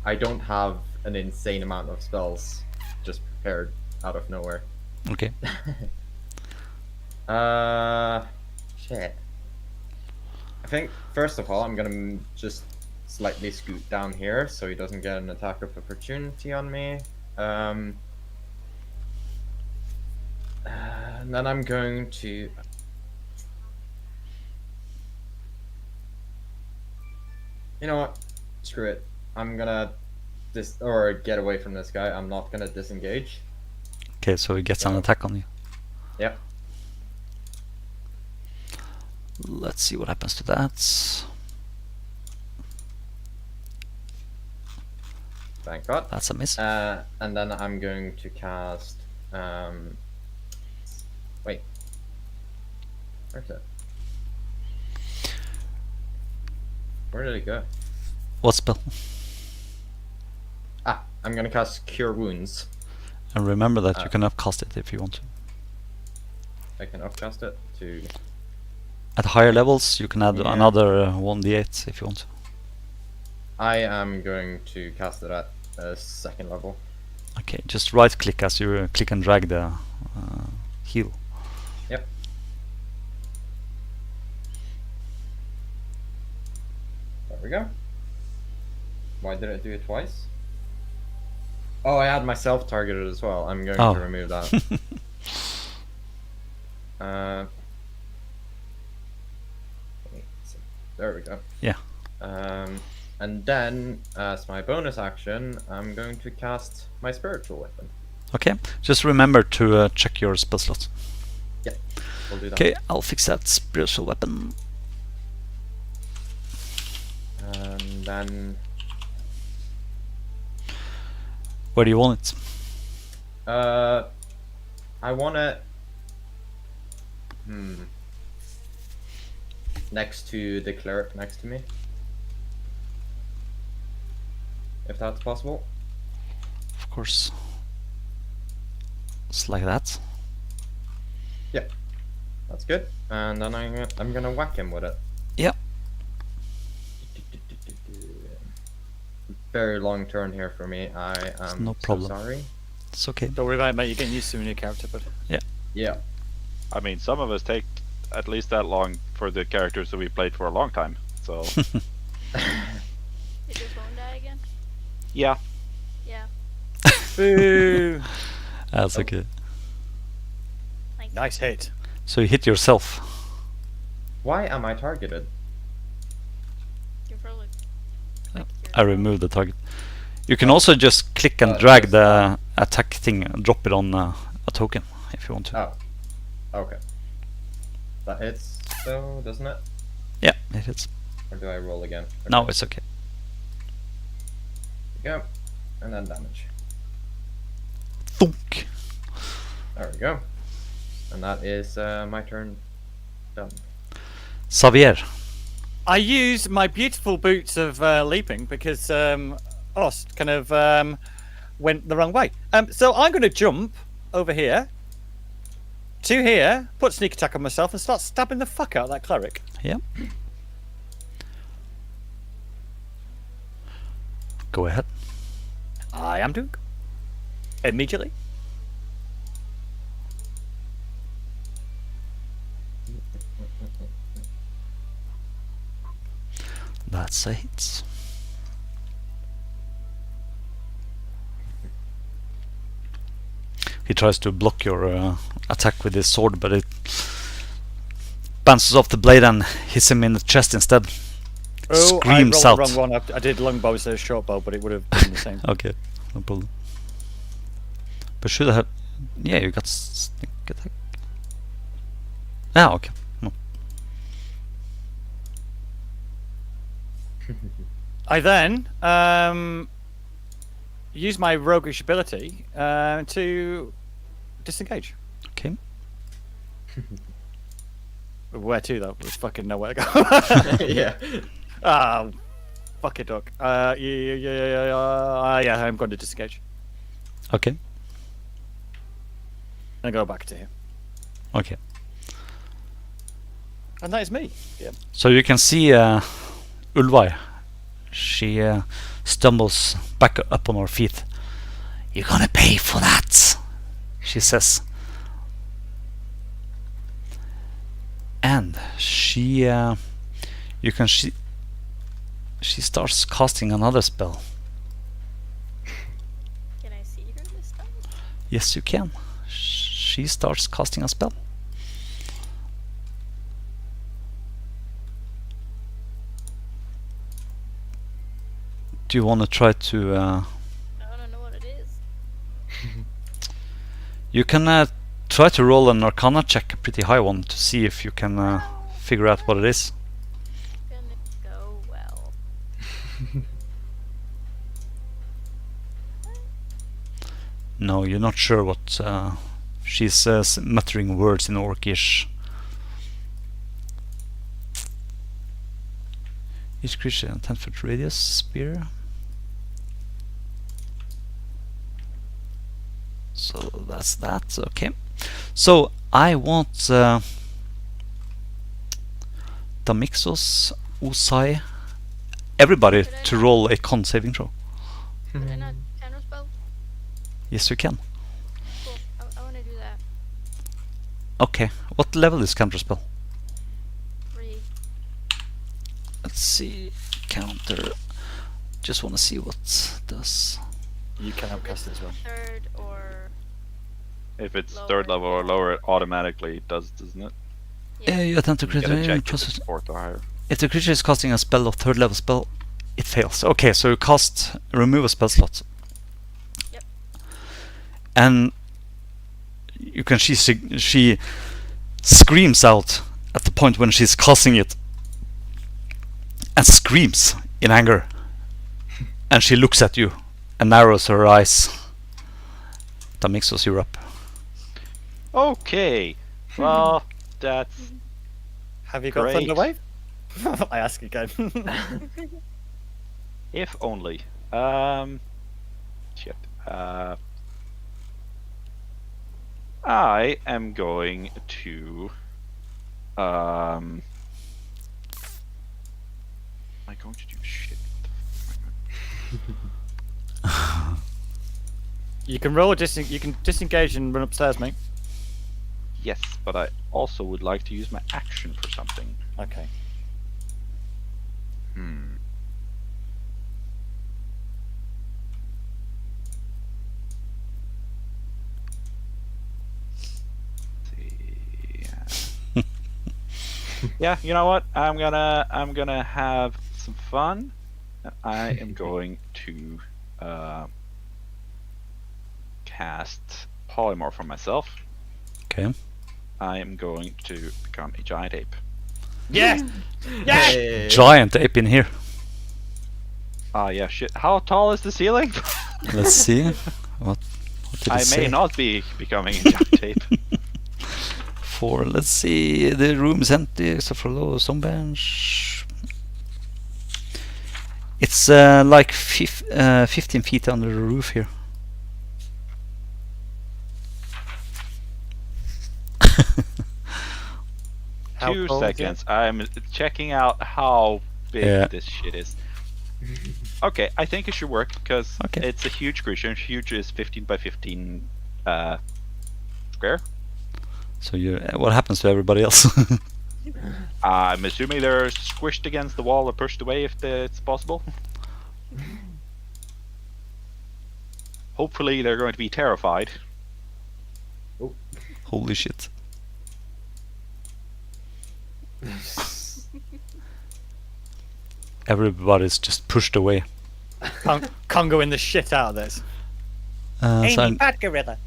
I don't have an insane amount of spells just prepared out of nowhere. Okay. Shit. I think first of all I'm gonna just slightly scoot down here so he doesn't get an attack of opportunity on me. And then I'm going to. You know what? Screw it. I'm gonna get away from this guy. I'm not gonna disengage. Okay, so he gets an So- attack on you. Yep. Let's see what happens to that. Thank God. That's a miss. And then I'm going to cast. Wait. Where's it? Where did it go? What spell? Ah, I'm gonna cast Cure Wounds. And remember that you can upcast it if you want to. I can upcast it to. At higher levels, you can add Yeah. another 1d8 if you want to. I am going to cast it at second level. Okay, just right click as you click and drag the heal. Yep. we go. Why did it do it twice? Oh, I had myself targeted as well. I'm going Oh. to remove that. Wait, so there we go. Yeah. And then, as my bonus action, I'm going to cast my spiritual weapon. Okay, just remember to check your spell slots. Yeah, we'll do that. Okay, I'll fix that spiritual weapon. And then, Where do you want it? I want it. Next to the cleric next to me. If that's possible. Of course. It's like that. Yeah, that's good. And then I'm gonna whack him with it. Yeah. Very long turn here for me. I am no problem. so sorry. It's okay. Don't worry about it, mate. You're getting used to a new character, but Yeah. I mean, some of us take at least that long for the characters that we played for a long time. So Did your phone die again? yeah, Yeah. boo! That's okay. Nice hit. So you hit yourself. Why am I targeted? You're probably. I removed the target. You can also just click and drag the attack thing and drop it on a token if you want to. Oh, okay. That hits, though, doesn't it? Yeah, it hits. Or do I roll again? Okay. No, it's okay. Go. And then damage. Thunk. There we go. And that is my turn done. Xavier. I use my beautiful boots of leaping because Ost kind of went the wrong way. So I'm going to jump over here to here, put sneak attack on myself, and start stabbing the fuck out of that cleric. Yeah. Go ahead. I am doing immediately. That's a hit. He tries to block your attack with his sword, but it bounces off the blade and hits him in the chest instead. Oh, Screams I out. rolled the wrong one. I did longbow instead of shortbow, but it would have been the same. Okay, no problem. But should I have... Yeah, you got sneak attack. Ah, okay. No. I then use my roguish ability to disengage. Okay. Where to though? There's fucking nowhere to go. Yeah. Ah, fuck it, dog. Yeah, I'm going to disengage Okay. and go back to here. Okay. And that is me. Yeah. So you can see Ulvar. She stumbles back up on her feet. You're gonna pay for that, she says. And she, you can she starts casting another spell. Can I see her this time? Yes, you can. She starts casting a spell. Do you want to try to? I don't know what it is. You can try to roll an Arcana check, a pretty high one, to see if you can figure out what it is. Gonna go well. No, you're not sure what she's muttering words in Orcish. Each creature in a 10-foot radius spear. So that's that. Okay. So I want Damixos, Usai, everybody Could I to not- roll a con saving throw. Could I not counterspell? Yes, you can. Cool. I want to do that. Okay. What level is counterspell? 3. Let's see. counter. Just want to see what it does. You can This cast it is as well. third or If it's Lower, third level or yeah. lower, it automatically does, doesn't it? yeah. You attempt to You get a create check if it's fourth or higher. if the creature is casting a spell of third level spell, it fails. Okay, so you cast remove a spell slot. Yep. And you can she screams out at the point when she's casting it, and screams in anger. And she looks at you and narrows her eyes. That makes us you're up. Okay. Well, that's Have you got Great. Thunder Wave? I ask again. if only. Shit. I am going to. Am I going to do shit? You can roll you can disengage and run upstairs, mate. Yes, but I also would like to use my action for something. Okay. Yeah, you know what? I'm gonna have some fun. I am going to cast polymorph on myself. Okay. I am going to become a giant ape. Yes! Yes! Hey. Giant ape in here. Ah, yeah, shit. How tall is the ceiling? Let's see. What did it I say? may not be becoming a giant ape. Let's see, the room is empty except for low stone bench. It's like 15 feet under the roof here. How 2 tall is it? seconds. I'm checking out how big Yeah. this shit is. Okay, I think it should work because Okay. it's a huge creature. And huge is 15 by 15 square. So what happens to everybody else? I'm assuming they're squished against the wall or pushed away if it's possible. Hopefully, they're going to be terrified. Holy shit. Everybody's just pushed away. Congoing the shit out of this. So I'm- bad gorilla.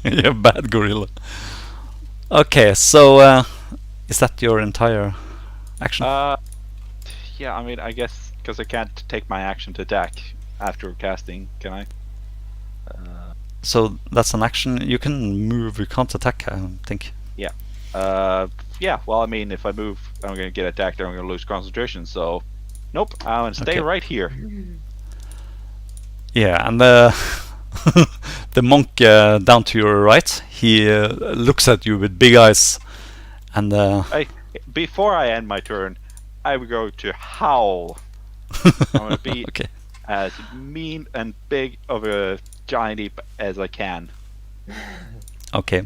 yeah, bad gorilla. Okay, so is that your entire action? Yeah, I mean, I guess because I can't take my action to attack after casting, can I? So that's an action. You can move, you can't attack, I think. Yeah, well, I mean, if I move, I'm going to get attacked or I'm going to lose concentration, so... Nope, I'm going to stay Okay. right here. Yeah, and the the monk down to your right, he looks at you with big eyes, and Before I end my turn, I will go to howl. I'm going to be okay. as mean and big of a giant ape as I can. Okay.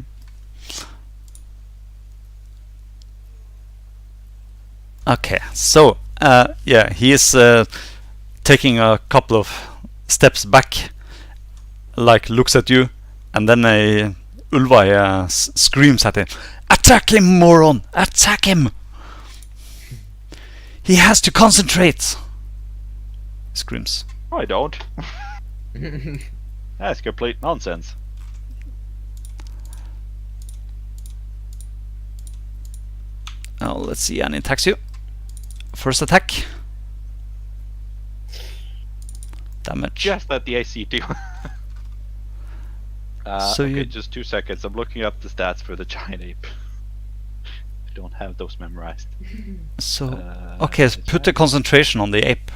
Okay, so yeah, he is taking a couple of steps back, like looks at you, and then Ulva screams at him, "Attack him, moron! Attack him! He has to concentrate!" Screams. No, I don't. That's complete nonsense. Oh, let's see, and he attacks you. First attack. Damage. Just at the AC too. So okay, you- just 2 seconds. I'm looking up the stats for the giant ape. I don't have those memorized. So Uh, okay, so put the concentration on the ape.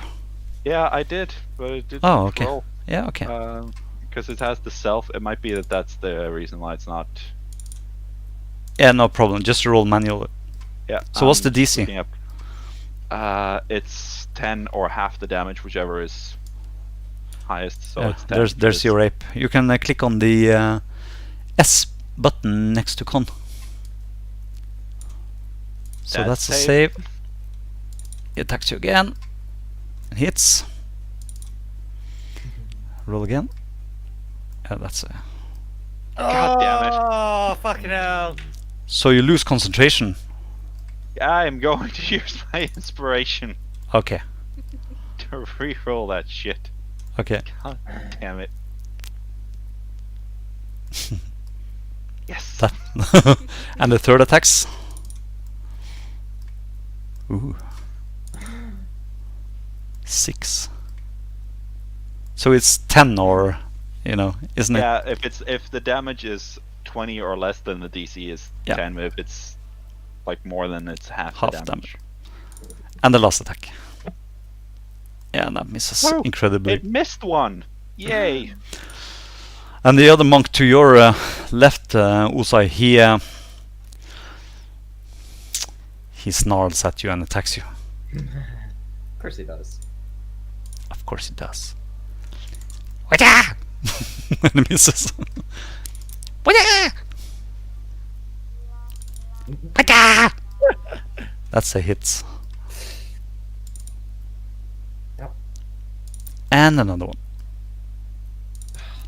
Yeah, I did, but it didn't Oh, okay. roll. Yeah, okay. Because it has the self. It might be that that's the reason why it's not. Yeah, no problem. Just roll manually. Yeah. So what's the I'm DC? looking up. It's 10 or half the damage, whichever is highest. So Yeah, it's 10. there's because- your ape. You can click on the S button next to con. So That's that's a save. save. He attacks you again. And hits. Roll again. Yeah, that's a... God damn it. Oh, fucking hell. So you lose concentration. I am going to use my inspiration Okay. to re-roll that shit. Okay. God damn it. Yes. That and the third attacks. Ooh. 6. So it's 10 or, you know, isn't it? Yeah, if the damage is 20 or less, then the DC is Yeah. 10. If it's like more than it's half Half the damage. And the last attack. Yeah, and that misses Whoa, incredibly. It missed one. Yay. And the other monk to your left, Usai, he snarls at you and attacks you. Of course he does. Of course he does. Waja! And he misses. Waja! Waja! That's a hit. Yep. And another one.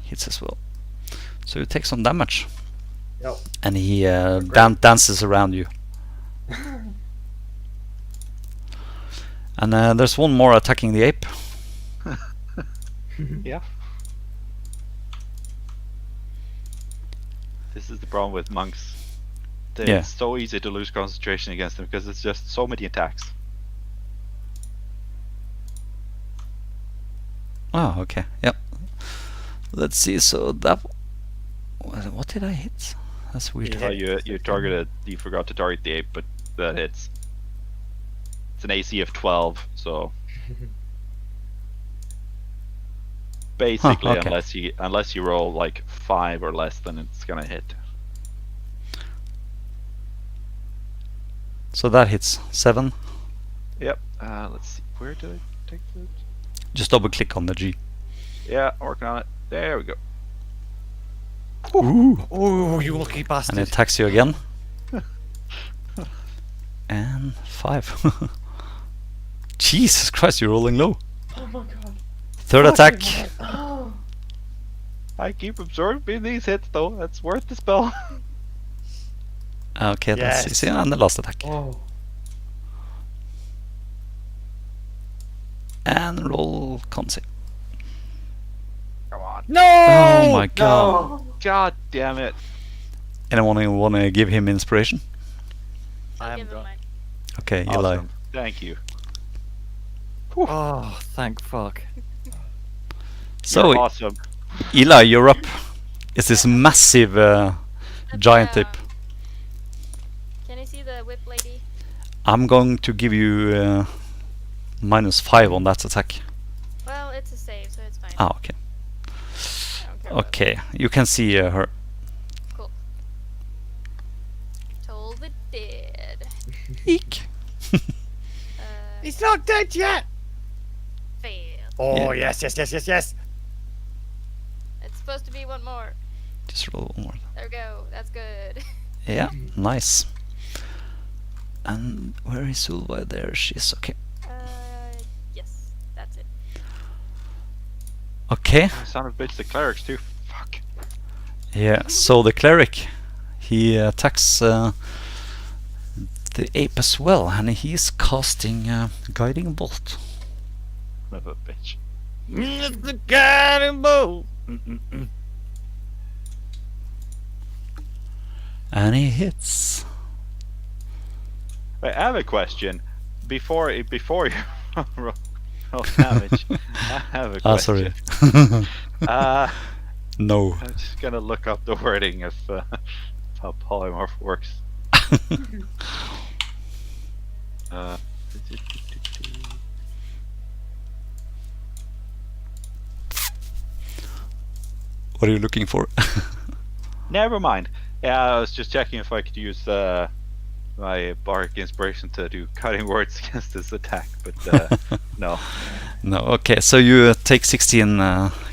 Hits as well. So you take some damage. Yep. And he dances around you. And there's one more attacking the ape. Yeah. This is the problem with monks. Yeah. It's so easy to lose concentration against them because it's just so many attacks. Oh, okay. Yep. Let's see. So that. What did I hit? That's weird. Yeah, you targeted. You forgot to target the ape, but that hits. It's an AC of 12, so basically, okay. unless you roll like 5 or less, then it's gonna hit. So that hits 7. Yep. Let's see. Where did I take that? Just double click on the G. Yeah, working on it. There we go. Ooh. Oh, you lucky And bastard. it attacks you again. And 5. Jesus Christ, you're rolling low. Oh my god. Third attack. Oh. I keep absorbing these hits, though. That's worth the spell. Okay, Yes. that's easy. And the last attack. Oh. And roll Consi. Come on. No! Oh my god. No. God damn it. Anyone want to give him inspiration? I I'll haven't give him got- mine. Okay, Eli. Awesome. Thank you. Oh, thank fuck. So, You're awesome. Eli, you're up. It's this massive giant ape. Can you see the whip lady? I'm going to give you -5 on that attack. Well, it's a save, so it's fine. Ah, okay. I don't care about Okay, you can see her. it. Cool. Toll the dead. Eek. He's not dead yet! Fail. Oh, Yeah. yes. It's supposed to be one more. Just roll one more. There we go. That's good. Yeah, nice. And where is Ulva? There she is. Okay. Yes, that's it. Okay. Son of a bitch, the clerics too. Fuck. Yeah. So the cleric, he attacks the ape as well, and he's casting guiding bolt. Son of a bitch. It's the guiding bolt. And he hits. Wait, I have a question. Before you roll damage, I have a Ah, question. sorry. No. I'm just gonna look up the wording of how polymorph works. Uh, What are you looking for? Never mind. Yeah, I was just checking if I could use my bardic inspiration to do cutting words against this attack, but no. No. Okay. So you take 16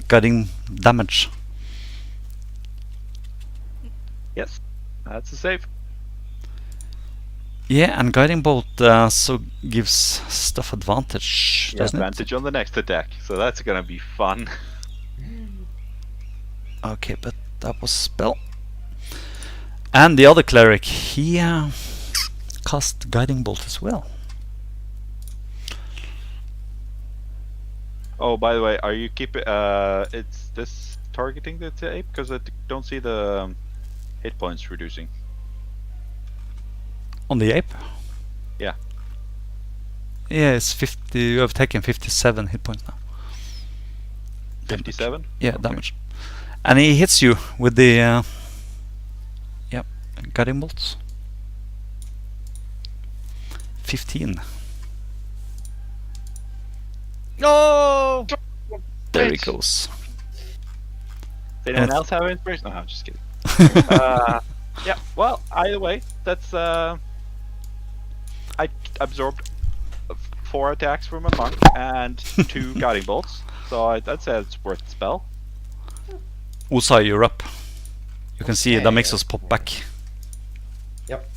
guiding damage. Yes, that's a save. Yeah, and guiding bolt so gives stuff advantage, Yeah, doesn't advantage on the next attack, so that's gonna be fun. it? Okay, but that was spell. And the other cleric, he cast guiding bolt as well. Oh, by the way, are you keeping? It's this targeting the ape because I don't see the hit points reducing. On the ape? Yeah. Yeah, it's 50. You have taken 57 hit points now. 57. Yeah, Okay. damage. And he hits you with the guiding bolts. 15. No. There he Bitch. goes. Does anyone Yes. else have inspiration? No, I'm just kidding. Yeah. Well, either way, that's I absorbed 4 attacks from a monk and 2 guiding bolts, so I'd say it's worth the spell. Usai, you're up. You can see that makes Okay. us pop back. Yep.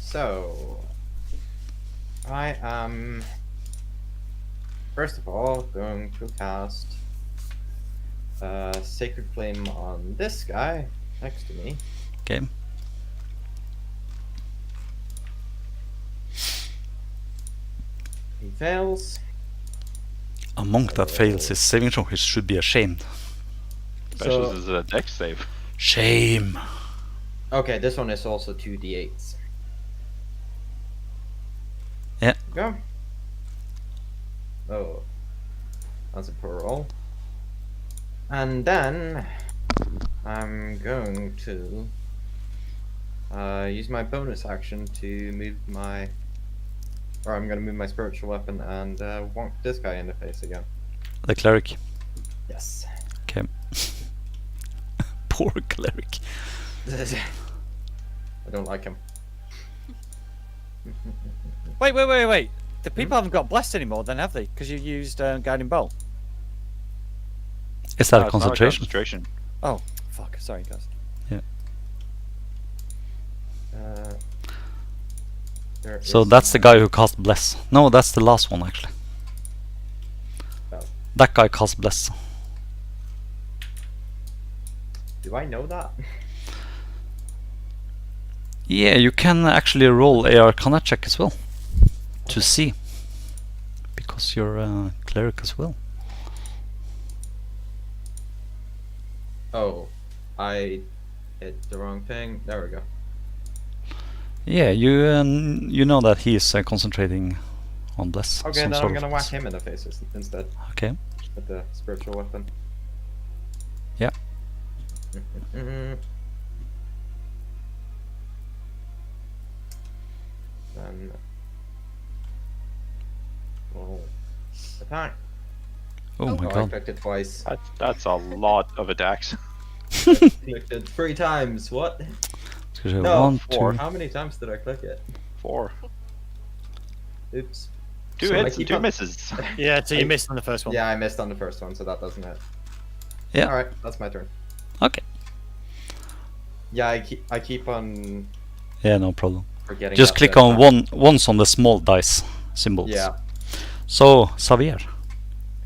So I am first of all going to cast Sacred Flame on this guy next to me. Okay. He fails. A monk that fails his saving throw, he should be ashamed. Especially So- as a dex save. Shame. Okay, this one is also 2d8s. Yeah. Go. Oh, that's a poor roll. And then I'm going to use my bonus action to move my, or I'm going to move my spiritual weapon and wonk this guy in the face again. The cleric. Yes. Okay. Poor cleric. I don't like him. Wait. The people haven't got blessed anymore, then, have they? Because you used guiding bolt. Is that No, a it's not concentration? concentration. Oh, fuck. Sorry, guys. There So is that's the a- guy who cast bless. No, that's the last one actually. Oh. That guy cast bless. Do I know that? Yeah, you can actually roll a Arcana check as well to Okay. see, because you're a cleric as well. Oh, I hit the wrong thing. There we go. Yeah, you know that he is concentrating on bless. Okay, some then sort I'm of gonna whack bless. him in the face instead Okay. with the spiritual weapon. Yeah. Then roll attack. Oh my Oh, I god. clicked it twice. That's a lot of attacks. Clicked it 3 times. What? So you have No, 1, 4. 2. How many times did I click it? 4. Oops. 2 So I hits and keep 2 on- misses. Yeah, so you missed on the first one. Yeah, I missed on the first one, so that doesn't hit. Yeah. All right, that's my turn. Okay. Yeah, I keep on Yeah, no problem. forgetting. Just that click the on attack- once on the small dice symbols. Yeah. So Xavier.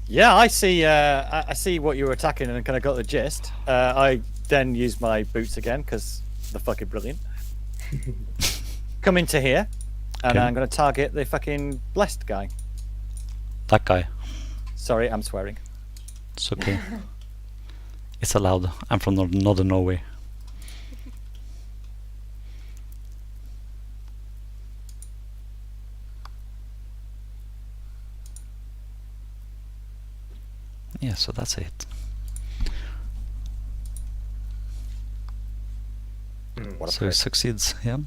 Yeah, I see. I see what you were attacking and kind of got the gist. I then used my boots again because they're fucking brilliant. Come into here, and Okay. I'm going to target the fucking blessed guy. That guy. Sorry, I'm swearing. It's okay. It's allowed. I'm from northern Norway. Yeah, so that's it. What a So he prick. succeeds, yeah.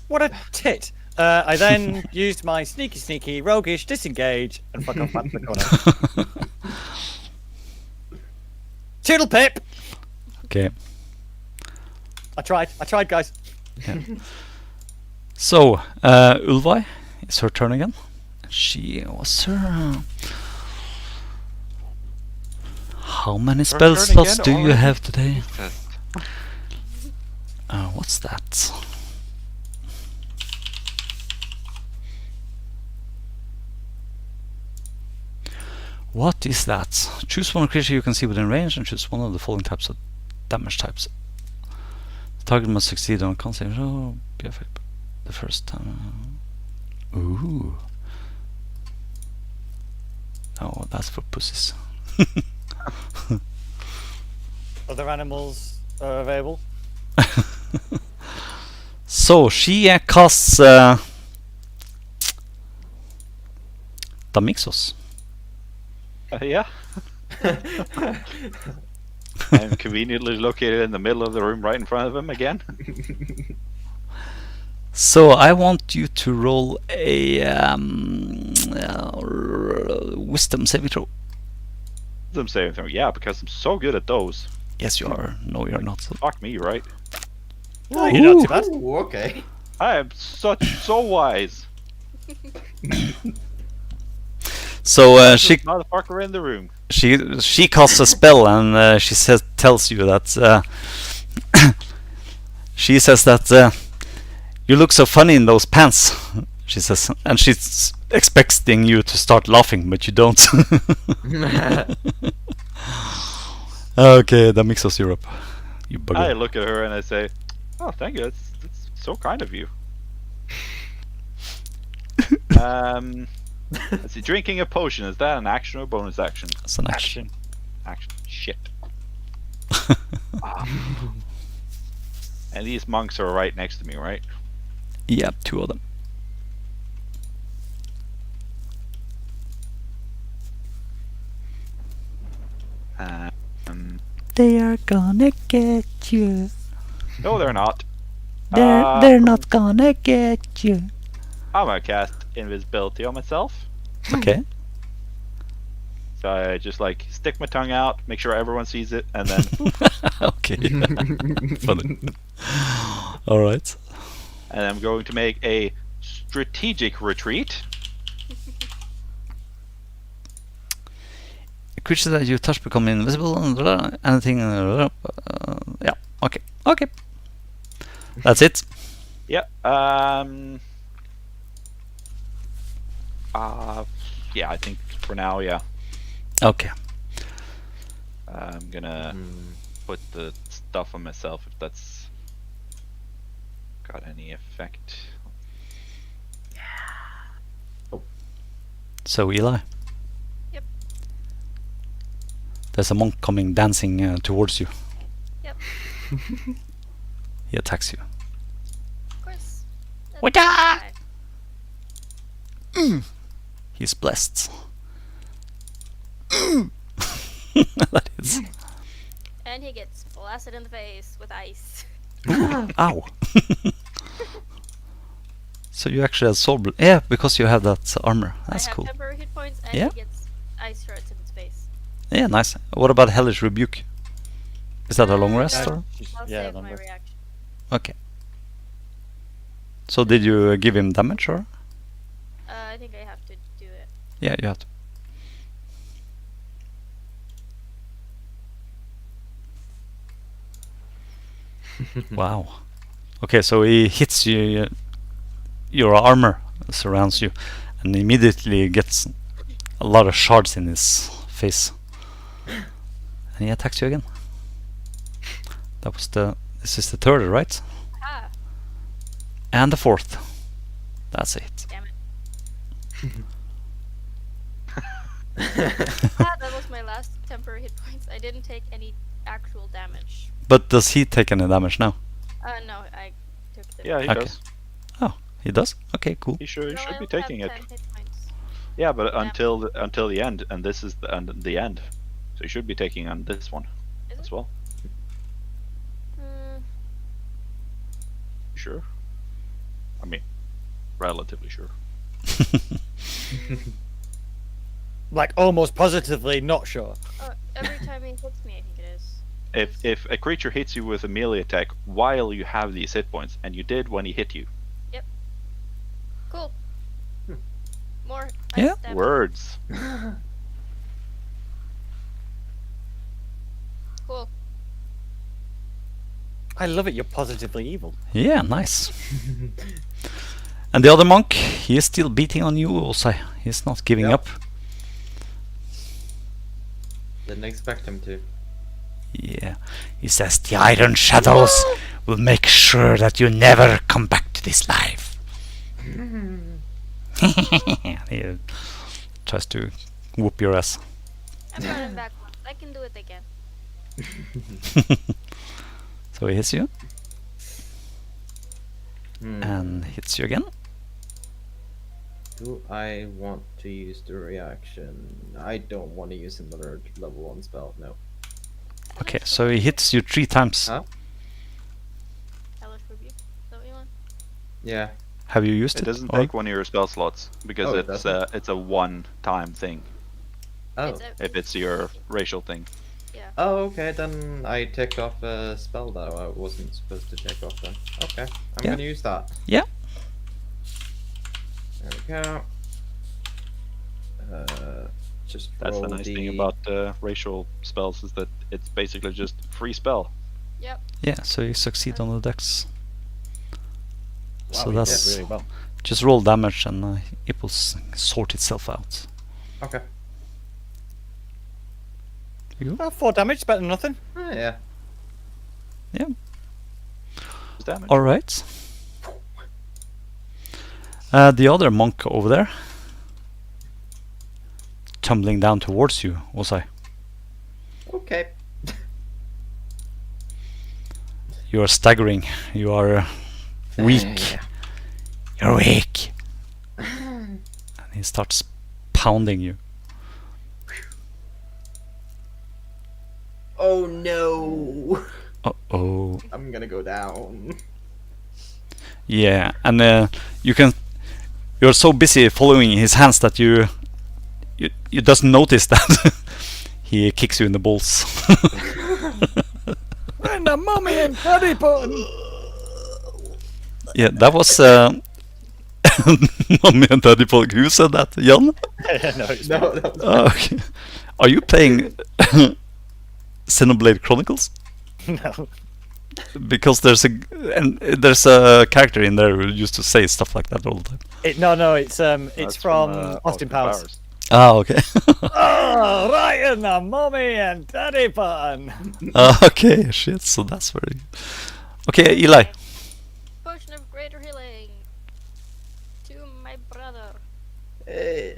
What a tit! I then used my sneaky, roguish disengage and fuck off back to the corner. Toodle pip! Okay. I tried, guys. So, Ulvai, it's her turn again. She was her. How many Turn spell slots again do you already? have today? Jesus. What's that? What is that? Choose one creature you can see within range and choose one of the following types of damage types. The target must succeed on a con save. Oh, be affected the first time. Ooh. Oh, that's for pussies. Other animals are available. So she casts Damixos. Yeah. I'm conveniently located in the middle of the room right in front of him again. So I want you to roll a wisdom saving throw. I'm saying, yeah, because I'm so good at those. Yes, you are. No, you're not. Fuck me, right? Oh, you're not too bad. Ooh, okay. I am so wise. So she Motherfucker in the room. she casts a spell and she tells you that she says that you look so funny in those pants. She says, and she's expecting you to start laughing, but you don't. Okay, that makes us Europe. You bugger. I look at her and I say, "Oh, thank you. That's so kind of you." Let's see. Drinking a potion, is that an action or bonus action? That's an action. Action. Shit. And these monks are right next to me, right? Yeah, two of them. They are gonna get you. No, they're not. They're not gonna get you. I'm gonna cast invisibility on myself. Okay. So I just like stick my tongue out, make sure everyone sees it, and then Okay. Funny. All right. and I'm going to make a strategic retreat. Creatures that you touch become invisible. Anything. Yeah. Okay. Okay. That's it. Yeah. Yeah. I think for now, yeah. Okay. I'm gonna put the stuff on myself if that's got any effect. So Eli. Yep. There's a monk coming dancing towards you. Yep. He attacks you. Of course. What That's fine. He's blessed. That is. And he gets blasted in the face with ice. Ow. So you actually have soul yeah, because you have that armor. That's I have cool. temporary hit points, and Yeah. he gets ice shards in his face. Yeah, nice. What about Hellish Rebuke? Is that a long rest No. or? I'll Yeah, save long my rest. reaction. Okay. So did you give him damage or? I think I have to do it. Yeah, you have to. Wow. Okay, so he hits you. Your armor surrounds you, and immediately gets a lot of shards in his face. And he attacks you again. That was the. This is the third, right? Ah, And the fourth. That's it. damn it. That was my last temporary hit points. I didn't take any actual damage. But does he take any damage now? No, I took the. Yeah, he Okay. does. Oh, he does. Okay, cool. He should No, I be only taking have it. 10 hit points. Yeah, but Yeah. until the end, and this is the end. So you should be taking on this one Is as it? well. Hmm. Sure. I mean, relatively sure. Like almost positively not sure. Every time he hits me, I think it is. If a creature hits you with a melee attack while you have these hit points, and you did when he hit you, Cool. More. Yeah. Ice damage. words. I love it. You're positively evil. Yeah, nice. And the other monk, he is still beating on you also. He's not giving Yep. up. Didn't expect him to. Yeah. He says the Iron Shadows will make sure that you never come back to this life. He tries to whoop your ass. I've run him back once. I can do it again. So he hits you Hmm. and hits you again. Do I want to use the reaction? I don't want to use another level 1 spell, no. Okay, so he hits you 3 times. Huh? Hellish Rebuke. Is that what you want? Yeah. Have you used It it? doesn't or- take one of your spell slots because Oh, it it's a one-time thing. Oh. It's a, If it's your racial thing. yeah. Oh, okay, then I ticked off a spell that I wasn't supposed to take off then. Okay, I'm Yeah. gonna use that. Yeah. There we go. Just That's roll the nice the... thing about racial spells is that it's basically just free spell. Yep. Yeah, so you succeed on the dex. Wow, So you did that's really well. just roll damage and it will sort itself out. Okay. Oh, 4 damage, better than nothing. Oh, yeah. Yeah. It's damage. All right. The other monk over there, tumbling down towards you, was I? Okay. You are staggering. You are weak. Yeah. You're weak. And he starts pounding you. Oh no! Oh. I'm gonna go down. Yeah, and you can. You're so busy following his hands that you doesn't notice that he kicks you in the balls. And the mummy and Harry Potter. Yeah, that was Mommy and Daddy Polk. Who said that? Jan? No, it's No, that was... Oh, okay. Are you playing Xenoblade Chronicles? no. Because there's a character in there who used to say stuff like that all the time. No, it's That's from Austin Powers. Ah, okay. Oh, right in the mummy and daddy button. Okay, shit. So that's very good. Okay, Eli. Potion of greater healing. To my brother. Eh.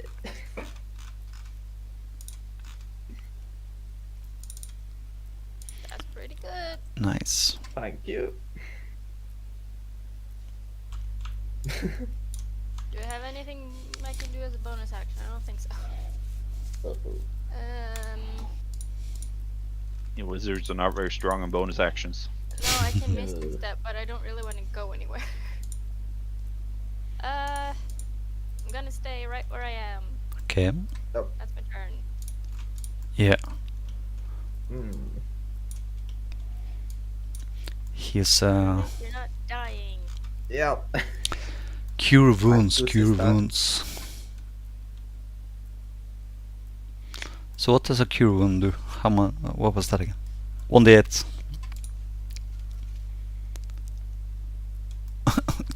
That's pretty good. Nice. Thank you. Do you have anything I can do as a bonus action? I don't think so. Yeah, wizards are not very strong on bonus actions. No, I can Misty Step, but I don't really want to go anywhere. I'm gonna stay right where I am. Okay. That's my turn. Yeah. Hmm. He's You're not dying. Yep. cure wounds, This is cure that. wounds. So what does a cure wound do? How much? What was that again? 1d8.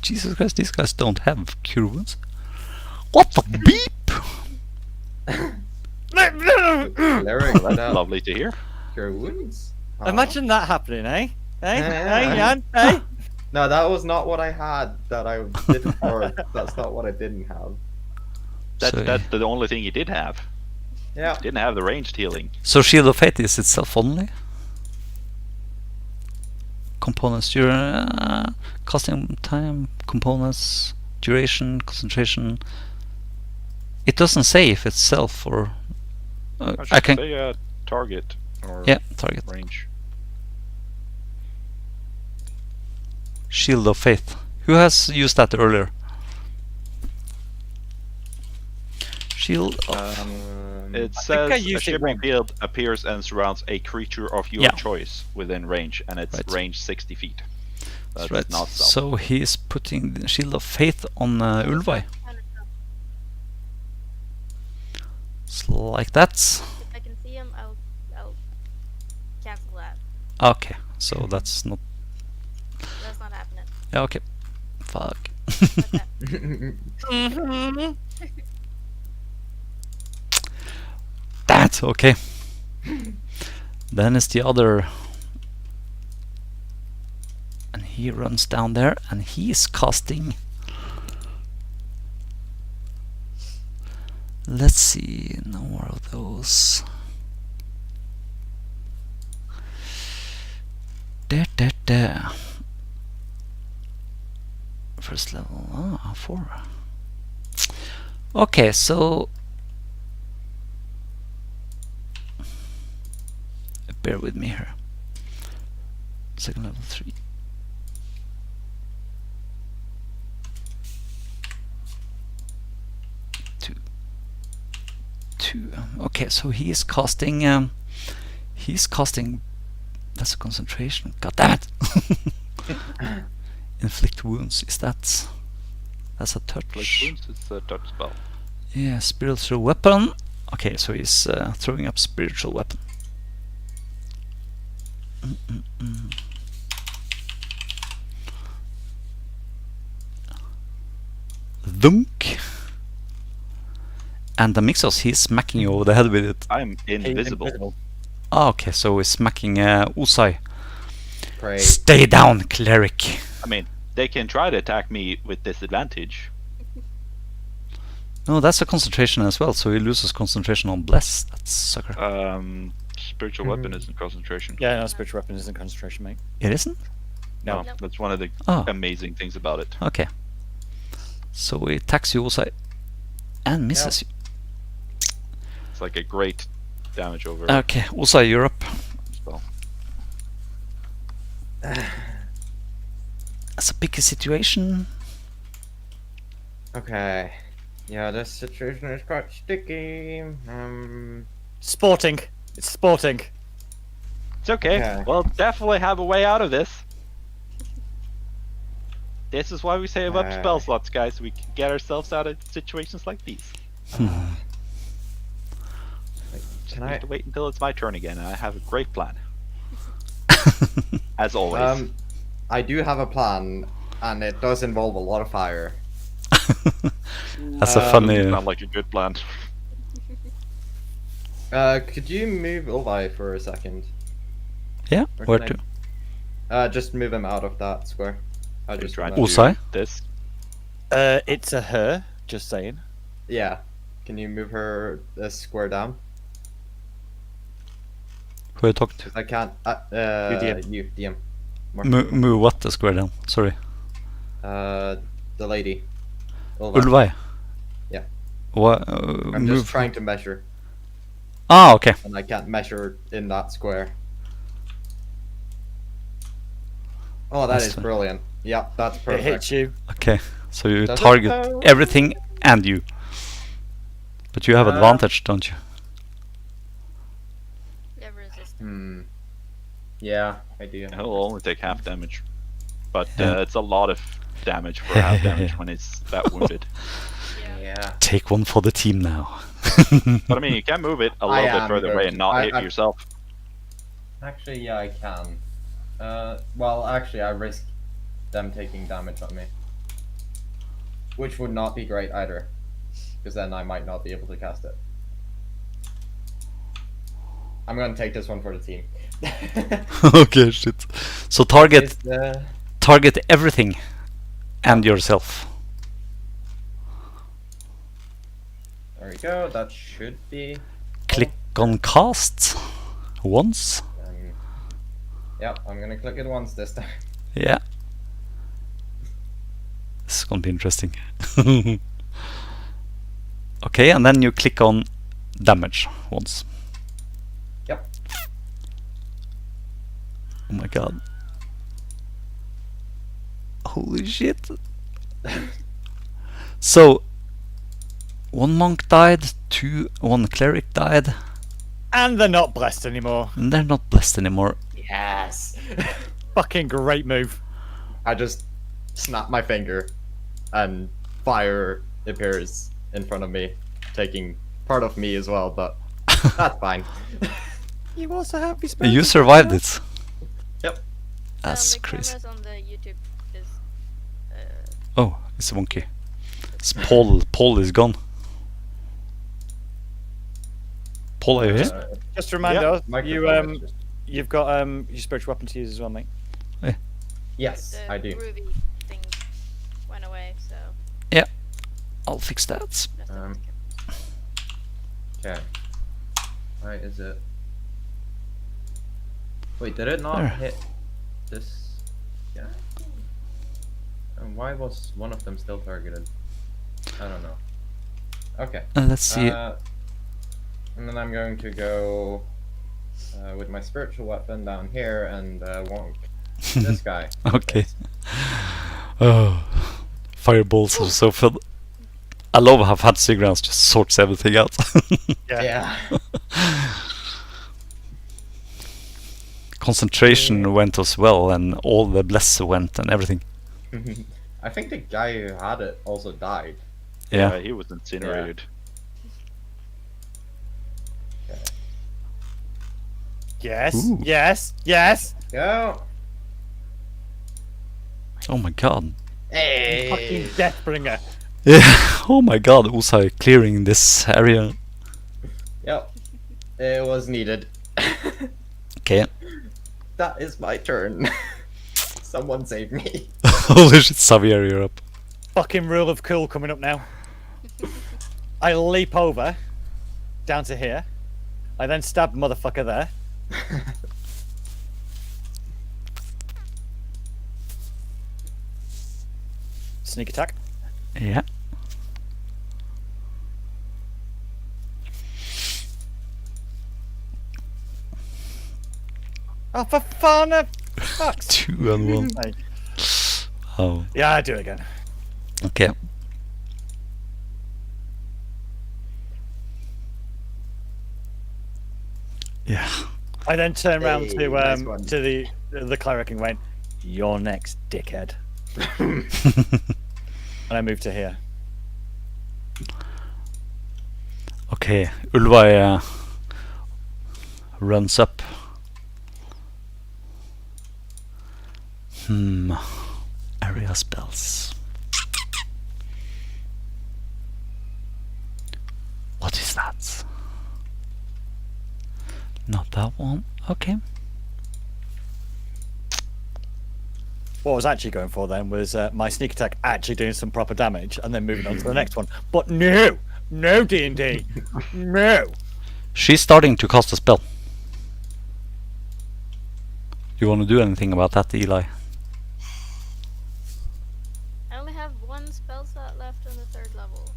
Jesus Christ, these guys don't have cure wounds. What the beep? Cleric, That's lovely to hear. Cure wounds? Huh? Imagine that happening, eh? Hey, Yeah. hey, Jan, hey. No, that was not what I had. That I didn't. Or that's not what I didn't have. That's So- that's the only thing you did have. Yeah. Didn't have the ranged healing. So Shield of Fate is itself only? Components, casting time, components, duration, concentration. It doesn't say if it's self or... I I should can... say target or Yeah, target. range. Shield of Faith. Who has used that earlier? Shield of... It I says a used it shimmering once. field appears and surrounds a creature of your Yeah. choice within range, and it's Right. range 60 feet. That's That's right. not self. So he's putting the Shield of Faith on Ulvai. It's like that. If I can see him, I'll cancel that. Okay, so that's not Yeah, okay. Fuck. But that, That okay. Then is the other, and he runs down there, and he is casting. Let's see, no more of those. There. First level, 4. Okay, so bear with me here. Second level 3. Two. Okay, so he is casting. He's casting. That's a concentration. God damn it! Inflict wounds. Is that? That's a touch. It's a touch spell. Yeah, spiritual weapon. Okay, so he's throwing up spiritual weapon. Thunk. And the Mixos, he's smacking you over the head with it. I'm invisible. Ah, okay, so he's smacking Usai. Great. Stay down, cleric. I mean, they can try to attack me with disadvantage. No, that's a concentration as well, so he loses concentration on bless. That sucker. Spiritual weapon isn't concentration. Yeah, no, spiritual weapon isn't concentration, mate. It isn't? No, No. that's one of the Oh. amazing things about it. Okay. So he attacks you Usai and misses you. It's like a great damage over Okay, Usai, you're up. spell. That's a picky situation. Okay. Yeah, this situation is quite sticky. Sporting. It's sporting. It's okay. Okay. We'll definitely have a way out of this. This is why we save up spell slots, guys. We can get ourselves out of situations like these. Can I I? have to wait until it's my turn again, and I have a great plan. As always. I do have a plan, and it does involve a lot of fire. That's a funny. Doesn't sound like a good plan. Could you move Ulvi for a second? Yeah, Or where can to? Just move him out of that square. I Just just trying wanna- to Usai? do this. It's a her, just saying. Yeah. Can you move her a square down? Who are you talking to? 'Cause I can't. DM. You, DM. Mark. Move what the square down? Sorry. The lady. Ulvi. Ulvai. Yeah. What? I'm Move. just trying to measure, Ah, okay. and I can't measure in that square. Oh, that That's is fine. brilliant. Yeah, that's It perfect. hits you. Okay. So you Does it target though? everything and you. But you have advantage, don't you? you have resist. Yeah, I do. It'll only take half damage. But Yeah. it's a lot of damage for half damage when it's that wounded. Yeah. Yeah. Take one for the team now. But I mean, you can move it a I little bit am further away going and to. not hit I- yourself. Actually, yeah, I can. Well, actually, I risk them taking damage on me. Which would not be great either. Because then I might not be able to cast it. I'm gonna take this one for the team. Okay, shit. So target Is, target everything and yourself. There we go, that should be... Click on cast once. Yep, I'm gonna click it once this time. Yeah. This is gonna be interesting. Okay, and then you click on damage once. Yep. Oh my god. Holy shit. So, one monk died, one cleric died, And they're not blessed anymore. and they're not blessed anymore. Yes! Fucking great move. I just snap my finger and fire appears in front of me, taking part of me as well, but that's fine. You also happy You survived it. Yep. That's the crazy. cameras on the YouTube is Oh, it's a monkey. It's Paul. Paul is gone. Paul, are you here? Just a reminder, Yeah, Microphone is just... you've got your spiritual weapon to use as well, mate. Yes, The I do. groovy thing went away, so Yeah, I'll fix that. just Okay. Why is it? Wait, did it not There. hit this? Yeah. And why was one of them still targeted? I don't know. Okay. Let's see. And then I'm going to go with my spiritual weapon down here and wonk this guy. in the Okay. face. Oh, fireballs are so fun. I love how fantasy grounds just sorts everything out. Yeah. Concentration went as well, and all the bless went and everything. I think the guy who had it also died. Yeah. he was incinerated. Okay. Yes, Ooh. yes, yes. Go. Oh my god. Hey. Fucking Deathbringer. Yeah. Oh my god. Also clearing this area. Yep. It was needed. Okay. That is my turn. Someone save me. Holy shit, Xavier, you're up. Fucking rule of cool coming up now. I leap over down to here. I then stab motherfucker there. Sneak attack. Yeah. Oh, for fun of fuck's 2 and 1. sake. Oh. Yeah, I do it again. Okay. Yeah. I then turn around Hey, to nice one. the cleric and went, "You're next, dickhead." And I move to here. Okay, Ulva runs up. Area spells. What is that? Not that one. Okay. What I was actually going for then was my sneak attack actually doing some proper damage and then moving on to the next one. But no, no D&D, no. She's starting to cast a spell. You want to do anything about that, Eli? I only have one spell slot left on the 3rd level.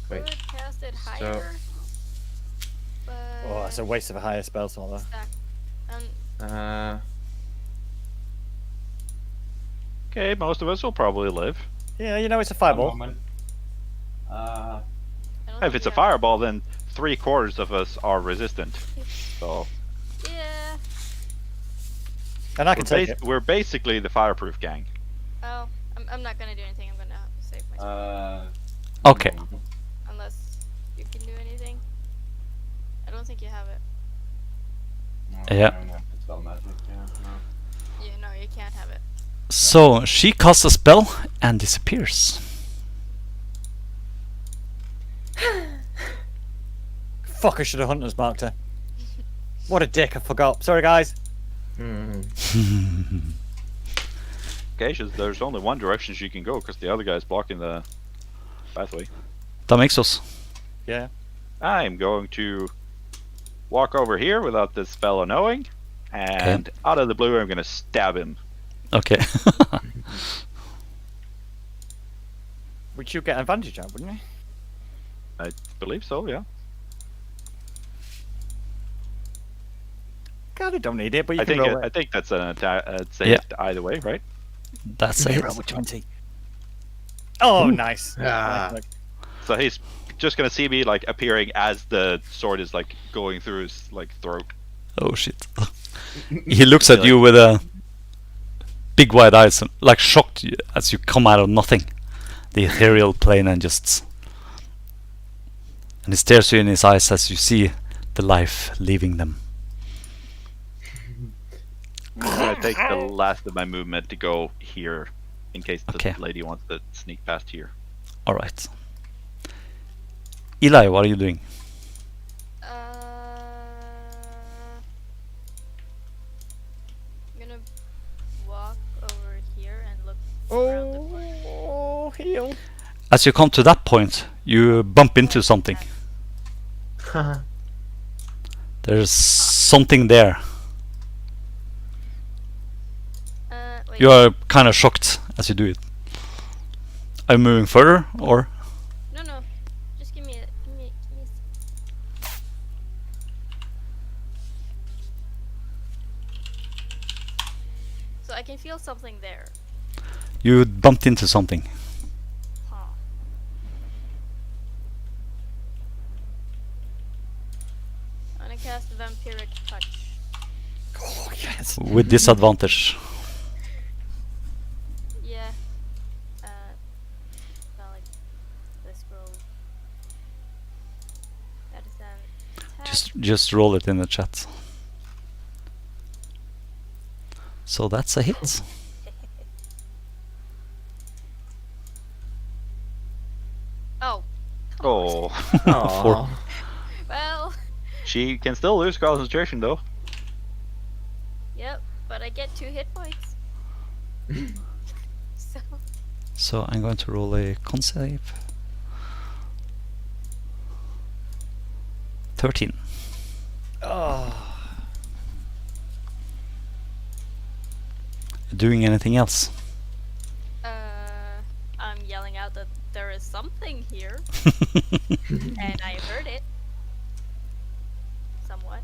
Wait. Could cast it higher, but Oh, that's a waste of a higher spell slot though. stack. Okay, most of us will probably live. Yeah, you know it's a A fireball. moment. I don't If think it's we a have- fireball, then 3/4 of us are resistant. So Yeah. And I can take it. we're basically the fireproof gang. Oh, I'm not gonna do anything. I'm gonna save myself. Okay. Unless you can do anything. I don't think you have it. Yeah. Spell magic, yeah. No. Yeah, no, you can't have it. So she casts a spell and disappears. Fuck, I should have hunters marked her. What a dick, I forgot. Sorry guys. Okay, there's only one direction she can go because the other guy's blocking the pathway. That makes us. Yeah. I'm going to walk over here without this fellow knowing, and out of the blue, I'm going to stab him. Okay. Which you get advantage at, wouldn't you? I believe so, yeah. God, I don't need it, but you I can think roll I it. think that's an attack. Say Yeah. either way, right? That's Let me it. roll with 20. Oh, nice. Ah. Nice. So he's just gonna see me like appearing as the sword is like going through his like throat. Oh shit. He looks at you with a big wide eyes, and, like shocked as you come out of nothing. The ethereal plane and just... And he stares you in his eyes as you see the life leaving them. I'm gonna take the last of my movement to go here, in case the Okay. lady wants to sneak past here. All right. Eli, what are you doing? I'm gonna walk over here and look around the corner. Oh, heal. As you come to that point, you bump into something. There's something there. Wait. You are kind of shocked as you do it. Are you moving further, or? No. Just give me a. So I can feel something there. You bumped into something. Huh. I'm gonna cast Vampiric Touch. Oh, yes. With disadvantage. Yeah. Well, like this roll. That is an attack. Just roll it in the chat. So that's a hit. Oh. Oh, Aww. Well. she can still lose concentration though. Yep. But I get 2 hit points. So. So I'm going to roll a con save. 13. Oh. Doing anything else? I'm yelling out that there is something here, and I heard it. Somewhat.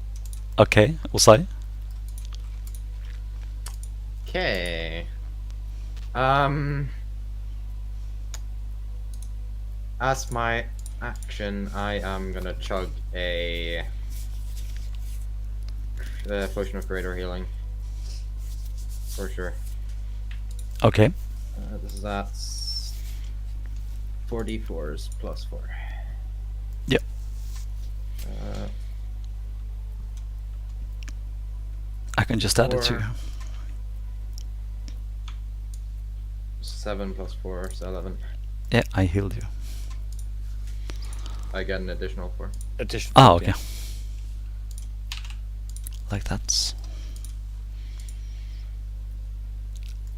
Okay, Osai. Okay. As my action, I am gonna chug a potion of greater healing. For sure. Okay. This is at 4d4s plus 4. Yep. I can just add it to you. 7 plus 4, so 11. Yeah, I healed you. I get an additional 4. Additional. Ah, okay. Like that.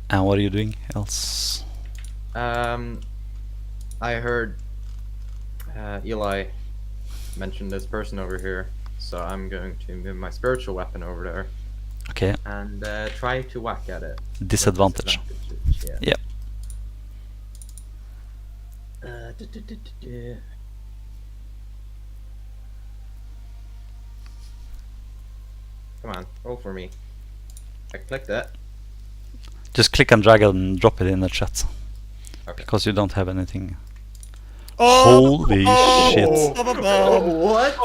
And what are you doing else? I heard Eli mention this person over here, so I'm going to move my spiritual weapon over there Okay, and try to whack at it. with disadvantage. Yeah. Yep. Come on, roll for me. I clicked it. Just click and drag it and drop it in the chat. Okay. Because you don't have anything. Oh, Holy shit. What?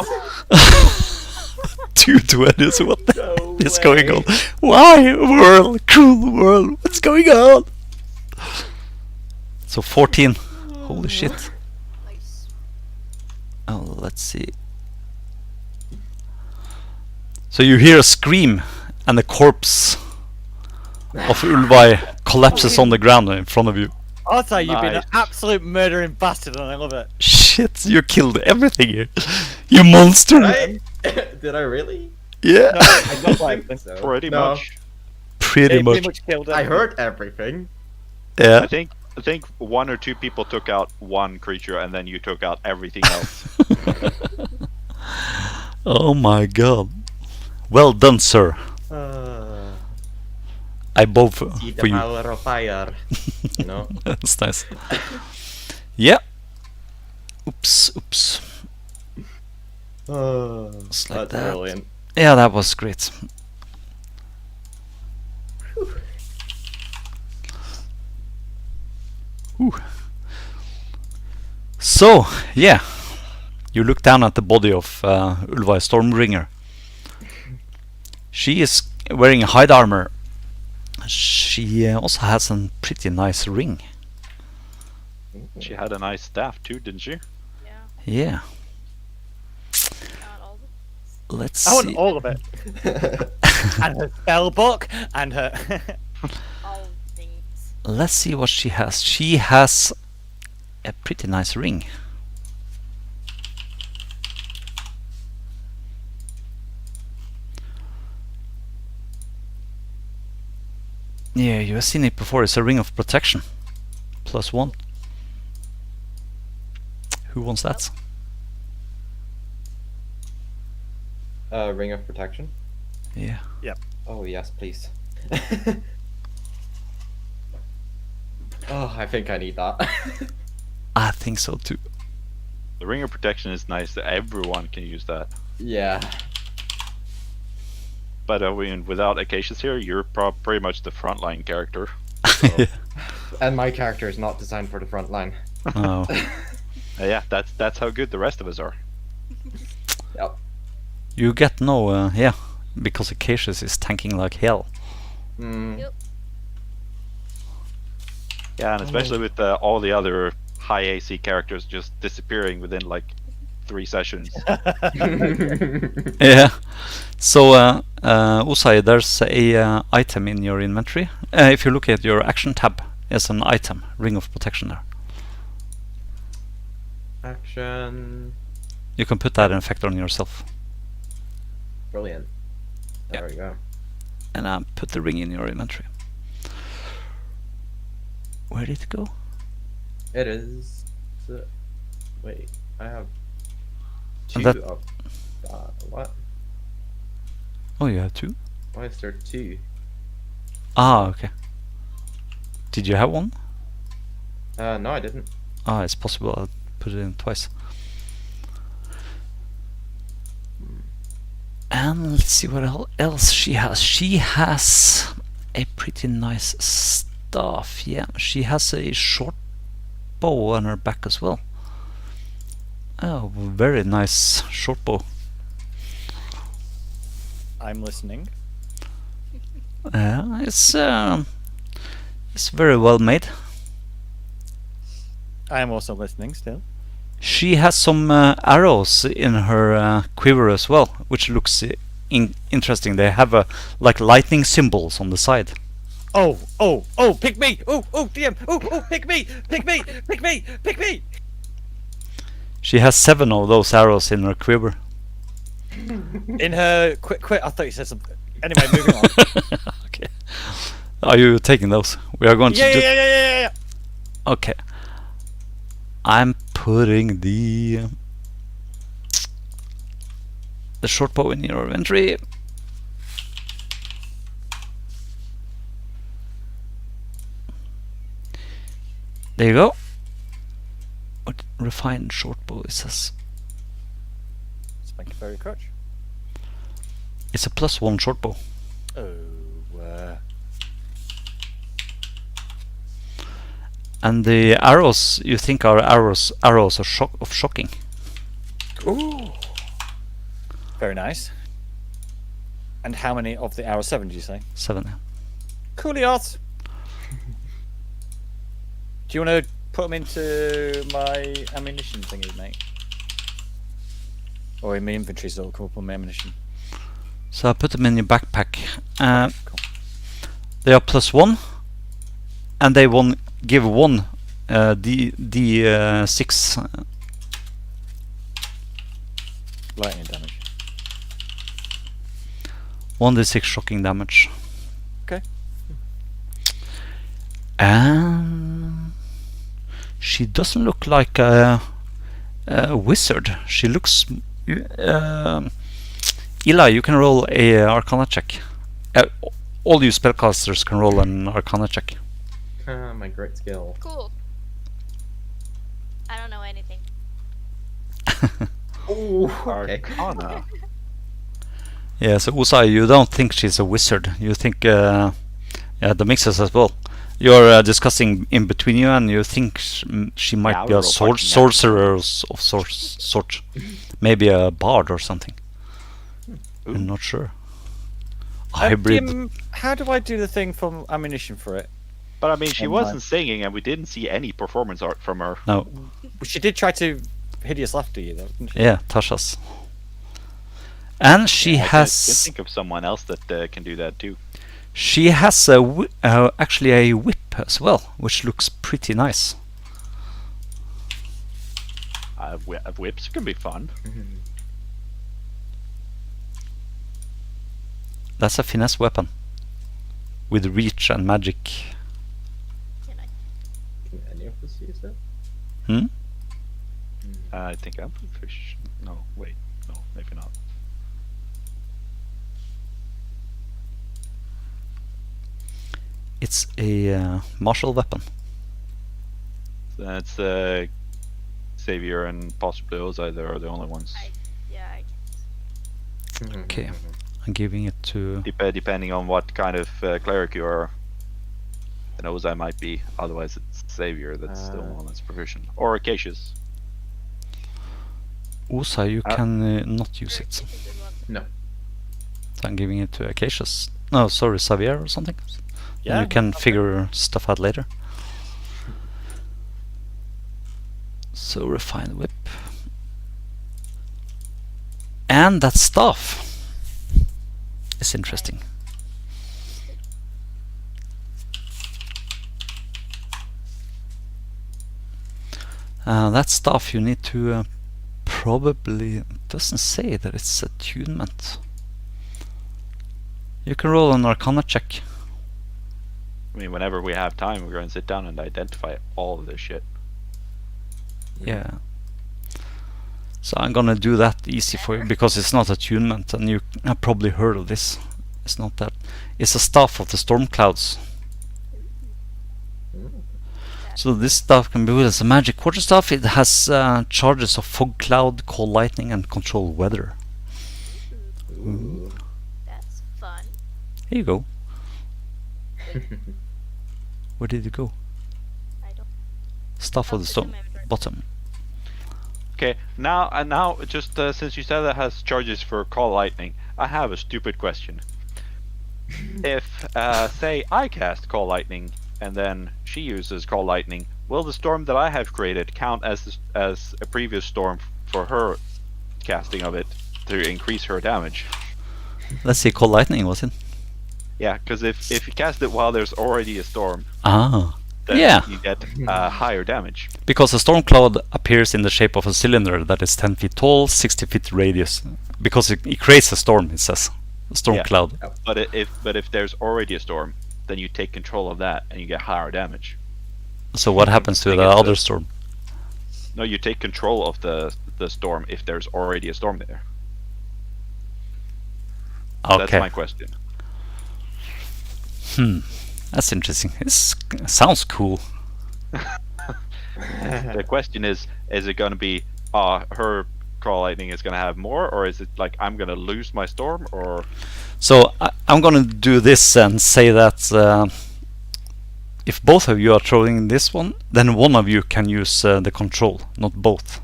220s, what the No is going way. on? Why, world? Cruel world, what's going on? So 14. Holy shit. Nice. Oh, let's see. So you hear a scream, and the corpse of Ulvai collapses on the ground in front of you. I thought you've been an Nice. absolute murdering bastard, and I love it. Shit, you killed everything here. You monster. Right? Did I really? Yeah, No, I don't like this. So, Pretty no, much. pretty They pretty much. much killed it. I heard everything. Yeah. I think 1 or 2 people took out one creature, and then you took out everything else. Oh my god. Well done, sir. I bow for See the you. power of fire. You know? That's nice. Yeah. Oops, oops. Just like That's that. brilliant. Yeah, that was great. Whew. So, yeah. You look down at the body of Ulva Stormbringer. She is wearing hide armor. She also has a pretty nice ring. She had a nice staff too, didn't she? Yeah. Yeah. Not all the. Let's I want see. all of it. and her spell book, and her. All things. Let's see what she has. She has a pretty nice ring. Yeah, you have seen it before. It's a ring of protection. +1. Who wants that? Ring of protection. Yeah. Oh yes, please. Oh, I think I need that. I think so too. The ring of protection is nice that everyone can use that. Yeah. But I mean, without Acacius here, you're pretty much the frontline character. And my character is not designed for the front line. Oh. Yeah, that's how good the rest of us are. Yep. You get no, yeah, because Acacius is tanking like hell. Mm. Yep. Yeah, and especially with all the other high AC characters just disappearing within like 3 sessions. Yeah. So, Usai, there's a item in your inventory. If you look at your action tab, there's an item, Ring of Protection there. Action. You can put that in effect on yourself. Brilliant. There we go. And put the ring in your inventory. Where did it go? It is. Wait, I have two that- of what? Oh, you have 2? Why is there 2? Ah, okay. Did you have 1? No, I didn't. Ah, it's possible I'll put it in twice. And let's see what else she has. She has a pretty nice staff. Yeah, she has a short bow on her back as well. Oh, very nice short bow. I'm listening. It's very well made. I am also listening still. She has some arrows in her quiver as well, which looks interesting. They have like lightning symbols on the side. Oh, pick me! Oh, DM! Oh, pick me! Pick me! She has 7 of those arrows in her quiver. In her quit. I thought you said something. Anyway, moving on. Okay. Are you taking those? We are going to. Yeah. Okay. I'm putting the short bow in your inventory. There you go. What refined short bow is this? Thank you very much. It's a +1 short bow. Oh, And the arrows you think are arrows of shocking. ooh, very nice. And how many of the arrows? 7, did you say? 7. Coolios. Do you want to put them into my ammunition thingy, mate? Or in my inventory, so it'll come up on my ammunition. So I put them in your backpack. Cool. They are +1, and they give 1 d6 Lightning damage. 1d6 shocking damage. Okay. And she doesn't look like a wizard. She looks. Eli, you can roll a Arcana check. All you spellcasters can roll an Arcana check. My great skill. Cool. I don't know anything. Oh, okay. Arcana. Yeah, so Usai, you don't think she's a wizard. You think, yeah, the mixers as well. You're discussing in between you, and you think she might Yeah, be a I'll roll fucking sorcerer of sort. Maybe a bard or something. Ooh. I'm not sure. Hybrid. DM, how do I do the thing from ammunition for it? But I mean, she Oh, wasn't singing, and we didn't see any performance art from her. No. She did try to hideous laughter you though, didn't she? Yeah, Tasha's. And she I can has think of someone else that can do that too. she has actually a whip as well, which looks pretty nice. Whips can be fun. That's a finesse weapon with reach and magic. Can I? Can any of us use it? Hmm? I think Amplifish. No, wait, no, maybe not. It's a martial weapon. That's Savior and possibly Ozai. They are the only ones. Yeah, I can. Okay. I'm giving it to... Depending on what kind of cleric you are. And Ozai might be. Otherwise, it's Savior that's the one that's proficient. Or Acacius. Usa, you can not use it. No. So I'm giving it to Acacius. No, sorry, Xavier or something. Yeah. And you can figure stuff out later. So refined whip. And that staff is interesting. That staff you need to probably... It doesn't say that it's attunement. You can roll an Arcana check. I mean, whenever we have time, we're going to sit down and identify all of this shit. Yeah. So I'm gonna do that easy for you because it's not attunement, and you have probably heard of this. It's not that. It's a staff of the storm clouds. So this staff can be wielded as a magic quarterstaff. It has charges of fog cloud, call lightning, and control weather. Ooh. That's fun. Here you go. Where did it go? I don't. Staff of the storm. Bottom. Okay, now just since you said that has charges for call lightning, I have a stupid question. If say I cast call lightning and then she uses call lightning, will the storm that I have created count as a previous storm for her casting of it to increase her damage? Let's see, call lightning was it? Yeah, because if you cast it while there's already a storm, Ah. then Yeah. you get higher damage. Because a storm cloud appears in the shape of a cylinder that is 10 feet tall, 60 feet radius. Because it creates a storm, it says. A storm Yeah. cloud. But if there's already a storm, then you take control of that and you get higher damage. So what happens to I the guess other the- storm? No, you take control of the storm if there's already a storm there. That's Okay. my question. That's interesting. It sounds cool. The question is it going to be her call lightning is going to have more, or is it like I'm going to lose my storm, or So I'm gonna do this and say that if both of you are throwing this one, then one of you can use the control, not both.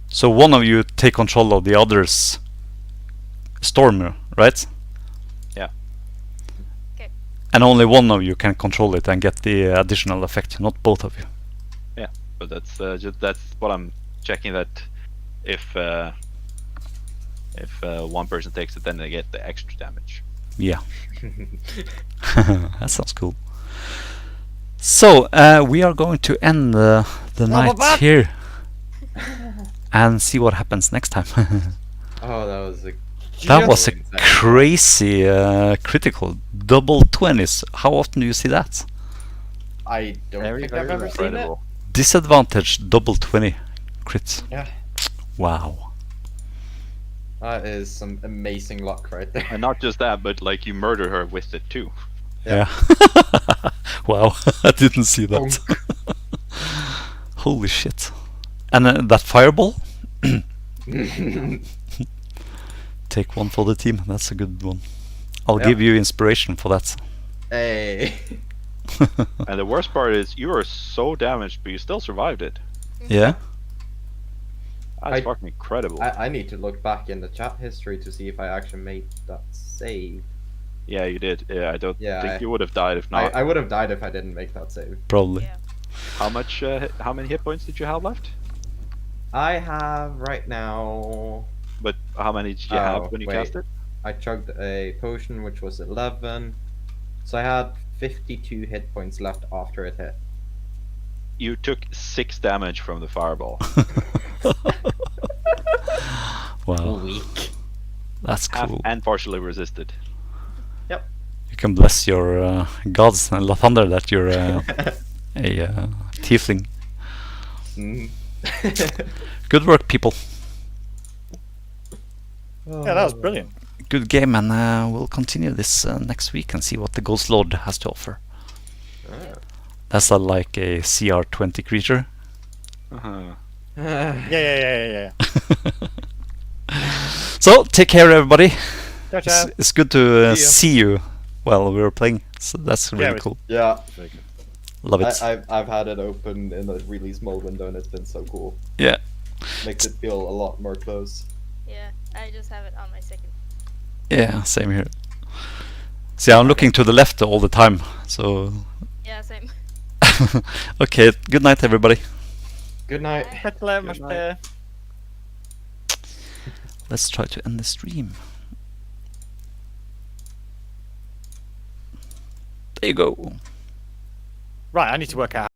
So one of you take control of the other's storm, right? Yeah. Okay. And only one of you can control it and get the additional effect, not both of you. but that's what I'm checking, that if one person takes it, then they get the extra damage. Yeah. That sounds cool. So we are going to end the night here and see what happens next time. Oh, that was a That was a insane. crazy critical double 20s. How often do you see that? I don't Very, think very I've ever seen it. incredible. Disadvantage double 20 crit. Yeah, Wow. that is some amazing luck right there. And not just that, but like you murder her with it too. Yeah. Wow. I didn't see that. Holy shit. And that fireball? Take one for the team. That's a good one. I'll Yeah. give you inspiration for that. Hey. And the worst part is you are so damaged, but you still survived it. Yeah. That's I- fucking incredible. I need to look back in the chat history to see if I actually made that save. Yeah, you did. Yeah, I don't Yeah, think you would have died if not. I would have died if I didn't make that save. Probably. Yeah. How many hit points did you have left? I have right now But how many did you have Oh, when you wait. cast it? I chugged a potion which was 11, so I had 52 hit points left after it hit. You took 6 damage from the fireball. Wow, Weak. that's Half cool. and partially resisted. Yep. You can bless your gods and Lathander that you're a tiefling. Mhm. Good work, people. Yeah, that was brilliant. Good game, and we'll continue this next week and see what the Ghostlord has to offer. Ah. That's like a CR20 creature. Uh-huh. Yeah. So take care, everybody. Ciao, ciao. It's good to See ya. see you while we were playing. So that's Yeah, really it's- cool. Yeah, Very good. Love it. I've had it open in a really small window and it's been so cool. Yeah. Makes it feel a lot more close. Yeah, I just have it on my second. Yeah, same here. See, I'm looking to the left all the time. So, Yeah, same. okay. Good night, everybody. Good night. Bye. Catch you later, Good much night. better. Let's try to end the stream. There you go. Right, I need to work out